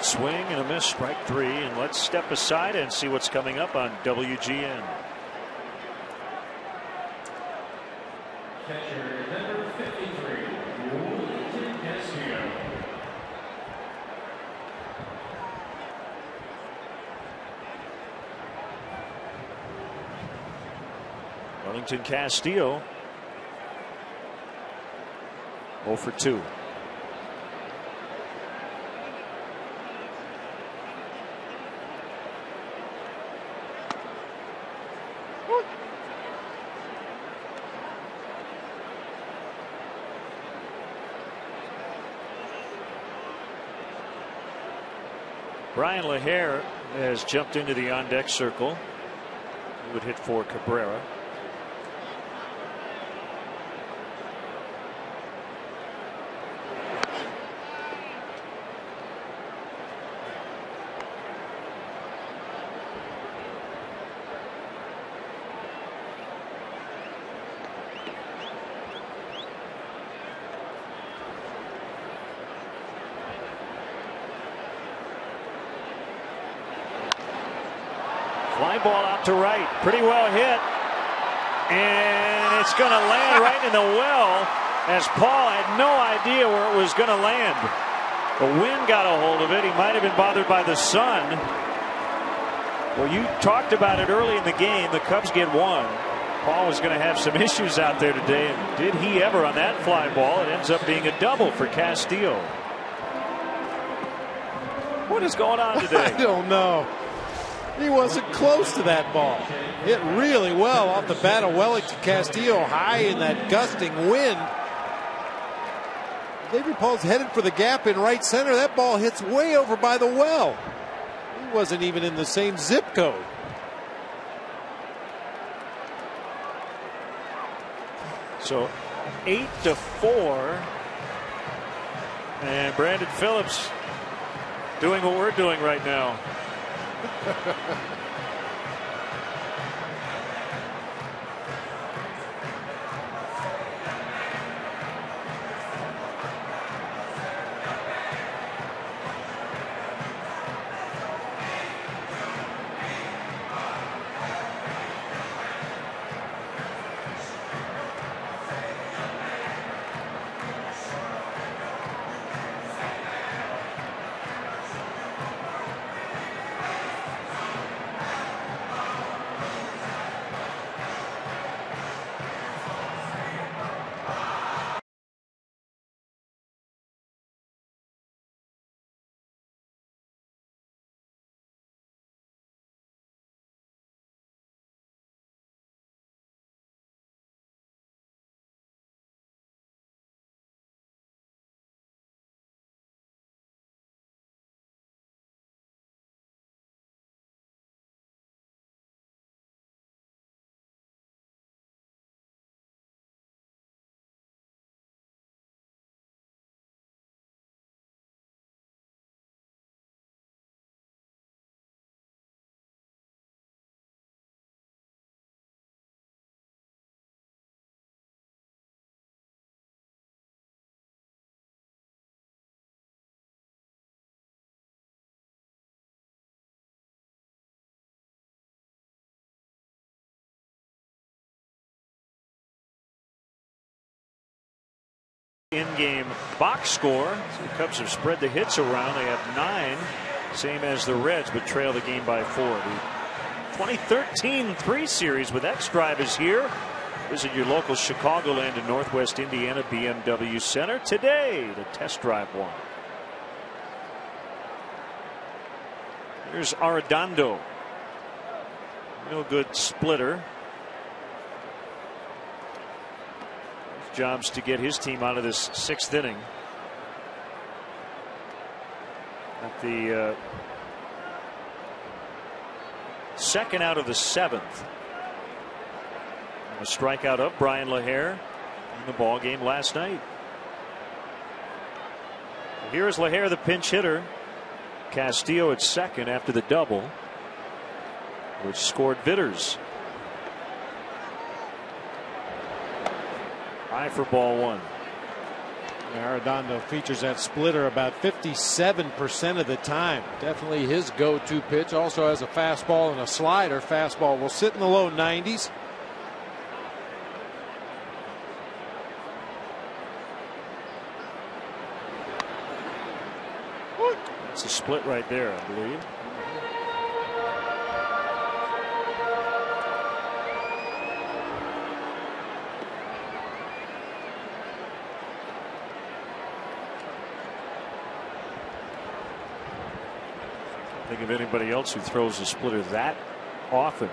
Swing and a miss, strike three, and let's step aside and see what's coming up on WGN. Catcher number 53, Wellington Castillo. Wellington Castillo 0 for 2. Brian LaHare has jumped into the on-deck circle. He would hit for Cabrera. Fly ball out to right, pretty well hit, and it's going to land right in the well, as Paul had no idea where it was going to land. The wind got a hold of it. He might have been bothered by the sun. Well, you talked about it early in the game. The Cubs get one. Paul was going to have some issues out there today, and did he ever on that fly ball? It ends up being a double for Castillo. What is going on today? I don't know. He wasn't close to that ball. Hit really well off the bat of Wellington Castillo, high in that gusting wind. David Paul's headed for the gap in right center. That ball hits way over by the well. He wasn't even in the same zip code. So 8-4, and Brandon Phillips doing what we're doing right now. In-game box score. So the Cubs have spread the hits around. They have 9, same as the Reds, but trail the game by 4. The 2013 3 Series with X Drive is here. Visit your local Chicagoland and Northwest Indiana BMW Center today to test drive one. Here's Arredondo. No good splitter. Jobs to get his team out of this 6th inning. At the 2nd out of the 7th. A strikeout of Brian LaHare in the ball game last night. Here's LaHare, the pinch hitter. Castillo at 2nd after the double, which scored Vitters. High for ball 1. Arredondo features that splitter about 57% of the time. Definitely his go-to pitch. Also has a fastball and a slider. Fastball will sit in the low 90s. It's a split right there, I believe. Think of anybody else who throws a splitter that often.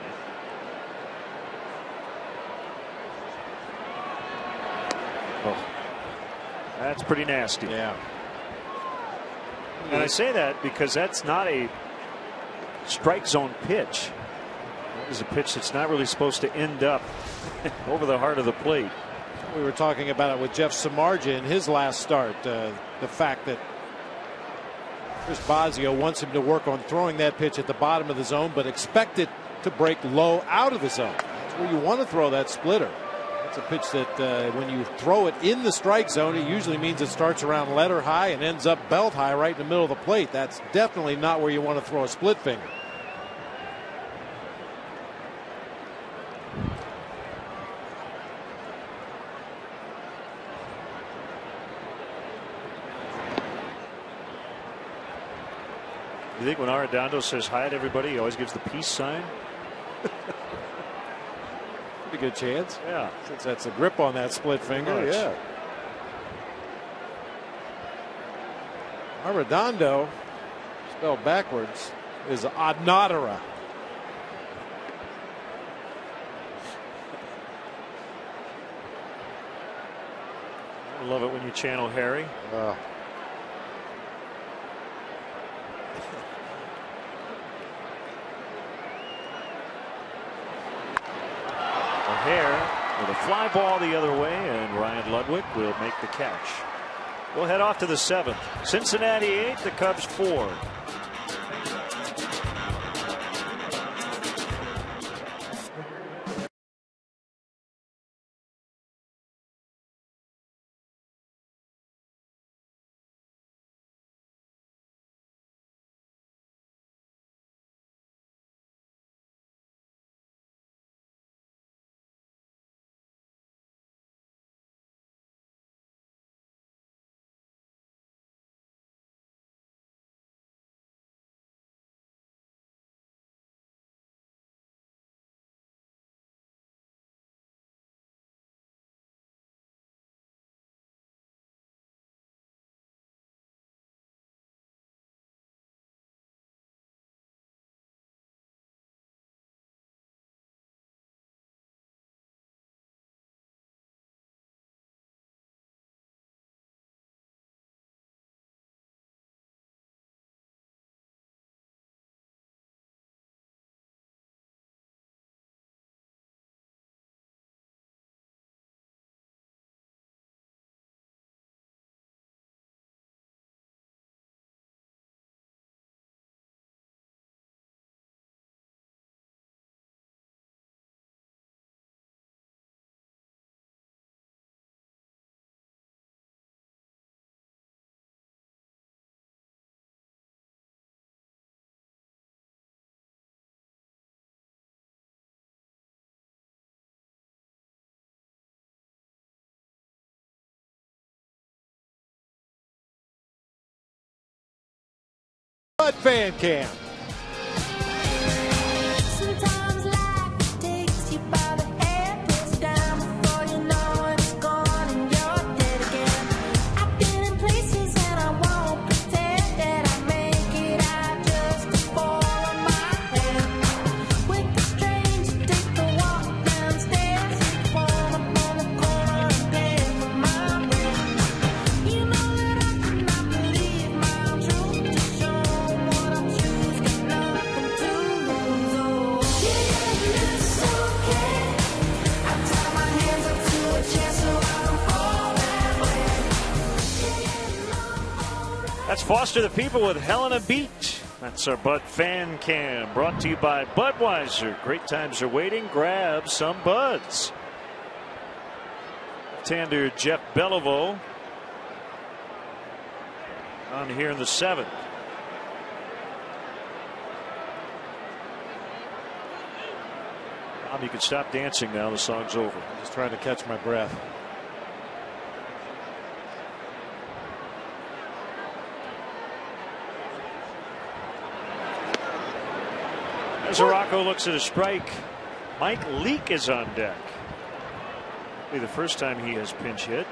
Oh, that's pretty nasty. Yeah. And I say that because that's not a strike zone pitch. That is a pitch that's not really supposed to end up over the heart of the plate. We were talking about it with Jeff Samardzija in his last start. The fact that Chris Bosio wants him to work on throwing that pitch at the bottom of the zone, but expect it to break low out of the zone. That's where you want to throw that splitter. That's a pitch that when you throw it in the strike zone, it usually means it starts around letter high and ends up belt high right in the middle of the plate. That's definitely not where you want to throw a split finger. You think when Arredondo says hi to everybody, he always gives the peace sign? Pretty good chance. Yeah. Since that's a grip on that split finger. Yeah. Arredondo, spelled backwards, is Adnatara. I love it when you channel Harry. Hare with a fly ball the other way, and Ryan Ludwig will make the catch. We'll head off to the 7th. Cincinnati 8, the Cubs 4. Bud Fan Cam. Sometimes life takes you by the hair, puts down before you know it's gone and you're dead again. I've been in places and I won't pretend that I make it out just to fall on my head. With a stranger, take the walk downstairs, fall up on the corner and pay for my rent. You know that I cannot believe my own truth to show what I choose, got nothing to lose. Oh, yeah, it's okay. I tie my hands up to a chair so I don't fall that way. That's Foster the People with Helena Beat. That's our Bud Fan Cam, brought to you by Budweiser. Great times are waiting. Grab some Buds. Left-hander Jeff Beliveau on here in the 7th. Bob, you can stop dancing now. The song's over. I'm just trying to catch my breath. As Rocco looks at a strike, Mike Leake is on deck. Be the first time he has pinch hit.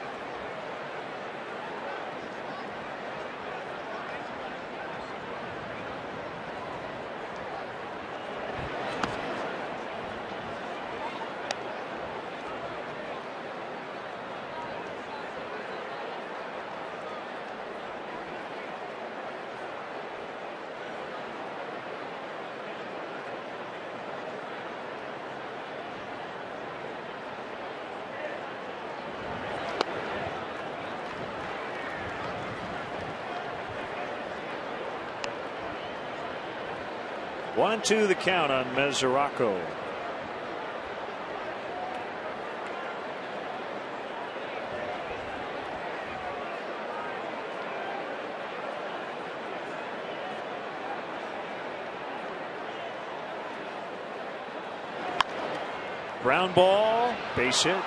One and two the count on Mesoraco. Ground ball, base hit.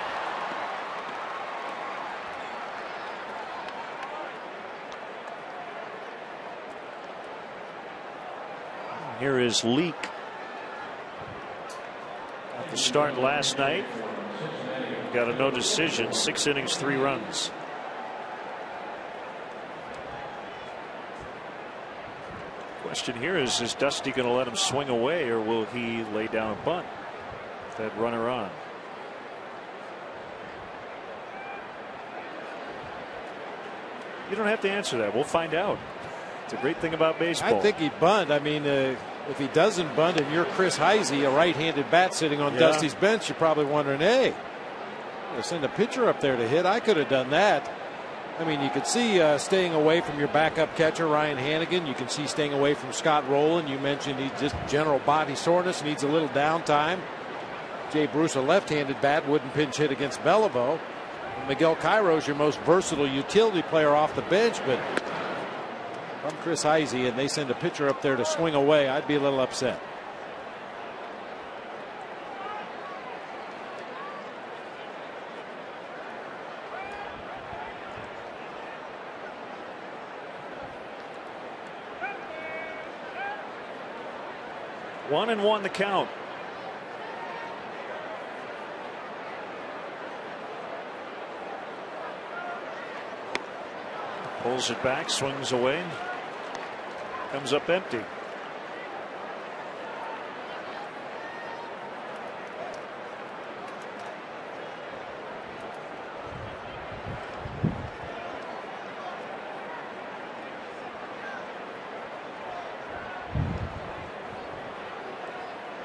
Here is Leake. At the start last night, got a no decision, 6 innings, 3 runs. Question here is Dusty going to let him swing away, or will he lay down a bunt with that runner on? You don't have to answer that. We'll find out. It's a great thing about baseball. I think he'd bunt. I mean, if he doesn't bunt and you're Chris Heisey, a right-handed bat sitting on Dusty's bench, you're probably wondering, hey, send a pitcher up there to hit. I could have done that. I mean, you could see staying away from your backup catcher, Ryan Hannigan. You can see staying away from Scott Rowland. You mentioned he's just general body soreness, needs a little downtime. Jay Bruce, a left-handed bat, wouldn't pinch hit against Beliveau. Miguel Cairo's your most versatile utility player off the bench, but I'm Chris Heisey and they send a pitcher up there to swing away, I'd be a little upset. One and one the count. Pulls it back, swings away, comes up empty.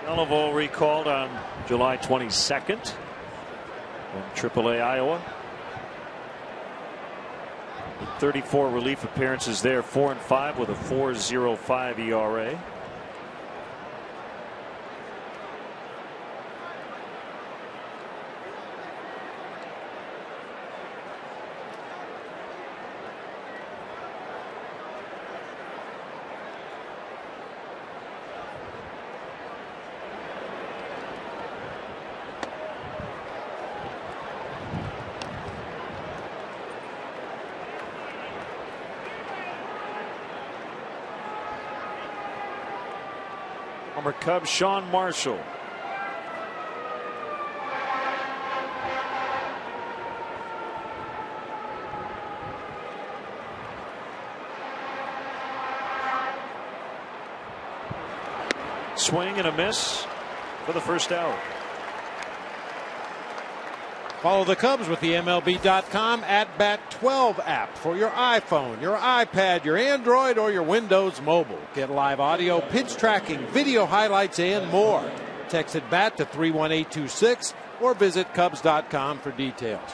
Beliveau recalled on July 22nd from AAA Iowa. 34 relief appearances there, 4-5 with a 4.05 ERA. Former Cub Sean Marshall. Swing and a miss for the first out. Follow the Cubs with the MLB.com @Bat12 app for your iPhone, your iPad, your Android, or your Windows Mobile. Get live audio, pitch tracking, video highlights, and more. Text at BAT to 31826 or visit Cubs.com for details.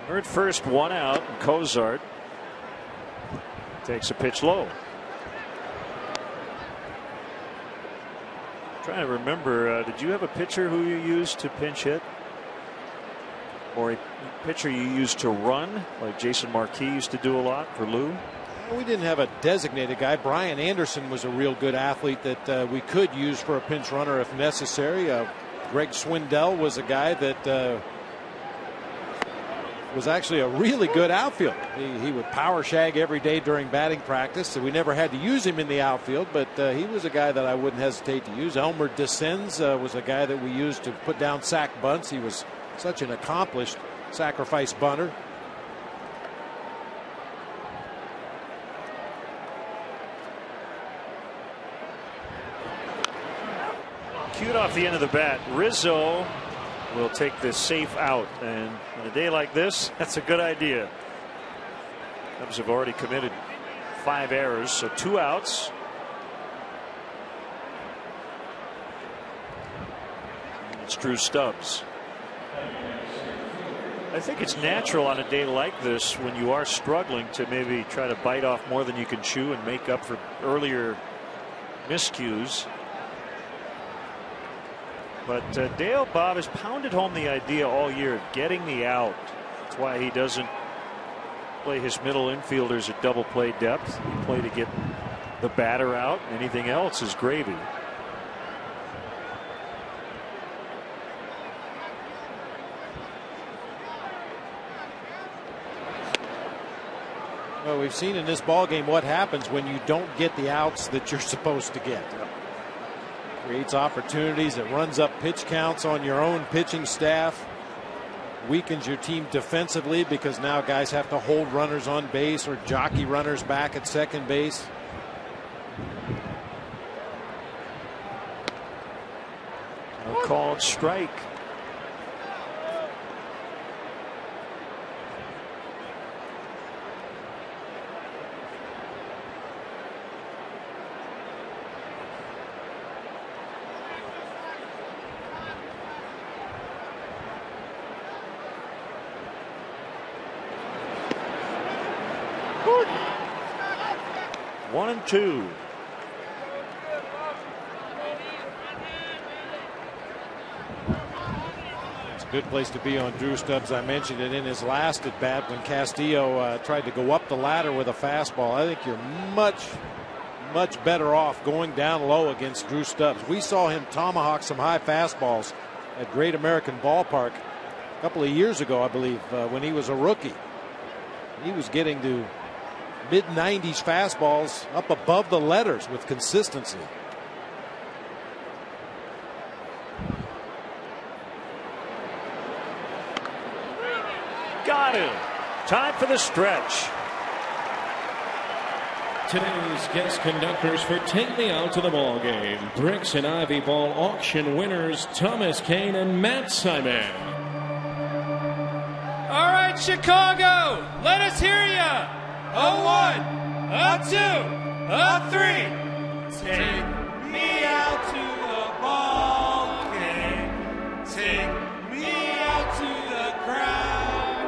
Third first, one out. And Cozart takes a pitch low. Trying to remember, did you have a pitcher who you used to pinch hit? Or a pitcher you used to run, like Jason Marquis used to do a lot for Lou? We didn't have a designated guy. Brian Anderson was a real good athlete that we could use for a pinch runner if necessary. Greg Swindell was a guy that was actually a really good outfielder. He would power shag every day during batting practice, so we never had to use him in the outfield, but he was a guy that I wouldn't hesitate to use. Elmer Descends was a guy that we used to put down sac bunts. He was such an accomplished sacrifice bunter. Cued off the end of the bat. Rizzo will take this safe out, and on a day like this, that's a good idea. Cubs have already committed 5 errors, so 2 outs. It's Drew Stubbs. I think it's natural on a day like this when you are struggling to maybe try to bite off more than you can chew and make up for earlier miscues. But Dale Bob has pounded home the idea all year of getting the out. That's why he doesn't play his middle infielders at double play depth. He play to get the batter out. Anything else is gravy. Well, we've seen in this ballgame what happens when you don't get the outs that you're supposed to get. Creates opportunities. It runs up pitch counts on your own pitching staff. Weakens your team defensively because now guys have to hold runners on base or jockey runners back at second base. A called strike. One and two. It's a good place to be on Drew Stubbs. I mentioned it in his last at bat when Castillo tried to go up the ladder with a fastball. I think you're much better off going down low against Drew Stubbs. We saw him tomahawk some high fastballs at Great American Ballpark a couple of years ago, I believe, when he was a rookie. He was getting to mid-90s fastballs up above the letters with consistency. Got him. Time for the stretch. Today's guest conductors for Take Me Out to the Ball Game. Bricks and Ivy Ball auction winners Thomas Kane and Matt Simon. All right, Chicago, let us hear ya. A 1, a 2, a 3. Take me out to the ball game. Take me out to the crowd.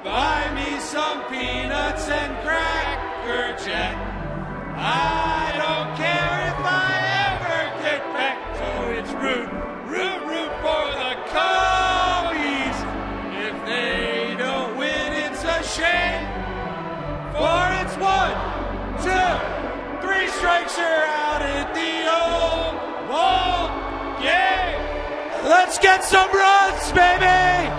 Buy me some peanuts and Cracker Jack. I don't care if I ever get back to its root for the Cubbies. If they don't win, it's a shame. For it's 1, 2, 3 strikes are out at the old ball game. Let's get some runs. baby!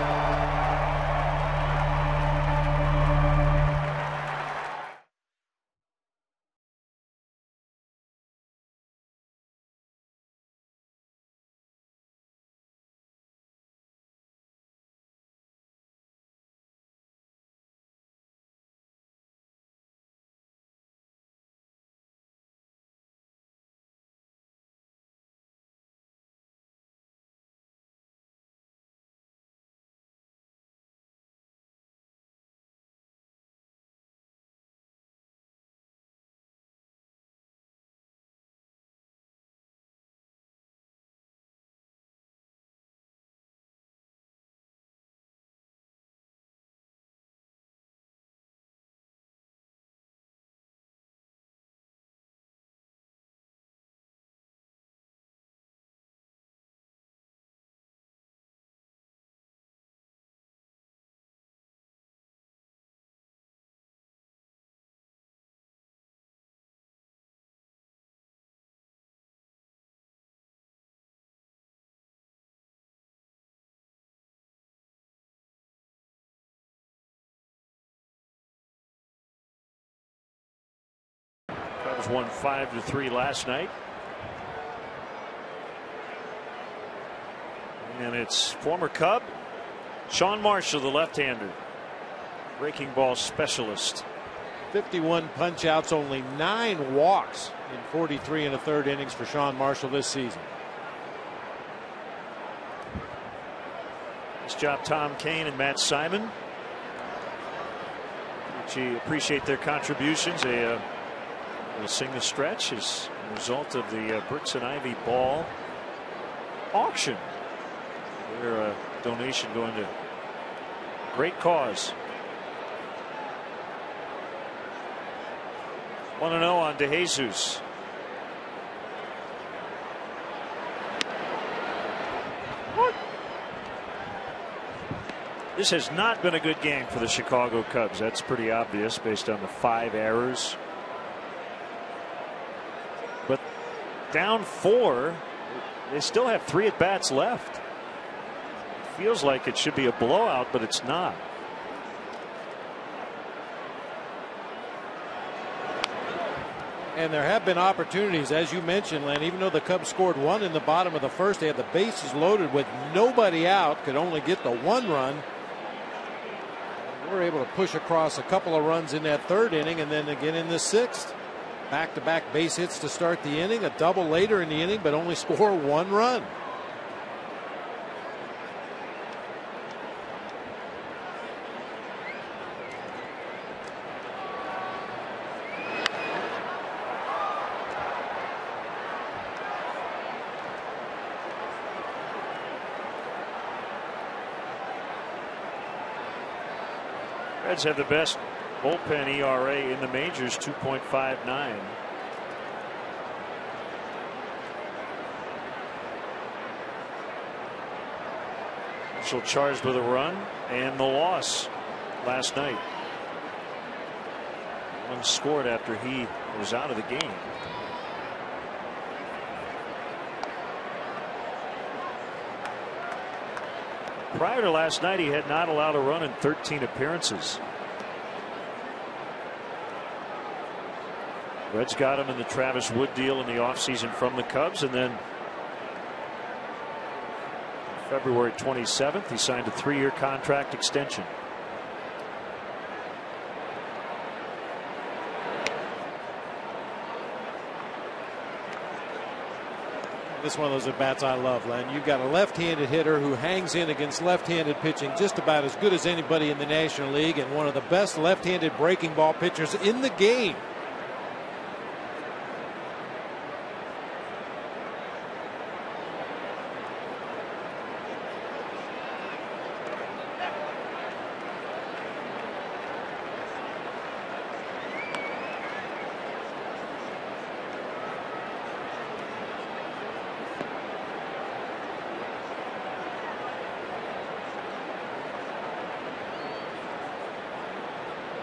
Cubs won 5-3 last night. And it's former Cub Sean Marshall, the left-hander, breaking ball specialist. 51 punch outs, only 9 walks in 43 and a third innings for Sean Marshall this season. Nice job, Tom Kane and Matt Simon. We appreciate their contributions. They will sing the stretch as a result of the Bricks and Ivy ball auction. Their donation going to great cause. 1-0 on DeJesus. This has not been a good game for the Chicago Cubs. That's pretty obvious based on the 5 errors. But down 4, they still have 3 at-bats left. It feels like it should be a blowout, but it's not. And there have been opportunities, as you mentioned, Len. Even though the Cubs scored 1 in the bottom of the first, they had the bases loaded with nobody out, could only get the 1 run. They were able to push across a couple of runs in that 3rd inning, and then again in the 6th. Back-to-back base hits to start the inning, a double later in the inning, but only score 1 run. Reds have the best bullpen ERA in the majors, 2.59. Mitchell charged with a run and the loss last night. One scored after he was out of the game. Prior to last night, he had not allowed a run in 13 appearances. Reds got him in the Travis Wood deal in the offseason from the Cubs, and then February 27th, he signed a 3-year contract extension. This is one of those at-bats I love, Len. You've got a left-handed hitter who hangs in against left-handed pitching just about as good as anybody in the National League, and one of the best left-handed breaking ball pitchers in the game.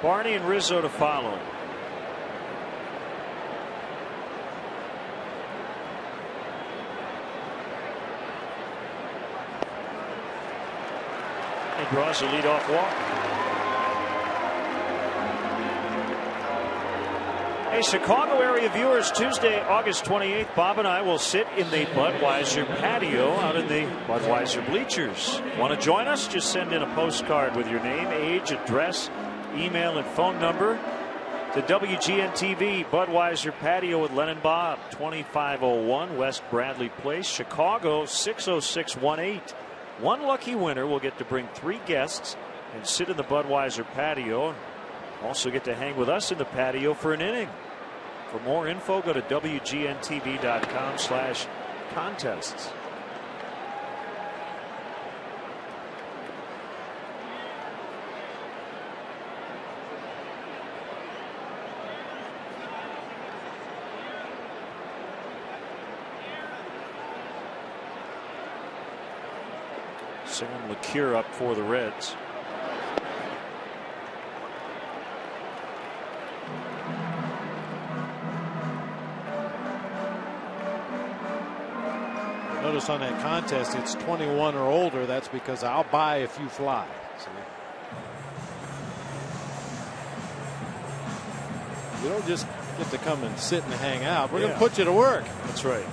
Barney and Rizzo to follow. He draws a leadoff walk. Hey, Chicago area viewers, Tuesday, August 28th, Bob and I will sit in the Budweiser patio out in the Budweiser bleachers. Want to join us? Just send in a postcard with your name, age, address, email, and phone number to WGN TV, Budweiser patio with Len and Bob, 2501 West Bradley Place, Chicago 60618. One lucky winner will get to bring 3 guests and sit in the Budweiser patio. Also get to hang with us in the patio for an inning. For more info, go to WGNTV.com/contests. Sam LeCure up for the Reds. Notice on that contest, it's 21 or older. That's because I'll buy if you fly. See? You don't just get to come and sit and hang out. We're going to put you to work. That's right.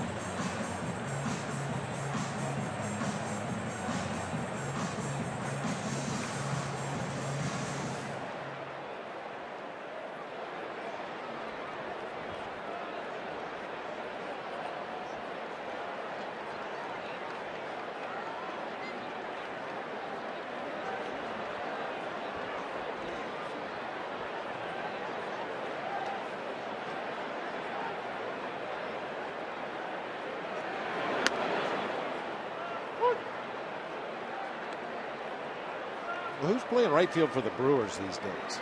Well, who's playing right field for the Brewers these days?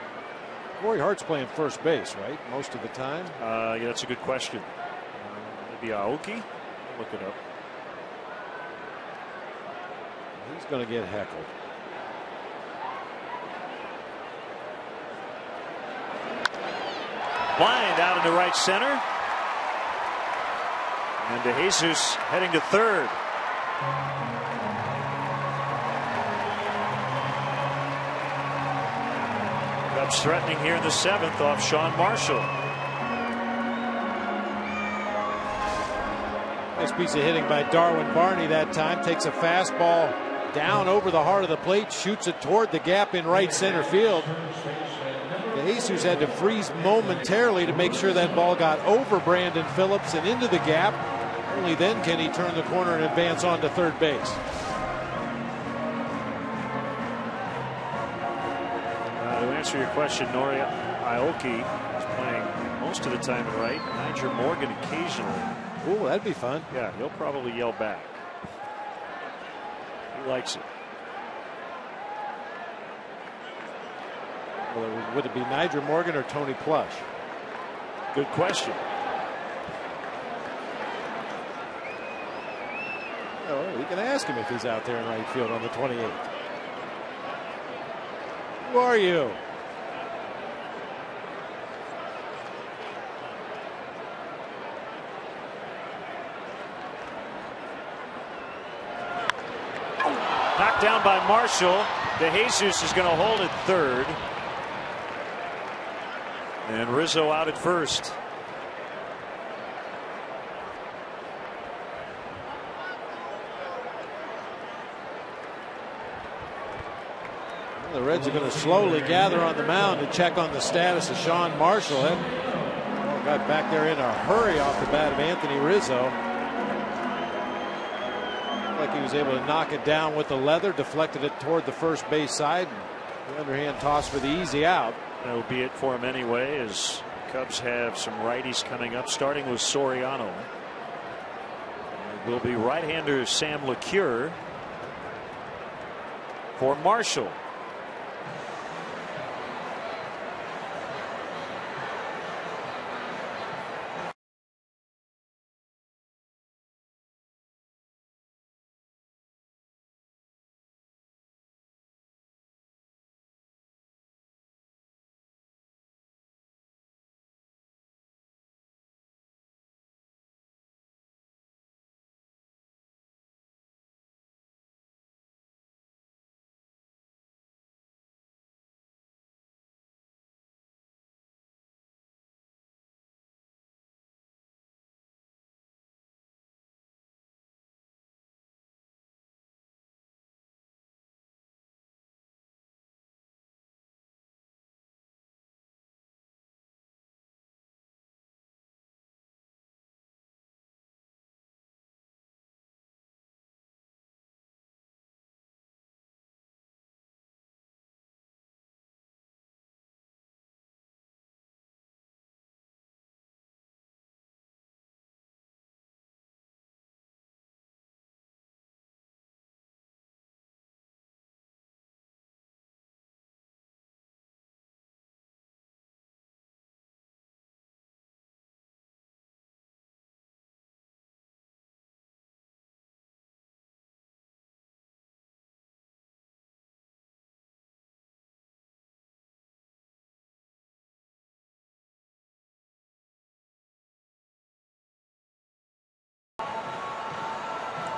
Corey Hart's playing first base, right? Most of the time. Yeah, that's a good question. Maybe Aoki? Look it up. He's going to get heckled. Blind out into right center. And DeJesus heading to third. Cubs threatening here in the 7th off Sean Marshall. Nice piece of hitting by Darwin Barney that time. Takes a fastball down over the heart of the plate, shoots it toward the gap in right center field. DeJesus had to freeze momentarily to make sure that ball got over Brandon Phillips and into the gap. Only then can he turn the corner and advance on to third base. To answer your question, Nori Aoki is playing most of the time at right. Niger Morgan occasionally. Ooh, that'd be fun. Yeah, he'll probably yell back. He likes it. Well, would it be Niger Morgan or Tony Plush? Good question. Oh, we can ask him if he's out there in right field on the 28th. Who are you? Knocked down by Marshall. DeJesus is going to hold at third. And Rizzo out at first. The Reds are going to slowly gather on the mound to check on the status of Sean Marshall. That got back there in a hurry off the bat of Anthony Rizzo. Like he was able to knock it down with the leather, deflected it toward the first base side. The underhand toss for the easy out. That will be it for him anyway, as the Cubs have some righties coming up, starting with Soriano. It will be right-hander Sam LeCure for Marshall.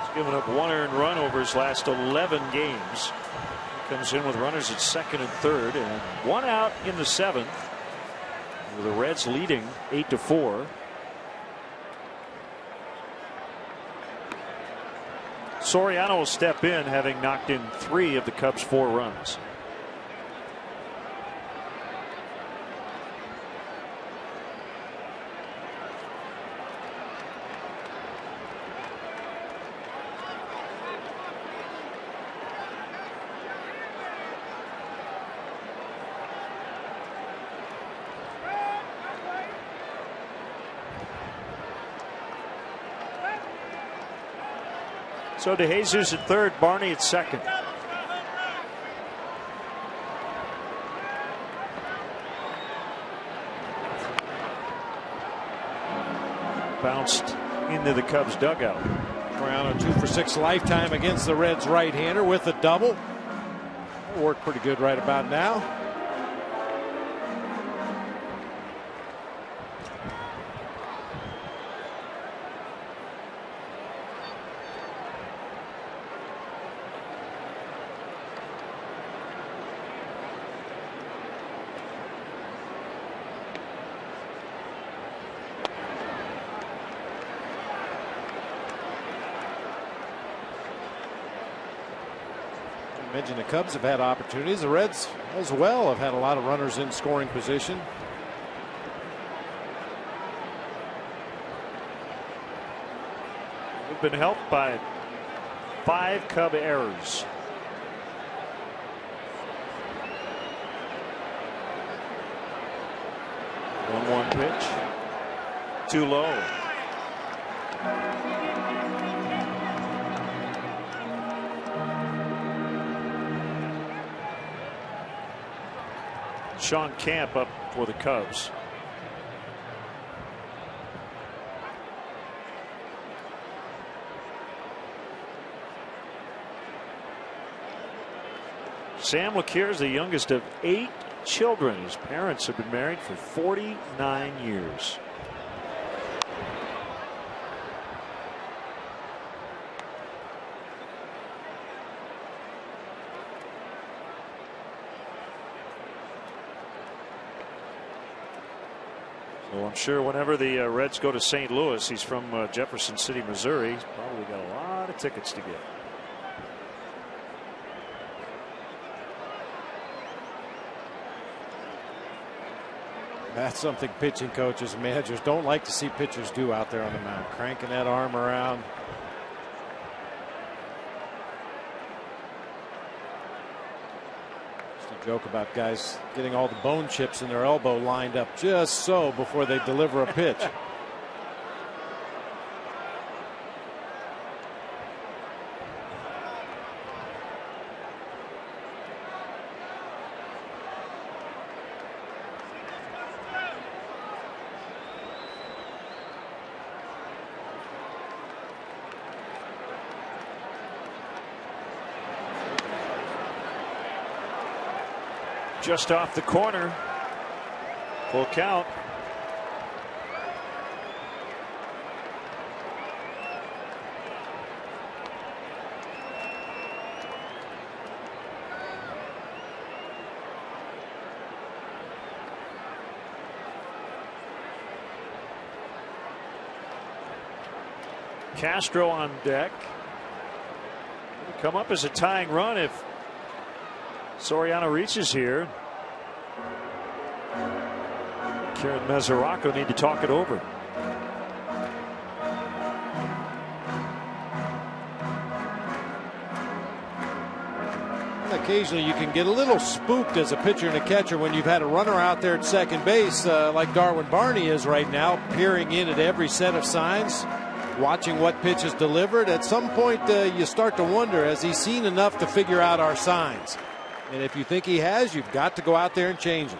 He's given up 1 earned run over his last 11 games. He comes in with runners at second and third, and 1 out in the 7th. With the Reds leading 8-4. Soriano will step in, having knocked in 3 of the Cubs' 4 runs. So DeJesus at third, Barney at second. Bounced into the Cubs dugout. Soriano 2 for 6 lifetime against the Reds right-hander with a double. That'll work pretty good right about now. I mentioned the Cubs have had opportunities. The Reds as well have had a lot of runners in scoring position. We've been helped by 5 Cub errors. One pitch. Too low. Sean Camp up for the Cubs. Sam LeCure is the youngest of 8 children. His parents have been married for 49 years. So I'm sure whenever the Reds go to St. Louis, he's from Jefferson City, Missouri. He's probably got a lot of tickets to get. That's something pitching coaches and managers don't like to see pitchers do out there on the mound, cranking that arm around. Just a joke about guys getting all the bone chips in their elbow lined up just so before they deliver a pitch. Just off the corner. Full count. Castro on deck. It'll come up as a tying run if Soriano reaches here. Kieran Mesoraco need to talk it over. Occasionally you can get a little spooked as a pitcher and a catcher when you've had a runner out there at second base like Darwin Barney is right now, peering in at every set of signs, watching what pitch is delivered. At some point you start to wonder, has he seen enough to figure out our signs? And if you think he has, you've got to go out there and change it.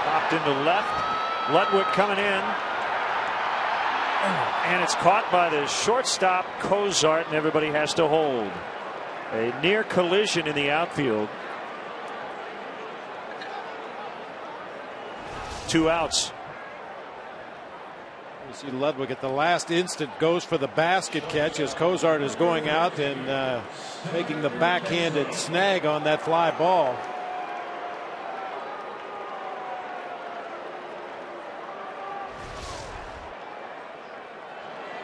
Popped into left. Ludwig coming in. And it's caught by the shortstop Cozart, and everybody has to hold. A near collision in the outfield. 2 outs. You see Ludwig at the last instant goes for the basket catch as Cozart is going out and making the backhanded snag on that fly ball.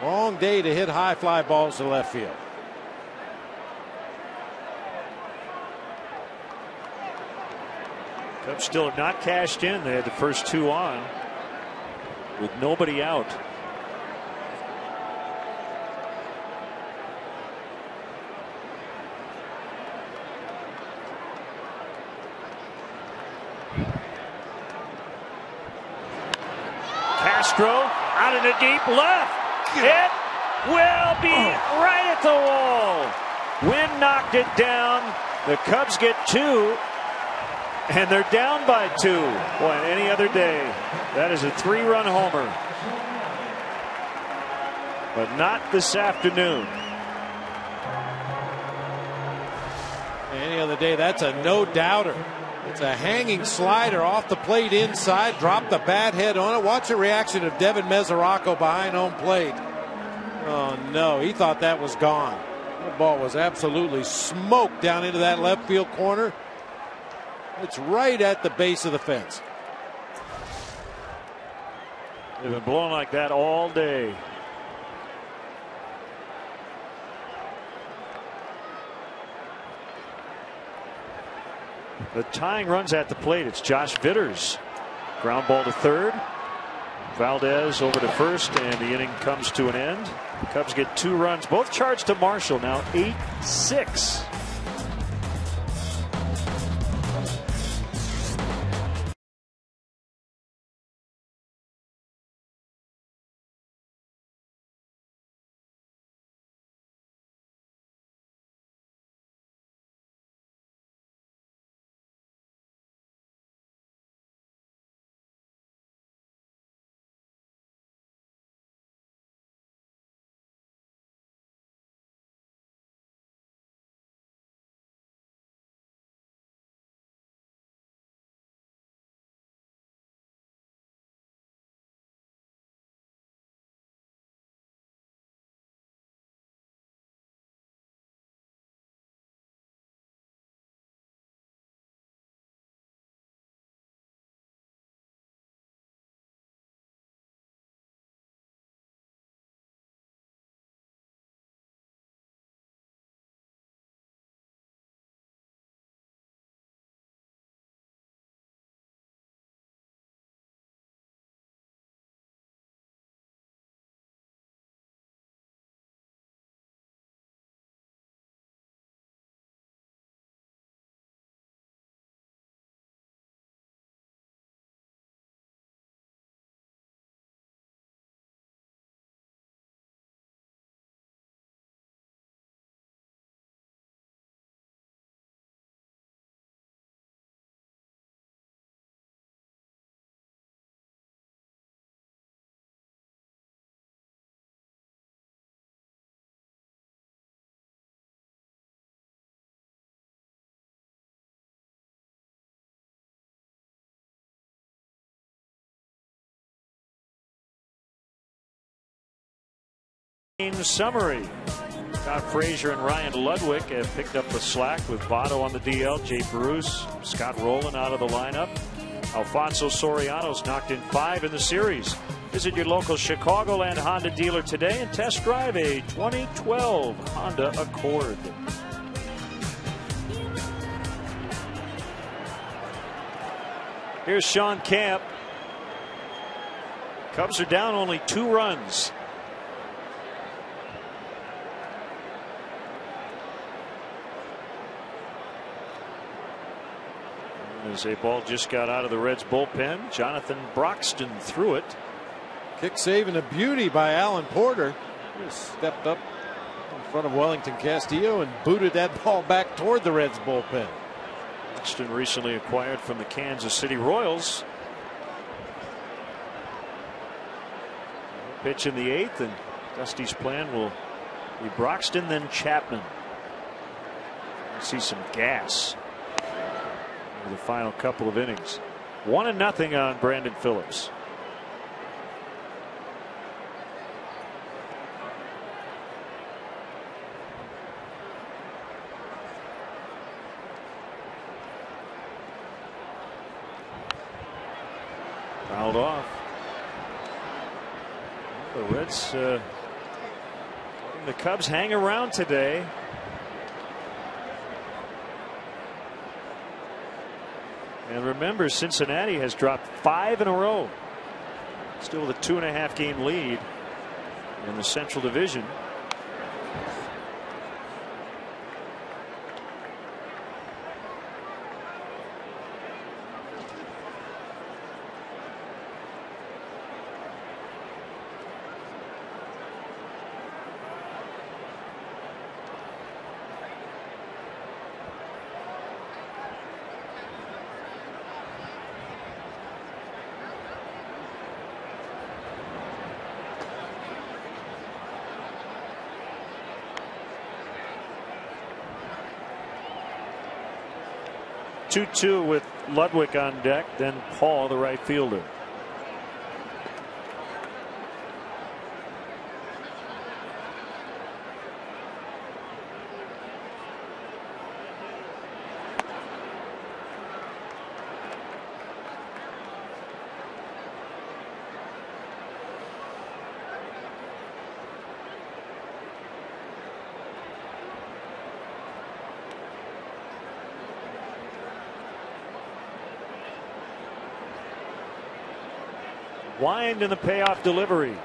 Long day to hit high fly balls to left field. Cubs still have not cashed in. They had the first 2 on with nobody out. Castro out in the deep left. It will be right at the wall. Wind knocked it down. The Cubs get 2. And they're down by 2. Boy, any other day, that is a 3-run homer. But not this afternoon. Any other day, that's a no-doubter. It's a hanging slider off the plate inside. Drop the bat head on it. Watch the reaction of Devin Mesoraco behind home plate. Oh, no. He thought that was gone. The ball was absolutely smoked down into that left field corner. It's right at the base of the fence. They've been blowing like that all day. The tying runs at the plate. It's Josh Vitters. Ground ball to third. Valdez over to first, and the inning comes to an end. The Cubs get 2 runs, both charged to Marshall. Now 8-6. Summary. Scott Frazier and Ryan Ludwig have picked up the slack with Votto on the DL. Jay Bruce, Scott Rowland out of the lineup. Alfonso Soriano's knocked in 5 in the series. Visit your local Chicagoland Honda dealer today and test drive a 2012 Honda Accord. Here's Sean Camp. Cubs are down only 2 runs. As a ball just got out of the Reds bullpen, Jonathan Broxton threw it. Kick save and a beauty by Alan Porter. He stepped up in front of Wellington Castillo and booted that ball back toward the Reds bullpen. Broxton recently acquired from the Kansas City Royals. Pitch in the 8th, and Dusty's plan will be Broxton, then Chapman. We'll see some gas in the final couple of innings. 1-0 on Brandon Phillips. Fouled off. The Reds, the Cubs hang around today. And remember, Cincinnati has dropped 5 in a row. Still with a 2.5 game lead in the Central Division. Two with Ludwig on deck, then Paul, the right fielder. Wind in the payoff delivery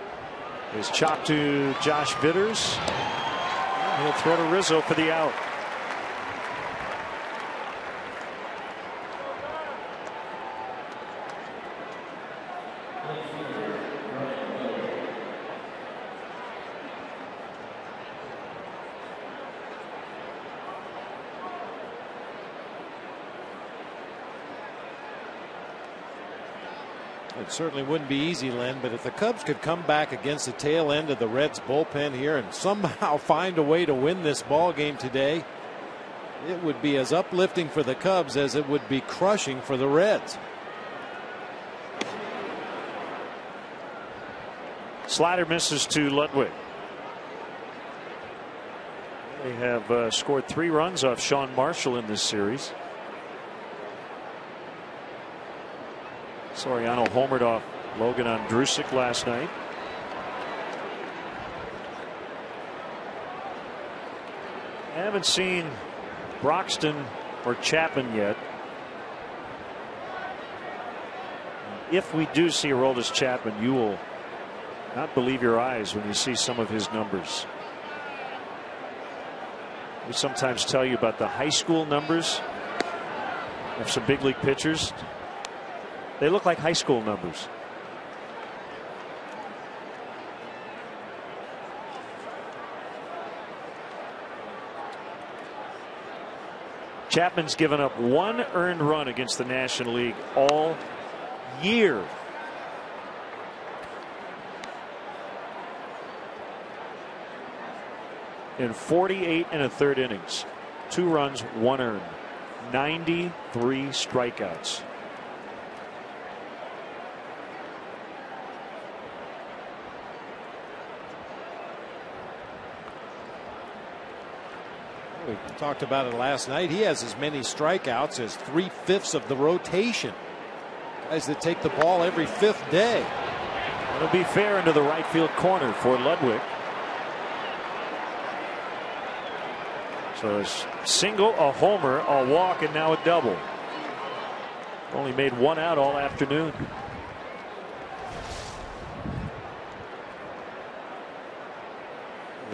is chopped to Josh Vitters. He'll throw to Rizzo for the out. It certainly wouldn't be easy, Len, but if the Cubs could come back against the tail end of the Reds bullpen here and somehow find a way to win this ball game today, it would be as uplifting for the Cubs as it would be crushing for the Reds. Slider misses to Ludwig. They have scored 3 runs off Sean Marshall in this series. Soriano homered off Logan Ondrusek last night. I haven't seen Broxton or Chapman yet. If we do see Aroldis Chapman, you will not believe your eyes when you see some of his numbers. We sometimes tell you about the high school numbers of some big league pitchers. They look like high school numbers. Chapman's given up 1 earned run against the National League all year. In 48 1/3 innings. 2 runs, 1 earned. 93 strikeouts. We talked about it last night. He has as many strikeouts as 3/5 of the rotation. Guys that take the ball every 5th day. It'll be fair into the right field corner for Ludwig. So a single, a homer, a walk, and now a double. Only made 1 out all afternoon.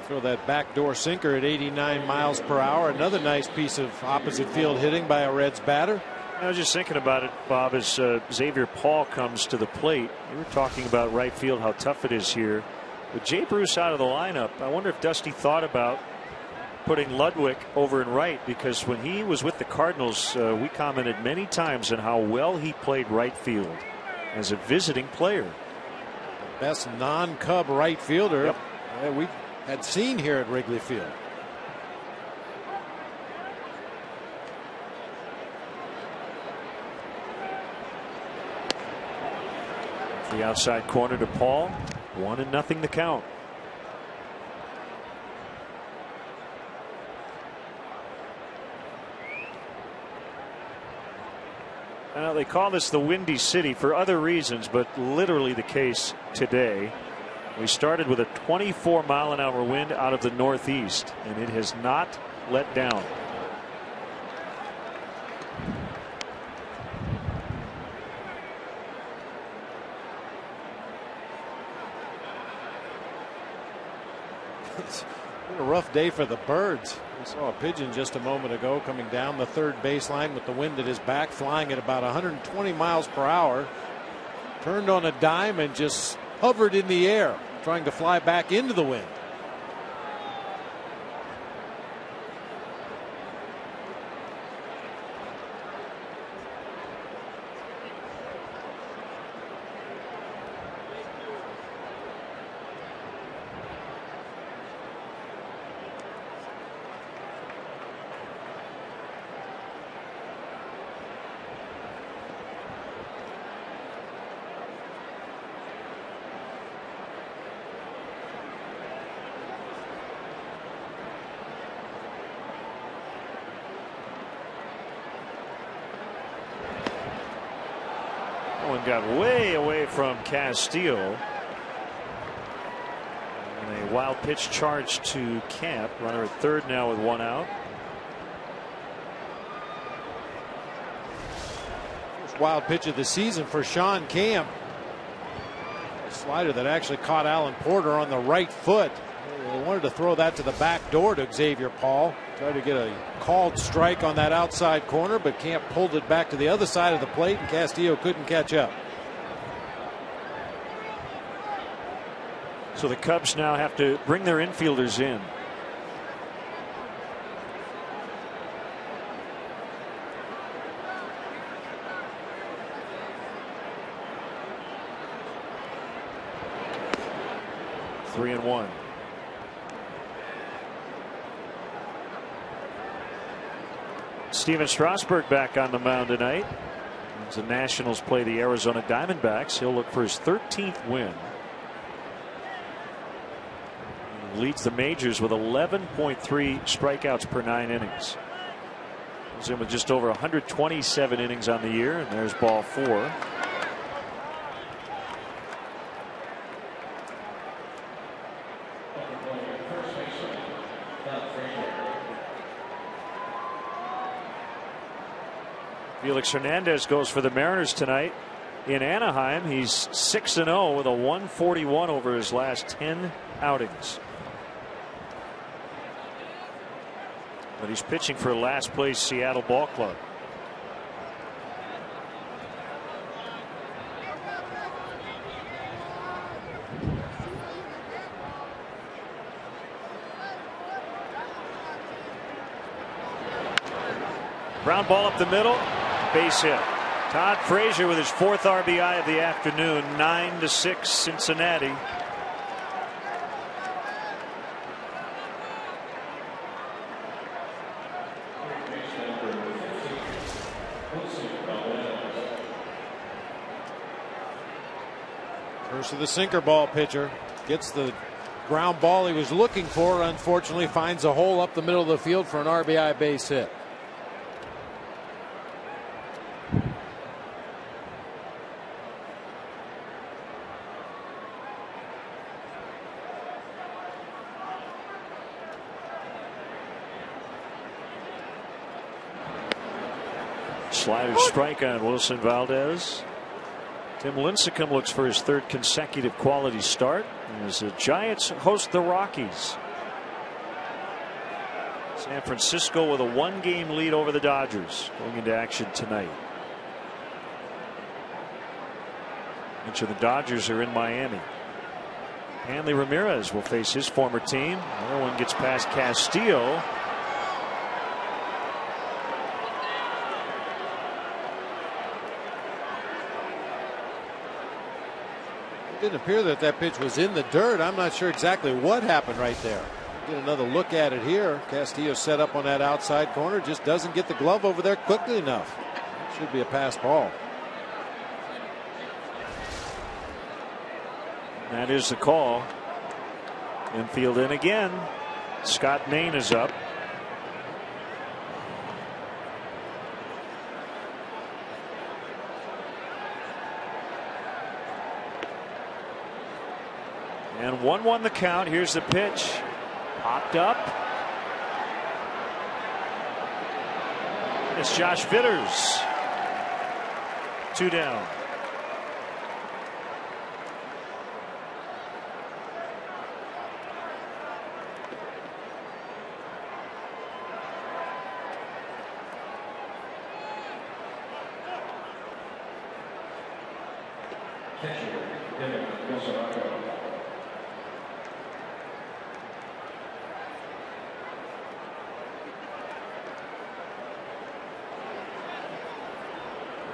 Throw that backdoor sinker at 89 miles per hour. Another nice piece of opposite field hitting by a Reds batter. I was just thinking about it, Bob, as Xavier Paul comes to the plate. We were talking about right field, how tough it is here. With Jay Bruce out of the lineup, I wonder if Dusty thought about putting Ludwig over in right, because when he was with the Cardinals, we commented many times on how well he played right field as a visiting player. best non-Cub right fielder Yep. that we had seen here at Wrigley Field. The outside corner to Paul. 1-0 the count. Well, they call this the Windy City for other reasons, but literally the case today. We started with a 24-mile-an-hour wind out of the northeast, and it has not let down. It's been a rough day for the Birds. We saw a pigeon just a moment ago coming down the third baseline with the wind at his back, flying at about 120 miles per hour. Turned on a dime and just hovered in the air, trying to fly back into the wind. One got way away from Castillo. And a wild pitch charge to Camp. Runner at third now with 1 out. First wild pitch of the season for Sean Camp. A slider that actually caught Alan Porter on the right foot. They wanted to throw that to the back door to Xavier Paul. Tried to get a called strike on that outside corner, but Camp pulled it back to the other side of the plate, and Castillo couldn't catch up. So the Cubs now have to bring their infielders in. Three and one. Steven Strasburg back on the mound tonight as the Nationals play the Arizona Diamondbacks. He'll look for his 13th win. He leads the majors with 11.3 strikeouts per 9 innings. He's in with just over 127 innings on the year, and there's ball 4. Felix Hernandez goes for the Mariners tonight in Anaheim. He's 6-0 with a 141 over his last 10 outings. But he's pitching for last place Seattle Ball Club. Ground ball up the middle. Base hit. Todd Frazier with his 4th RBI of the afternoon. 9-6 Cincinnati. First of the sinker ball pitcher gets the ground ball he was looking for. Unfortunately, finds a hole up the middle of the field for an RBI base hit. Slider strike on Wilson Valdez. Tim Lincecum looks for his 3rd consecutive quality start as the Giants host the Rockies. San Francisco with a 1-game lead over the Dodgers going into action tonight. Each of the Dodgers are in Miami. Hanley Ramirez will face his former team. Another one gets past Castillo. didn't appear that that pitch was in the dirt. I'm not sure exactly what happened right there. Get another look at it here. Castillo set up on that outside corner, just doesn't get the glove over there quickly enough. Should be a pass ball. That is the call. Infield in again. Scott Main is up. And 1-1 the count. Here's the pitch. Popped up. It's Josh Vitters. 2 down.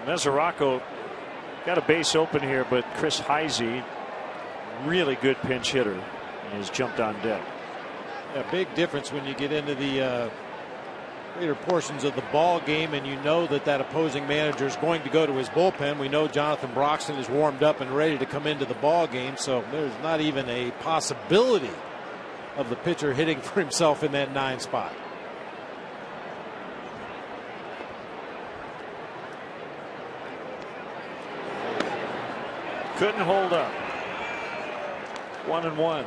Mesoraco got a base open here, but Chris Heisey, really good pinch hitter, has jumped on deck. A big difference when you get into the later portions of the ball game and you know that that opposing manager is going to go to his bullpen. We know Jonathan Broxton is warmed up and ready to come into the ball game, so there's not even a possibility of the pitcher hitting for himself in that 9 spot. Couldn't hold up. 1-1.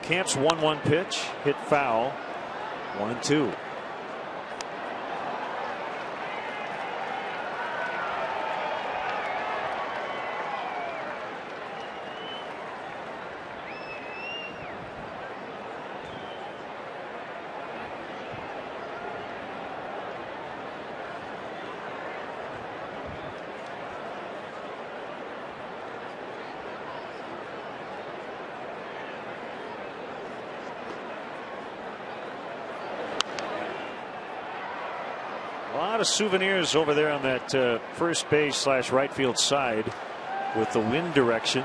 Camp's 1-1 pitch hit foul. 1-2. A lot of souvenirs over there on that first base / right field side with the wind direction.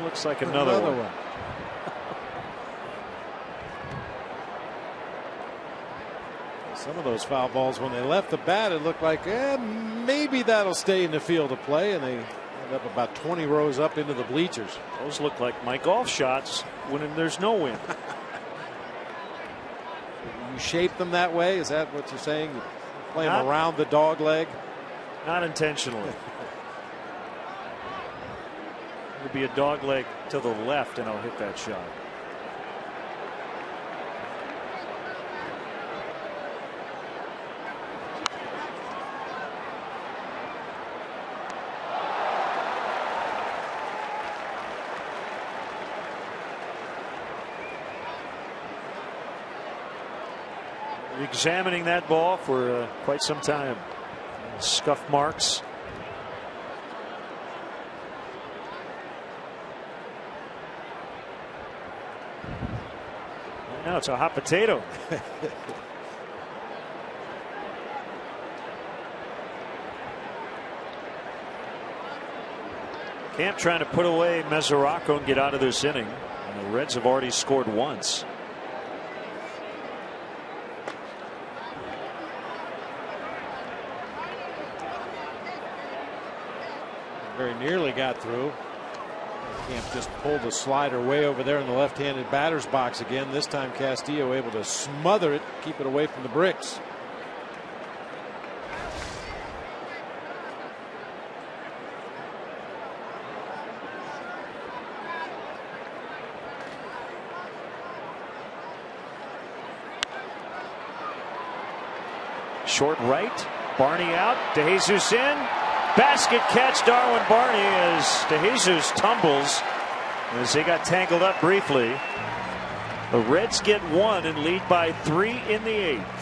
Looks like another one. Some of those foul balls, when they left the bat, it looked like maybe that'll stay in the field of play, and they end up about 20 rows up into the bleachers. Those look like my golf shots when there's no wind. You shape them that way? Is that what you're saying? You play them around the dog leg? Not intentionally. It'll be a dog leg to the left, and I'll hit that shot. Examining that ball for quite some time. Scuff marks. Now it's a hot potato. Camp trying to put away Mesoraco and get out of this inning. And the Reds have already scored once. Very nearly got through. Camp just pulled the slider way over there in the left-handed batter's box again. This time Castillo able to smother it, keep it away from the bricks. Short right, Barney out, DeJesus in. Basket catch, Darwin Barney, as DeJesus tumbles as they got tangled up briefly. The Reds get one and lead by 3 in the 8th.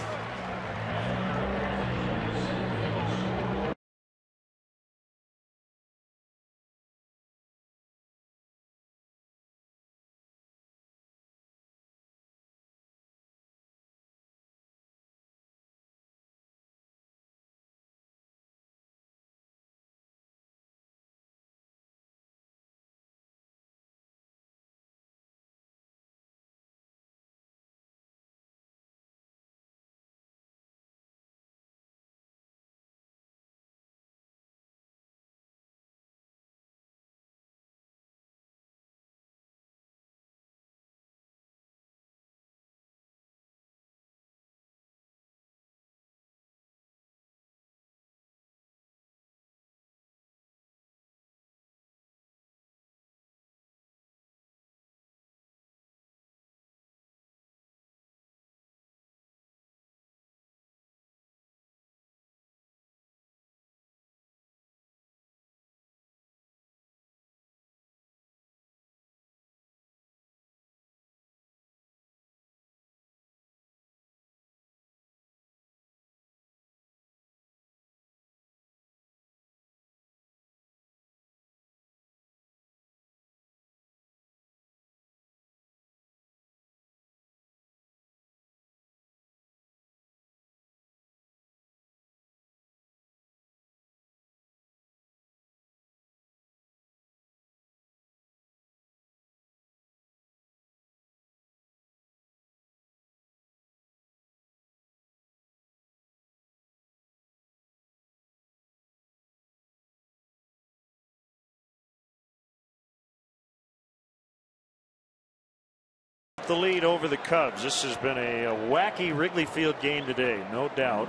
The lead over the Cubs. This has been a wacky Wrigley Field game today, no doubt.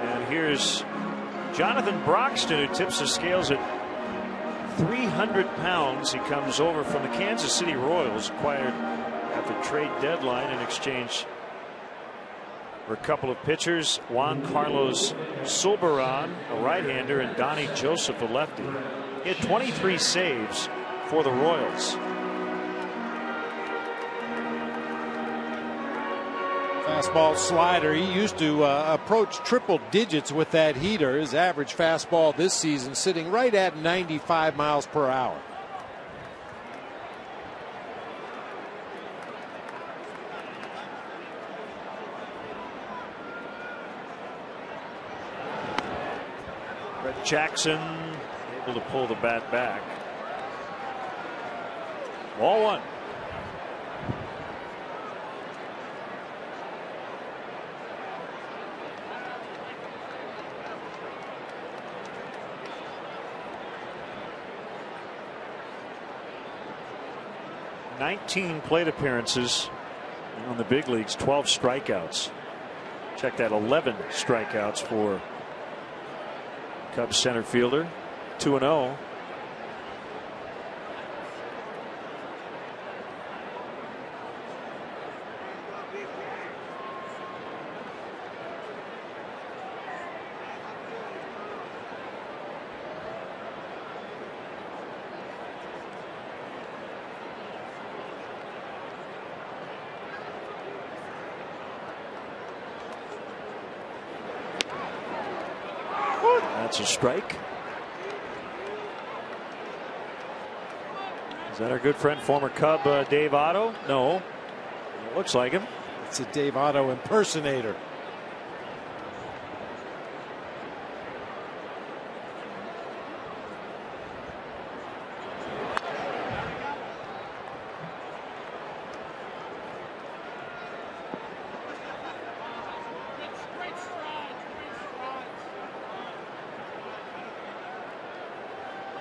And here's Jonathan Broxton, who tips the scales at 300 pounds. He comes over from the Kansas City Royals, acquired at the trade deadline in exchange for a couple of pitchers, Juan Carlos Soberon, a right-hander, and Donnie Joseph, a lefty. He had 23 saves for the Royals. Fastball slider. He used to approach triple digits with that heater. His average fastball this season sitting right at 95 miles per hour. Brett Jackson able to pull the bat back. Ball 1. "19 plate appearances on the big leagues, 12 strikeouts." Check that, 11 strikeouts for Cubs center fielder. 2-0. That's a strike. Is that our good friend, former Cub Dave Otto? No. It looks like him. It's a Dave Otto impersonator.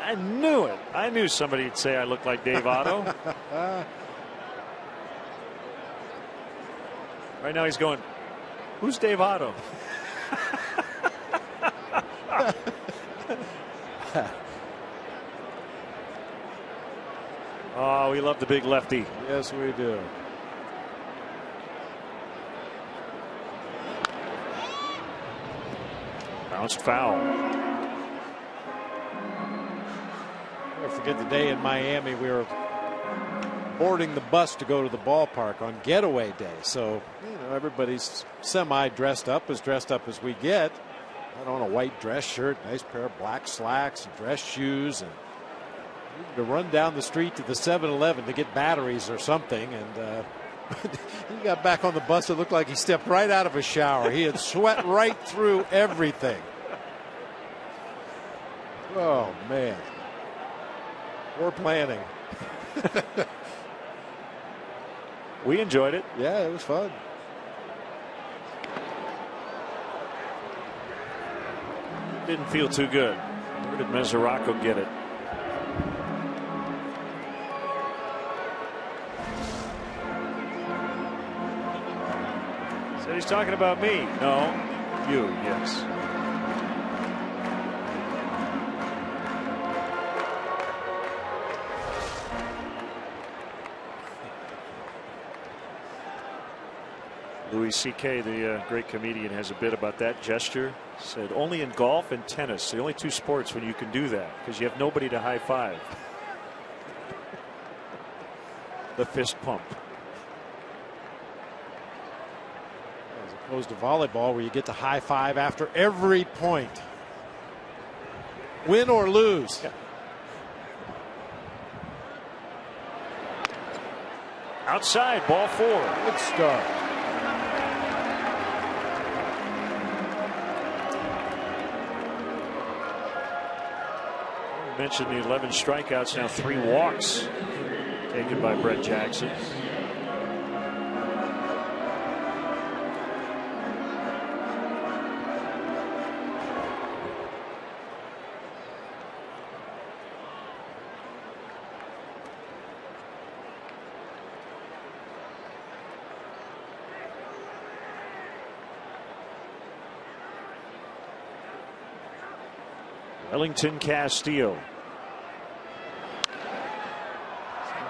I knew it. I knew somebody would say I look like Dave Otto. Right now he's going, who's Dave Otto? Oh, we love the big lefty. Yes, we do. Bounced foul. Never forget the day in Miami. We were boarding the bus to go to the ballpark on getaway day. So, everybody's semi dressed up as we get. Had on a white dress shirt, nice pair of black slacks, and dress shoes, and to run down the street to the 7-Eleven to get batteries or something. And he got back on the bus. It looked like he stepped right out of a shower. He had sweat right through everything. Oh, man. Poor planning. We enjoyed it. Yeah, it was fun. Didn't feel too good. Where did Mesoraco get it? So he's talking about me. No, you, yes. Louis C.K., the great comedian, has a bit about that gesture. Said only in golf and tennis, the only two sports when you can do that, because you have nobody to high five. The fist pump. As opposed to volleyball, where you get to high five after every point, win or lose. Yeah. Outside, ball 4. Good start. Mentioned the 11 strikeouts, now 3 walks taken by Brett Jackson. Wellington Castillo.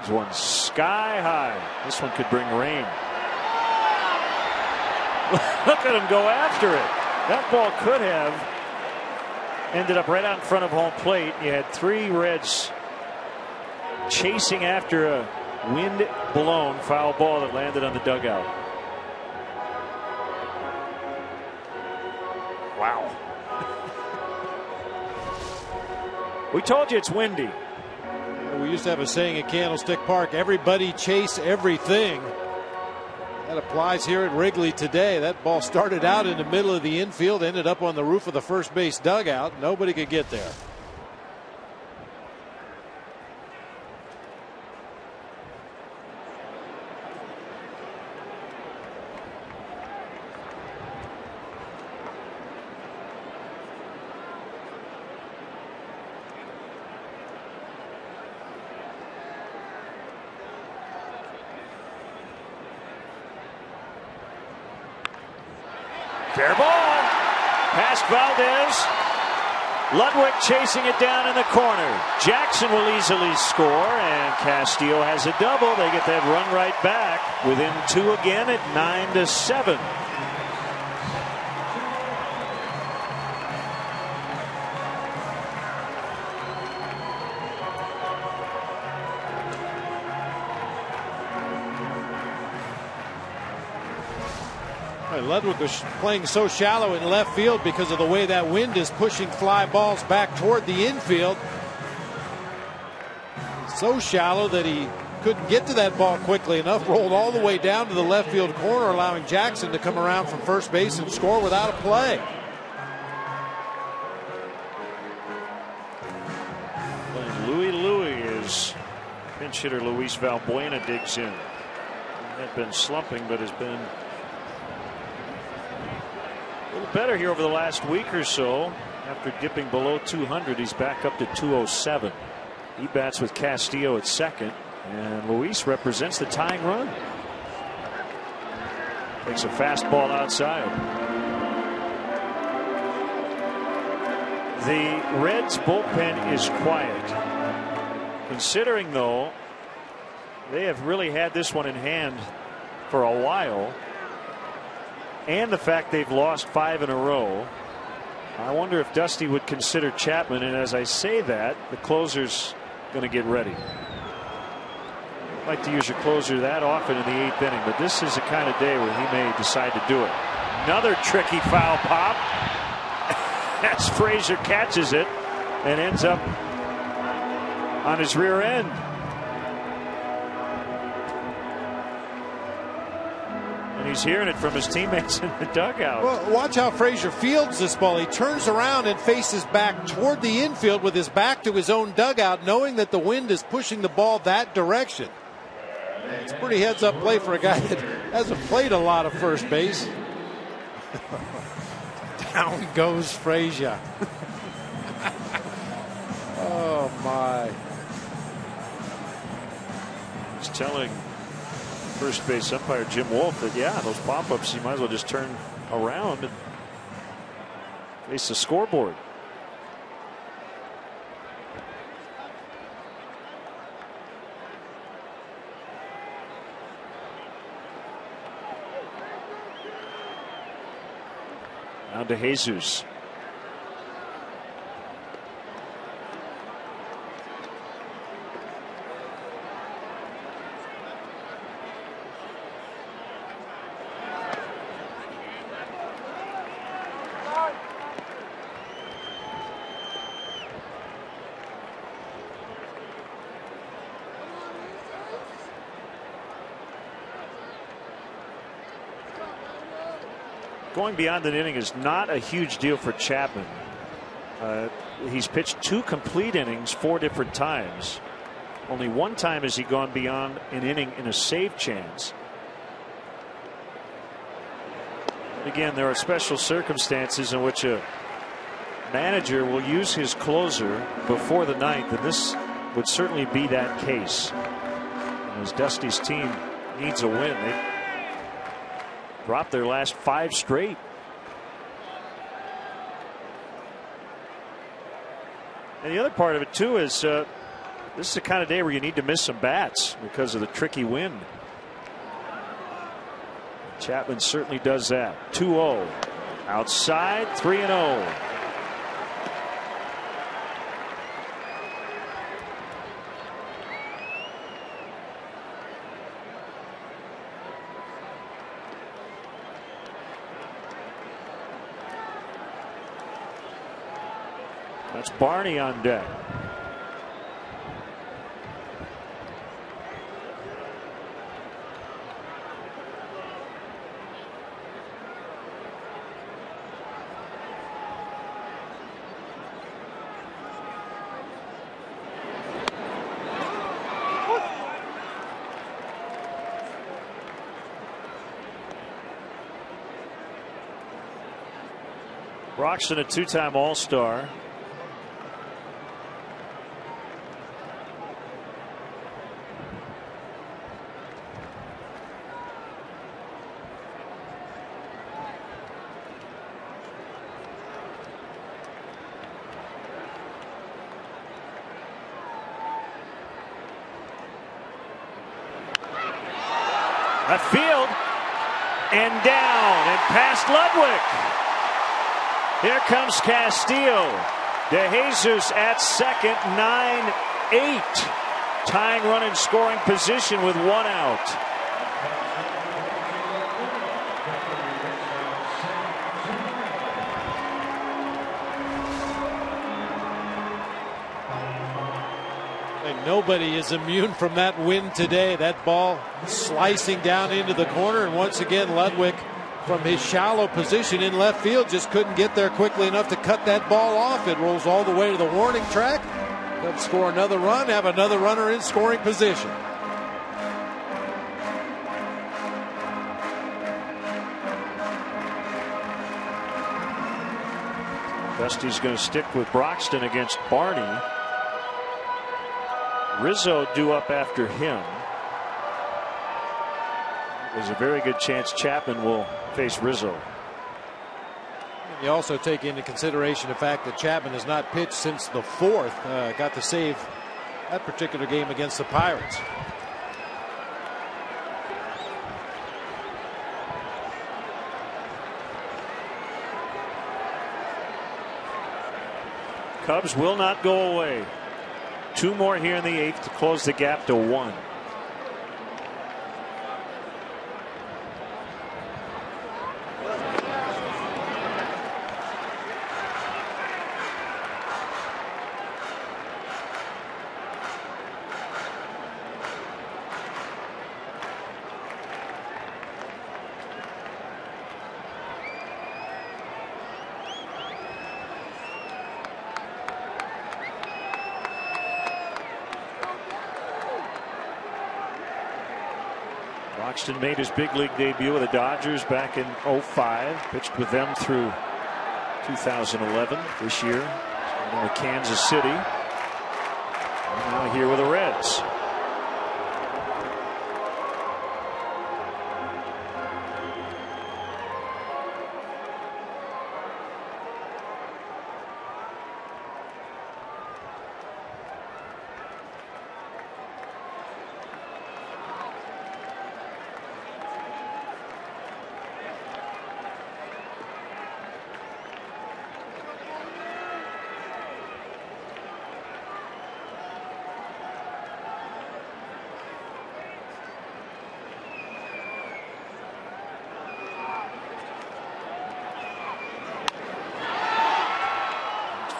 This one sky high. This one could bring rain. Look at him go after it. That ball could have ended up right out in front of home plate. You had 3 Reds chasing after a wind-blown foul ball that landed on the dugout. Wow. We told you it's windy. We used to have a saying at Candlestick Park, everybody chase everything. That applies here at Wrigley today. That ball started out in the middle of the infield, ended up on the roof of the first base dugout. Nobody could get there. Fair ball. Past Valdez. Ludwig chasing it down in the corner. Jackson will easily score, and Castillo has a double. They get that run right back. Within 2 again at 9-7. Ludwig was playing so shallow in left field because of the way that wind is pushing fly balls back toward the infield. So shallow that he couldn't get to that ball quickly enough. Rolled all the way down to the left field corner, allowing Jackson to come around from first base and score without a play. Louis is pinch hitter Luis Valbuena digs in. He had been slumping, but has been a little better here over the last week or so. After dipping below 200, he's back up to 207. He bats with Castillo at second, and Luis represents the tying run. Takes a fastball outside. The Reds bullpen is quiet. Considering, though, they have really had this one in hand for a while, and the fact they've lost 5 in a row. I wonder if Dusty would consider Chapman, and as I say that, the closer's going to get ready. I'd like to use your closer that often in the 8th inning, but this is the kind of day where he may decide to do it. Another tricky foul pop as Frazier catches it and ends up on his rear end. He's hearing it from his teammates in the dugout. Well, watch how Frazier fields this ball. He turns around and faces back toward the infield with his back to his own dugout, knowing that the wind is pushing the ball that direction. It's a pretty heads-up play for a guy that hasn't played a lot of first base. Down goes Frazier. Oh, my. He's telling first base umpire Jim Wolf that, yeah, those pop-ups, you might as well just turn around and face the scoreboard. Down to Jesus. Going beyond an inning is not a huge deal for Chapman. He's pitched 2 complete innings 4 different times. Only 1 time has he gone beyond an inning in a save chance. Again, there are special circumstances in which a manager will use his closer before the 9th, and this would certainly be that case. As Dusty's team needs a win, they dropped their last 5 straight. And the other part of it too is this is the kind of day where you need to miss some bats because of the tricky wind. Chapman certainly does that. 2-0 outside, 3-0. That's Barney on deck. Broxton, a 2-time All-Star. Left field and down and past Ludwig. Here comes Castillo. De Jesus at second, 9-8. Tying run in scoring position with 1 out. Nobody is immune from that wind today. That ball slicing down into the corner, and once again Ludwig from his shallow position in left field just couldn't get there quickly enough to cut that ball off. It rolls all the way to the warning track. Let's score another run, have another runner in scoring position. Dusty's going to stick with Broxton against Barney. Rizzo due up after him. There's a very good chance Chapman will face Rizzo. You also take into consideration the fact that Chapman has not pitched since the 4th. Got to save that particular game against the Pirates. Cubs will not go away. 2 more here in the 8th to close the gap to 1. Broxton made his big league debut with the Dodgers back in '05. Pitched with them through 2011. This year, in with Kansas City. And now here with the Reds.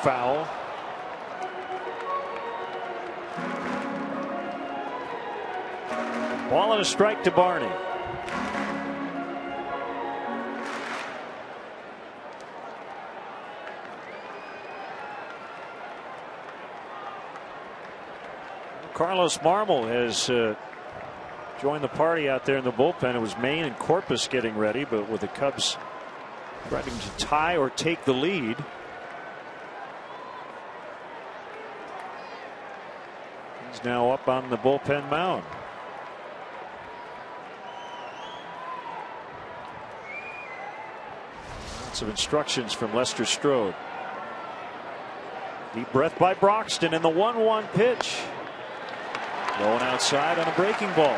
Foul. Ball and a strike to Barney. Carlos Marmol has joined the party out there in the bullpen. It was Maine and Corpus getting ready, but with the Cubs threatening to tie or take the lead, he's now up on the bullpen mound. Lots of instructions from Lester Strode. Deep breath by Broxton, and the 1-1 pitch. Going outside on a breaking ball.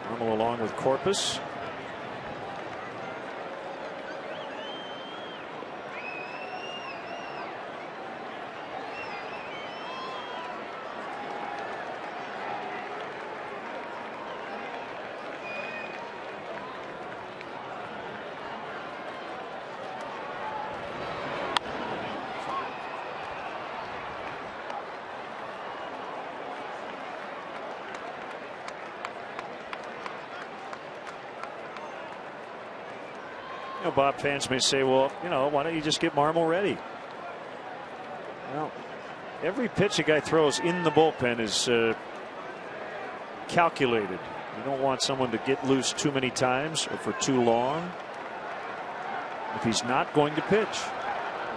Marmol along with Corpus. Bob fans may say, well, why don't you just get Marmol ready? Well, every pitch a guy throws in the bullpen is calculated. You don't want someone to get loose too many times or for too long if he's not going to pitch.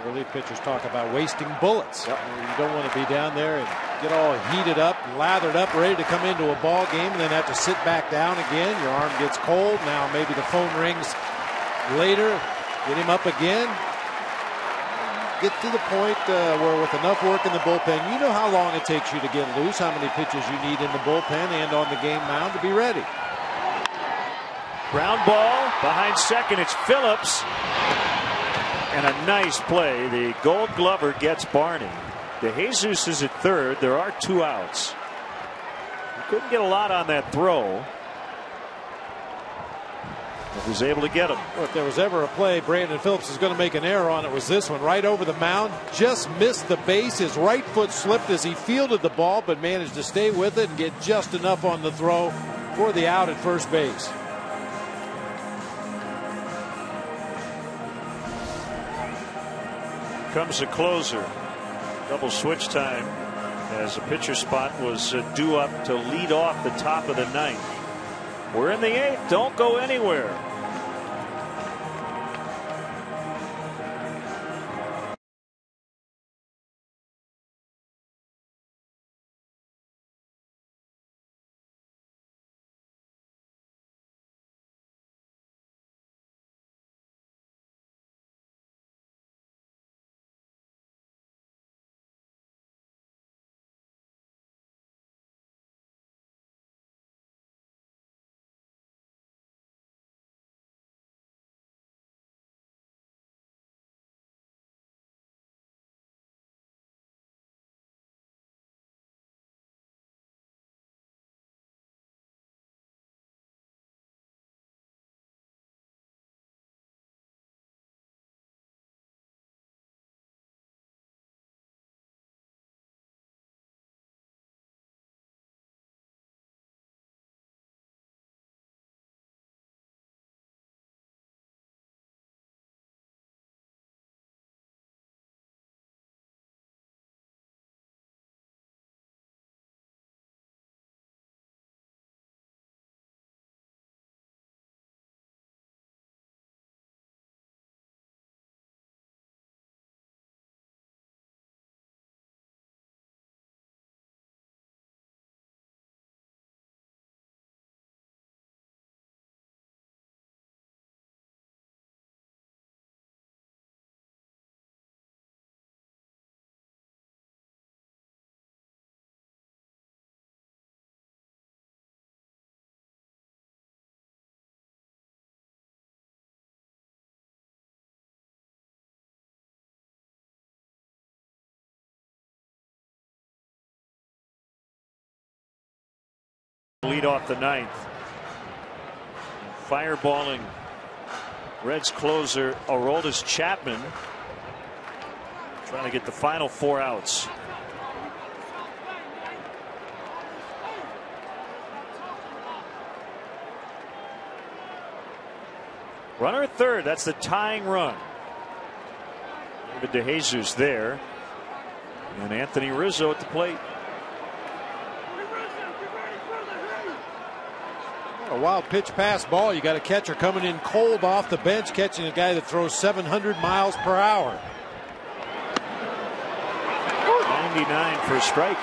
Relief pitchers talk about wasting bullets. Yep. You don't want to be down there and get all heated up, lathered up, ready to come into a ball game, and then have to sit back down again. Your arm gets cold. Now maybe the phone rings later. Get him up again. Get to the point where with enough work in the bullpen, you know how long it takes you to get loose, how many pitches you need in the bullpen and on the game mound to be ready. Ground ball behind second. It's Phillips. And a nice play. The Gold Glover gets Barney. DeJesus is at third. There are 2 outs. He couldn't get a lot on that throw. But was able to get him. Well, if there was ever a play Brandon Phillips is going to make an error on, it was this one. Right over the mound. Just missed the base. His right foot slipped as he fielded the ball, but managed to stay with it and get just enough on the throw for the out at first base. Comes a closer. Double switch time. as the pitcher spot was due up to lead off the top of the ninth. We're in the eighth. Don't go anywhere. Lead off the ninth. Fireballing Reds closer Aroldis Chapman, trying to get the final 4 outs. Runner at third. That's the tying run. David DeJesus there, and Anthony Rizzo at the plate. A wild pitch pass ball. You got a catcher coming in cold off the bench, catching a guy that throws 700 miles per hour. 99 for a strike.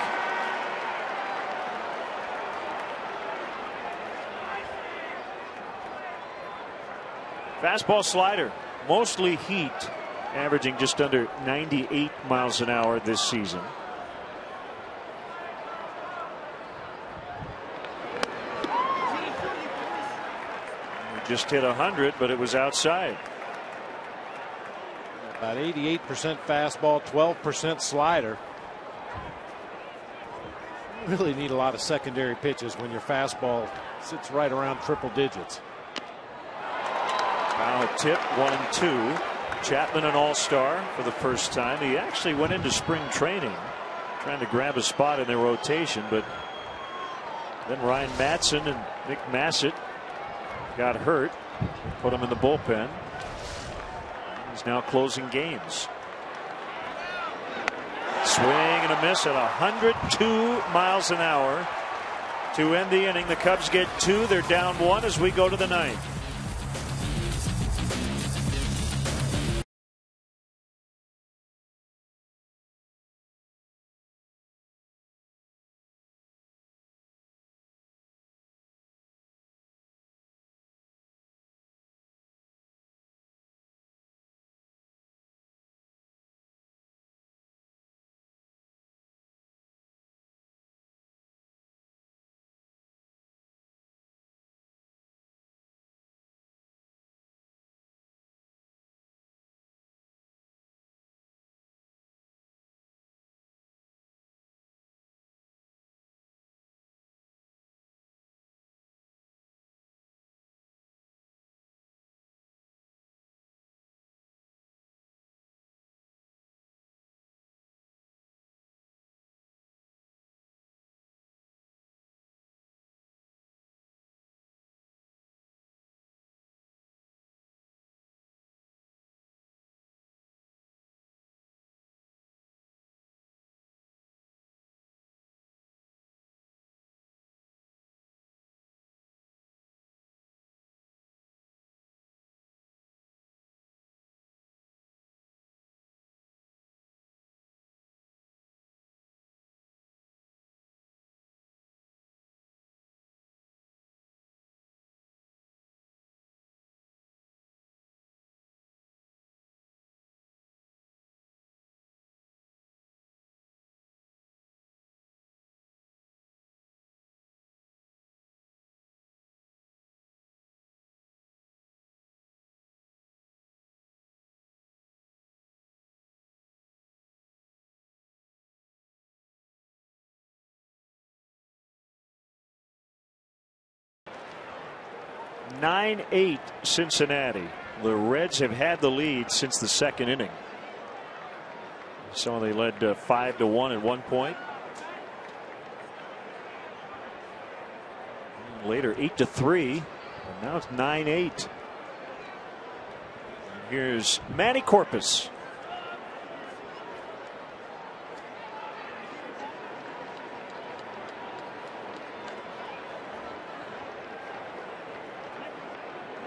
Fastball slider, mostly heat, averaging just under 98 miles an hour this season. Just hit 100, but it was outside. About 88% fastball, 12% slider. You really need a lot of secondary pitches when your fastball sits right around triple digits. Foul tip, 1-2. Chapman an all-star for the first time. He actually went into spring training trying to grab a spot in their rotation, but then Ryan Madson and Nick Massett got hurt, put him in the bullpen. He's now closing games. Swing and a miss at 102 miles an hour to end the inning. The Cubs get 2. They're down 1 as we go to the ninth. 9-8 Cincinnati. The Reds have had the lead since the second inning. So they led 5-1 at one point. Later 8-3. And now it's 9-8. Here's Manny Corpus.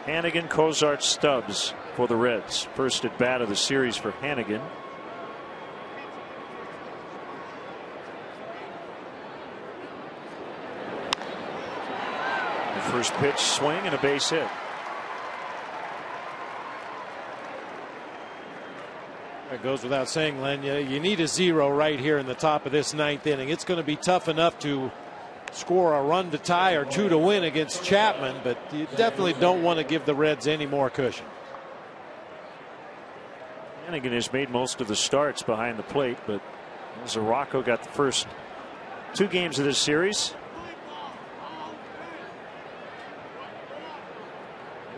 Hannigan, Cozart, Stubbs for the Reds. First at bat of the series for Hannigan. The first pitch swing and a base hit. It goes without saying, Len, you need a zero right here in the top of this ninth inning. It's going to be tough enough to score a run to tie or two to win against Chapman, but you definitely don't want to give the Reds any more cushion. Hannigan has made most of the starts behind the plate, but Zarocco got the first 2 games of this series.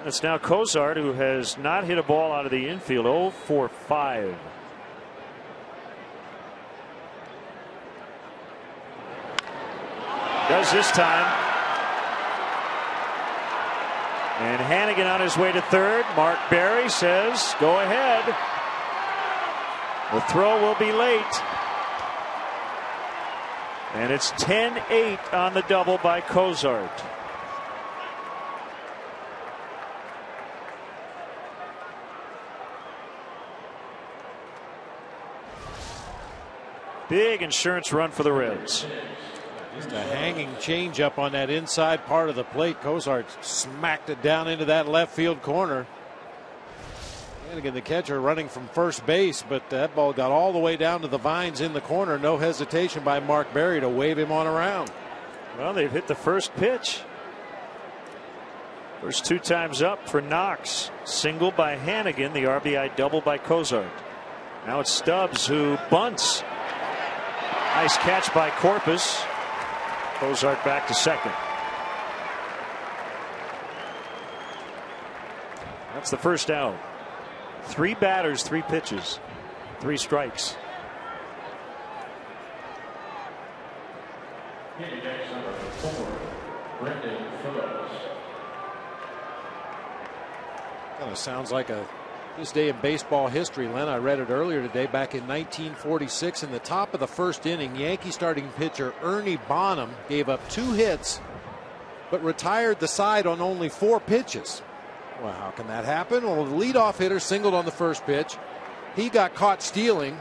And it's now Cozart, who has not hit a ball out of the infield. 0 for 5. Does this time. And Hannigan on his way to third. Mark Berry says, go ahead. The throw will be late. And it's 10-8 on the double by Cozart. Big insurance run for the Reds. Just a hanging changeup on that inside part of the plate. Cozart smacked it down into that left field corner. Hannigan, the catcher, running from first base, but that ball got all the way down to the vines in the corner. No hesitation by Mark Berry to wave him on around. Well, they've hit the first pitch. First 2 times up for Knox. Single by Hannigan, the RBI double by Cozart. Now it's Stubbs who bunts. Nice catch by Corpus. Cozart back to second. That's the first out. 3 batters, 3 pitches, 3 strikes. Kind of sounds like this day in baseball history, Len. I read it earlier today. Back in 1946, in the top of the first inning, Yankee starting pitcher Ernie Bonham gave up 2 hits, but retired the side on only 4 pitches. Well, how can that happen? Well, the leadoff hitter singled on the first pitch. He got caught stealing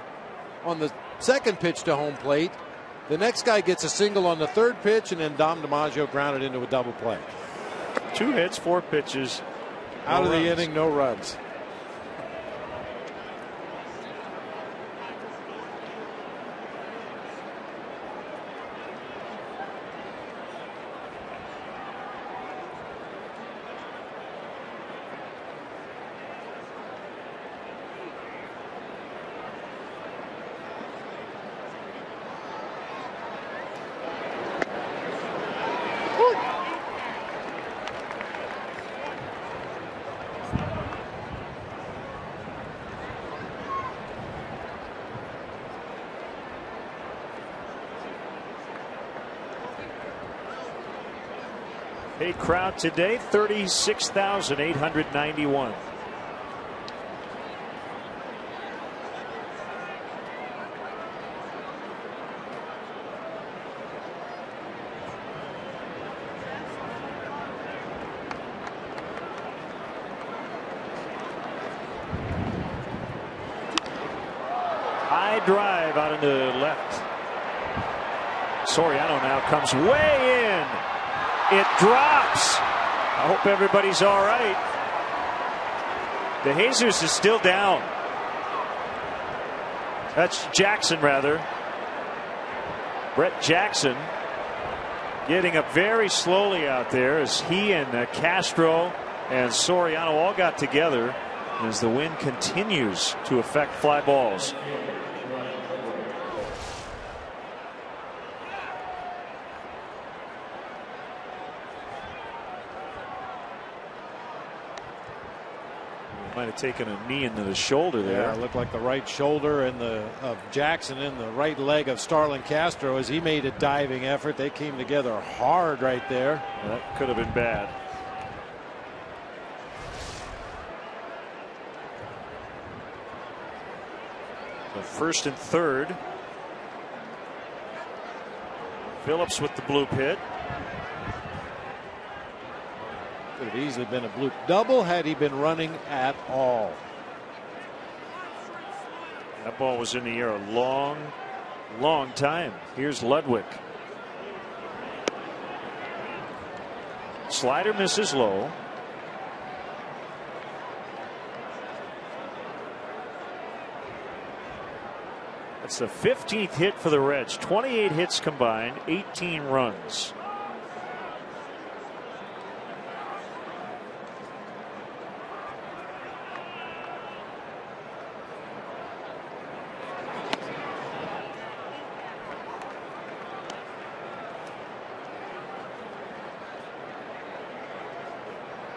on the second pitch to home plate. The next guy gets a single on the third pitch, and then Dom DiMaggio grounded into a double play. 2 hits, 4 pitches. Out of the inning, no runs. Paid crowd today, 36,891. High drive out into left. Soriano now comes way in. It drops. I hope everybody's all right. DeJesus is still down. That's Jackson, rather. Brett Jackson getting up very slowly out there as he and Castro and Soriano all got together as the wind continues to affect fly balls. Might have taken a knee into the shoulder there. Yeah, it looked like the right shoulder and of Jackson and the right leg of Starlin Castro as he made a diving effort. They came together hard right there. That could have been bad. So first and third. Phillips with the blue pit. Could have easily been a bloop double had he been running at all. That ball was in the air a long time. Here's Ludwig. Slider misses low. That's the 15th hit for the Reds. 28 hits combined, 18 runs.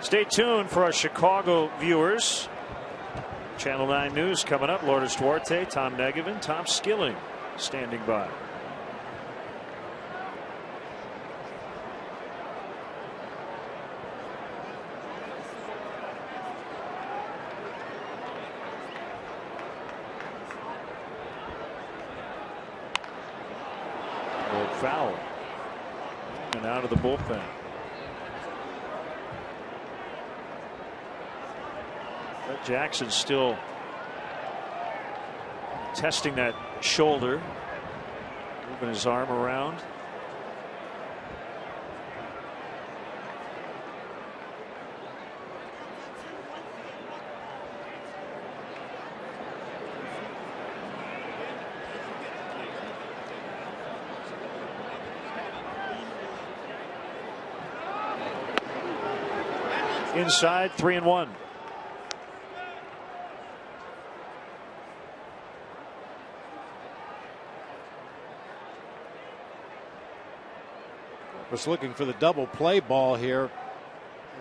Stay tuned for our Chicago viewers. Channel 9 News coming up. Lourdes Duarte, Tom Negevin, Tom Skilling standing by. Foul. And out of the bullpen. Jackson still testing that shoulder, moving his arm around. Inside, 3-1. Was looking for the double play ball here.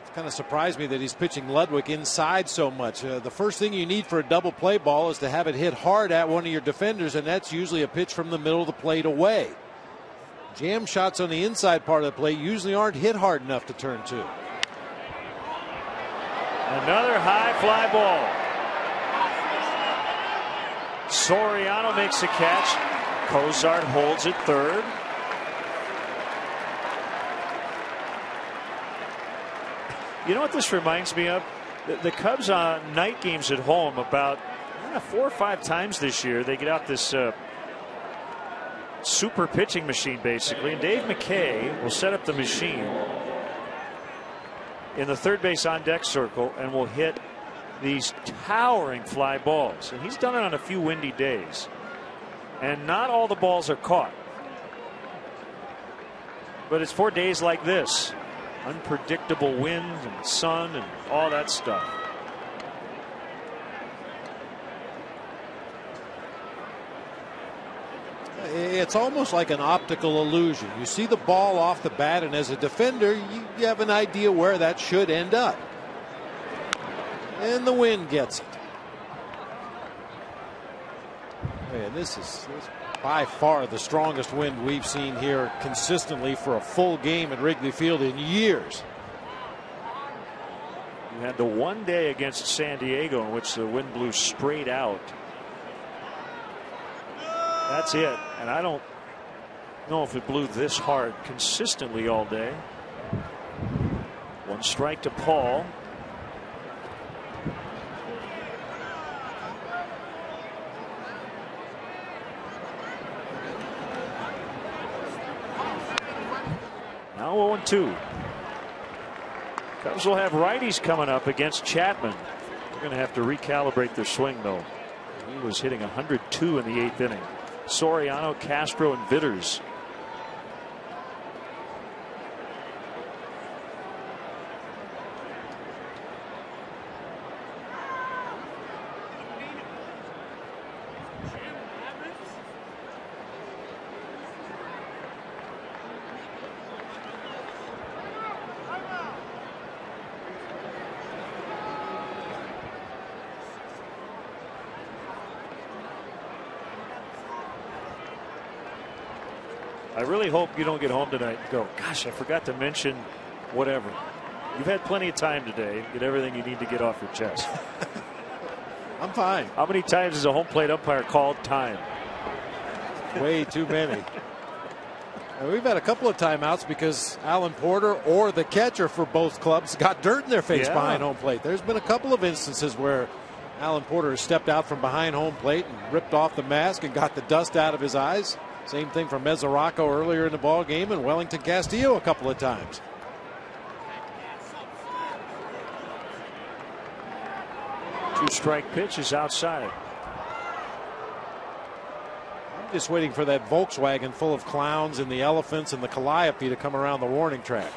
It's kind of surprised me that he's pitching Ludwig inside so much. The first thing you need for a double play ball is to have it hit hard at one of your defenders, and that's usually a pitch from the middle of the plate away. Jam shots on the inside part of the plate usually aren't hit hard enough to turn to. Another high fly ball. Soriano makes a catch. Cozart holds it third. You know what this reminds me of? The Cubs on night games at home about 4 or 5 times this year. They get out this super pitching machine basically, and Dave McKay will set up the machine in the third base on deck circle and will hit these towering fly balls. And he's done it on a few windy days. And not all the balls are caught. But it's for days like this. Unpredictable wind and sun and all that stuff. It's almost like an optical illusion. You see the ball off the bat, and as a defender, you have an idea where that should end up. And the wind gets it. And this is by far the strongest wind we've seen here consistently for a full game at Wrigley Field in years. You had the one day against San Diego in which the wind blew straight out. That's it. And I don't know if it blew this hard consistently all day. One strike to Paul. Now 0-2. Cubs will have righties coming up against Chapman. They're going to have to recalibrate their swing, though. He was hitting 102 in the 8th inning. Soriano, Castro, and Vitters. I really hope you don't get home tonight and go, gosh, I forgot to mention whatever. You've had plenty of time today. Get everything you need to get off your chest. I'm fine. How many times has a home plate umpire called time? Way too many. And we've had a couple of timeouts because Alan Porter or the catcher for both clubs got dirt in their face behind home plate. There's been a couple of instances where Alan Porter has stepped out from behind home plate and ripped off the mask and got the dust out of his eyes. Same thing for Mesoraco earlier in the ball game, and Wellington Castillo a couple of times. Two-strike pitch is outside. I'm just waiting for that Volkswagen full of clowns and the elephants and the calliope to come around the warning track,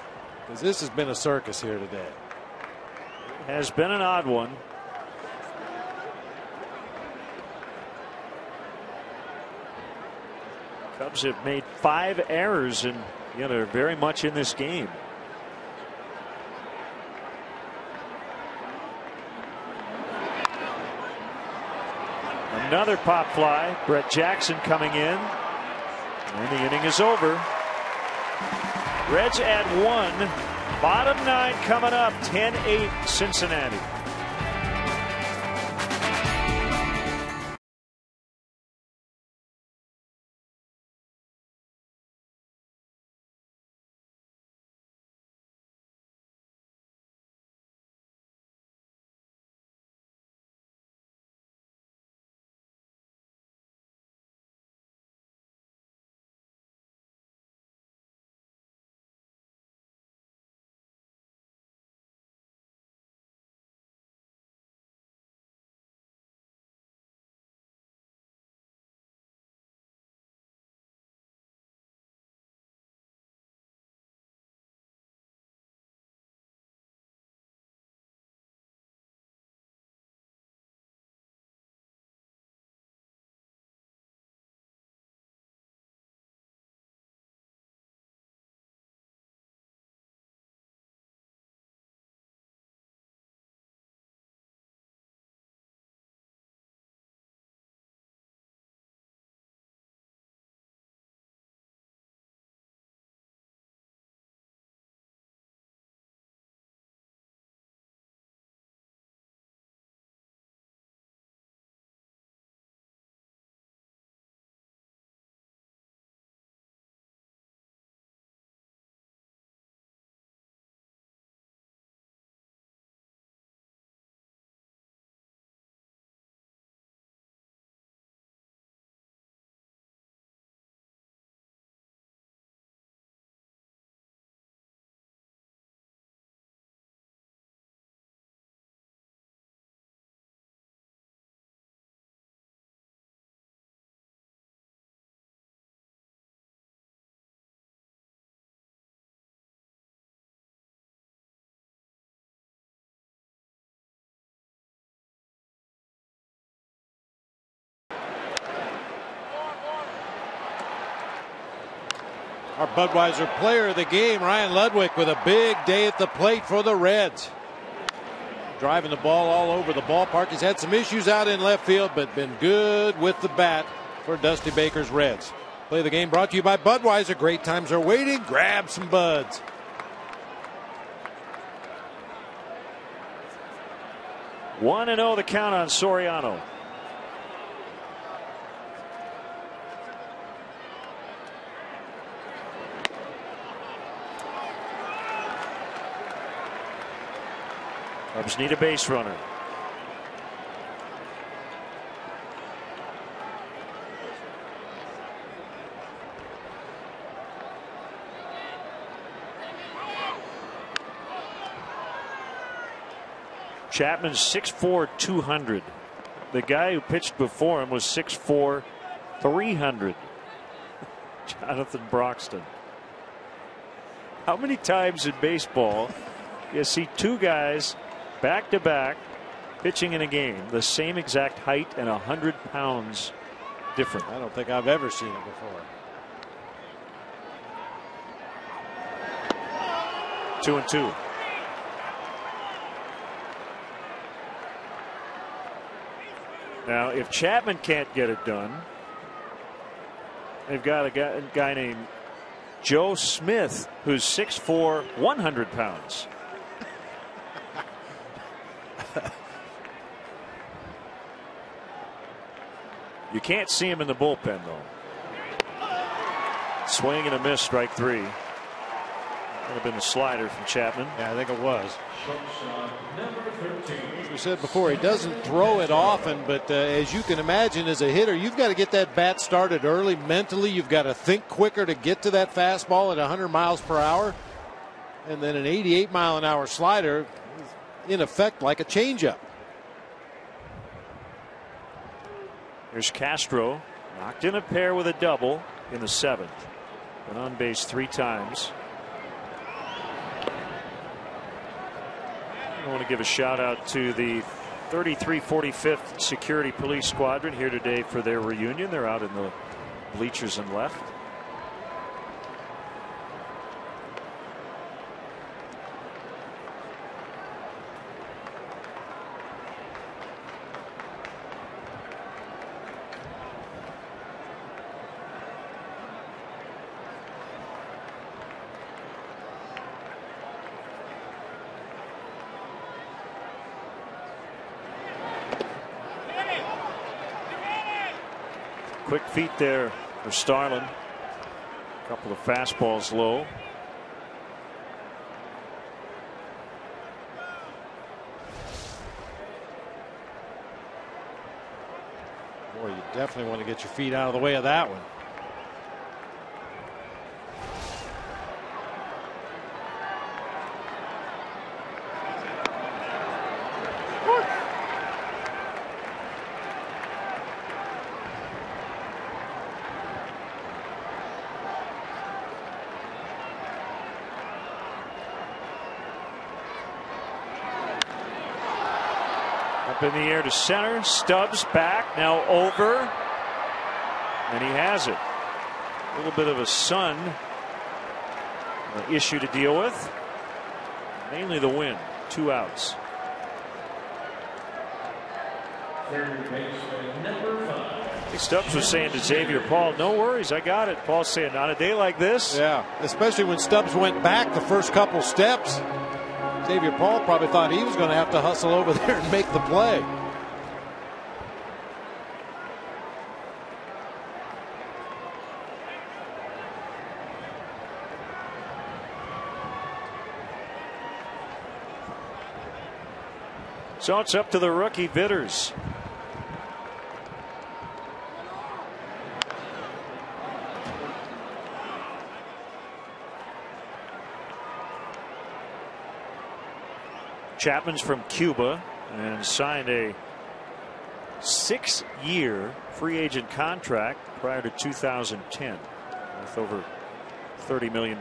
because this has been a circus here today. Has been an odd one. Cubs have made 5 errors, and they're very much in this game. Another pop fly. Brett Jackson coming in, and the inning is over. Reds at 1. Bottom 9 coming up. 10-8 Cincinnati. Our Budweiser player of the game, Ryan Ludwig, with a big day at the plate for the Reds. Driving the ball all over the ballpark. He's had some issues out in left field, but been good with the bat for Dusty Baker's Reds. Play of the game brought to you by Budweiser. Great times are waiting. Grab some buds. One and 0 the count on Soriano. Cubs need a base runner. Chapman's 6'4", 200. The guy who pitched before him was 6'4", 300. Jonathan Broxton. How many times in baseball you see two guys back to back pitching in a game, the same exact height and 100 pounds different? I don't think I've ever seen it before. 2-2. Now, if Chapman can't get it done, they've got a guy named Joe Smith, who's 6'4", 100 pounds. You can't see him in the bullpen, though. Swing and a miss, strike 3. Would have been the slider from Chapman. Yeah, I think it was. As we said before, he doesn't throw it often, but as you can imagine, as a hitter, you've got to get that bat started early. Mentally, you've got to think quicker to get to that fastball at 100 miles per hour. And then an 88-mile-an-hour slider is in effect like a changeup. Here's Castro, knocked in a pair with a double in the 7th. Been on base 3 times. I want to give a shout out to the 3345th Security Police Squadron here today for their reunion. They're out in the bleachers and left. Quick feet there for Starlin. A couple of fastballs low. Boy, you definitely want to get your feet out of the way of that one. Up in the air to center. Stubbs back, now over. And he has it. A little bit of a sun issue to deal with. Mainly the wind. 2 outs. I think Stubbs was saying to Xavier Paul, no worries, I got it. Paul's saying, on a day like this. Yeah, especially when Stubbs went back the first couple steps. Xavier Paul probably thought he was going to have to hustle over there and make the play. So it's up to the rookie Vitters. Chapman's from Cuba and signed a 6-year free agent contract prior to 2010 with over $30 million.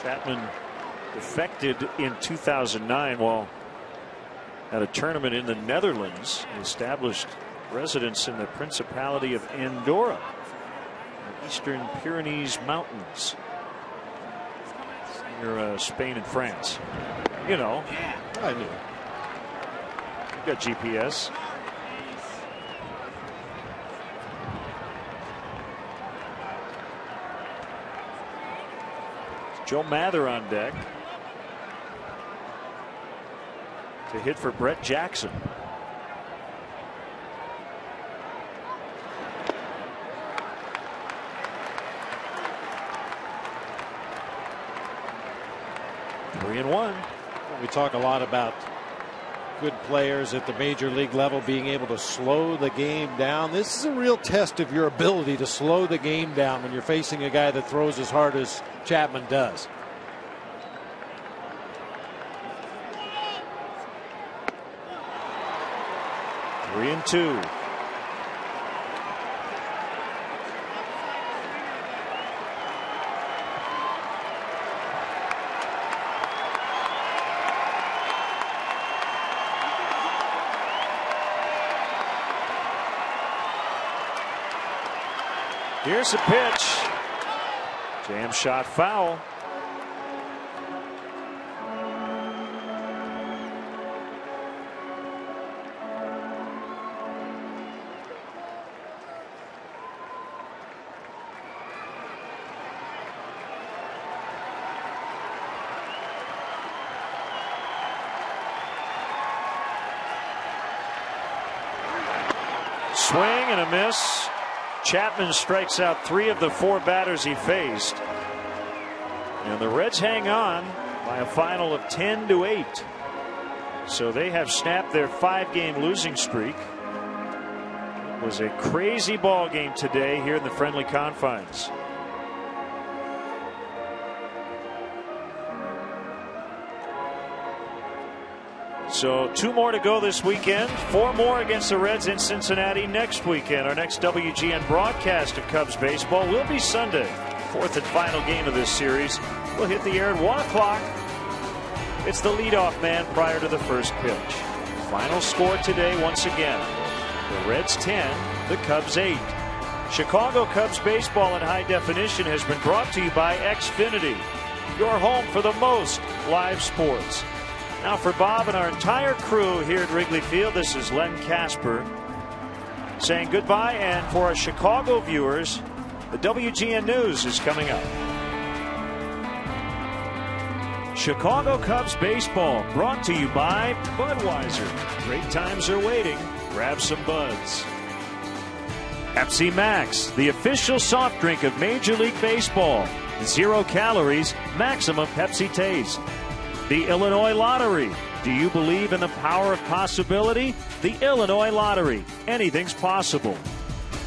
Chapman defected in 2009 while at a tournament in the Netherlands. He established residence in the Principality of Andorra, the Eastern Pyrenees Mountains, near Spain and France. You know, I knew. You got GPS. Joe Mather on deck to hit for Brett Jackson. Three and one. We talk a lot about good players at the major league level being able to slow the game down. This is a real test of your ability to slow the game down when you're facing a guy that throws as hard as Chapman does. Three and two. Here's a pitch. Jam shot foul. swing and a miss. Chapman strikes out 3 of the 4 batters he faced. And the Reds hang on by a final of 10-8. So they have snapped their 5-game losing streak. It was a crazy ball game today here in the friendly confines. So 2 more to go this weekend. 4 more against the Reds in Cincinnati next weekend. Our next WGN broadcast of Cubs baseball will be Sunday. 4th and final game of this series. We'll hit the air at 1 o'clock. It's the leadoff man prior to the first pitch. Final score today once again. The Reds 10, the Cubs 8. Chicago Cubs baseball in high definition has been brought to you by Xfinity, your home for the most live sports. Now for Bob and our entire crew here at Wrigley Field, this is Len Casper saying goodbye. And for our Chicago viewers, the WGN News is coming up. Chicago Cubs baseball brought to you by Budweiser. Great times are waiting. Grab some buds. Pepsi Max, the official soft drink of Major League Baseball. 0 calories, maximum Pepsi taste. The Illinois Lottery. Do you believe in the power of possibility? The Illinois Lottery. Anything's possible.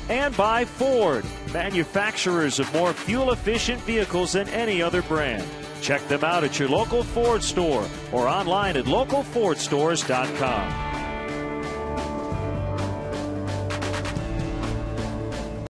And by Ford, manufacturers of more fuel-efficient vehicles than any other brand. Check them out at your local Ford store or online at localfordstores.com.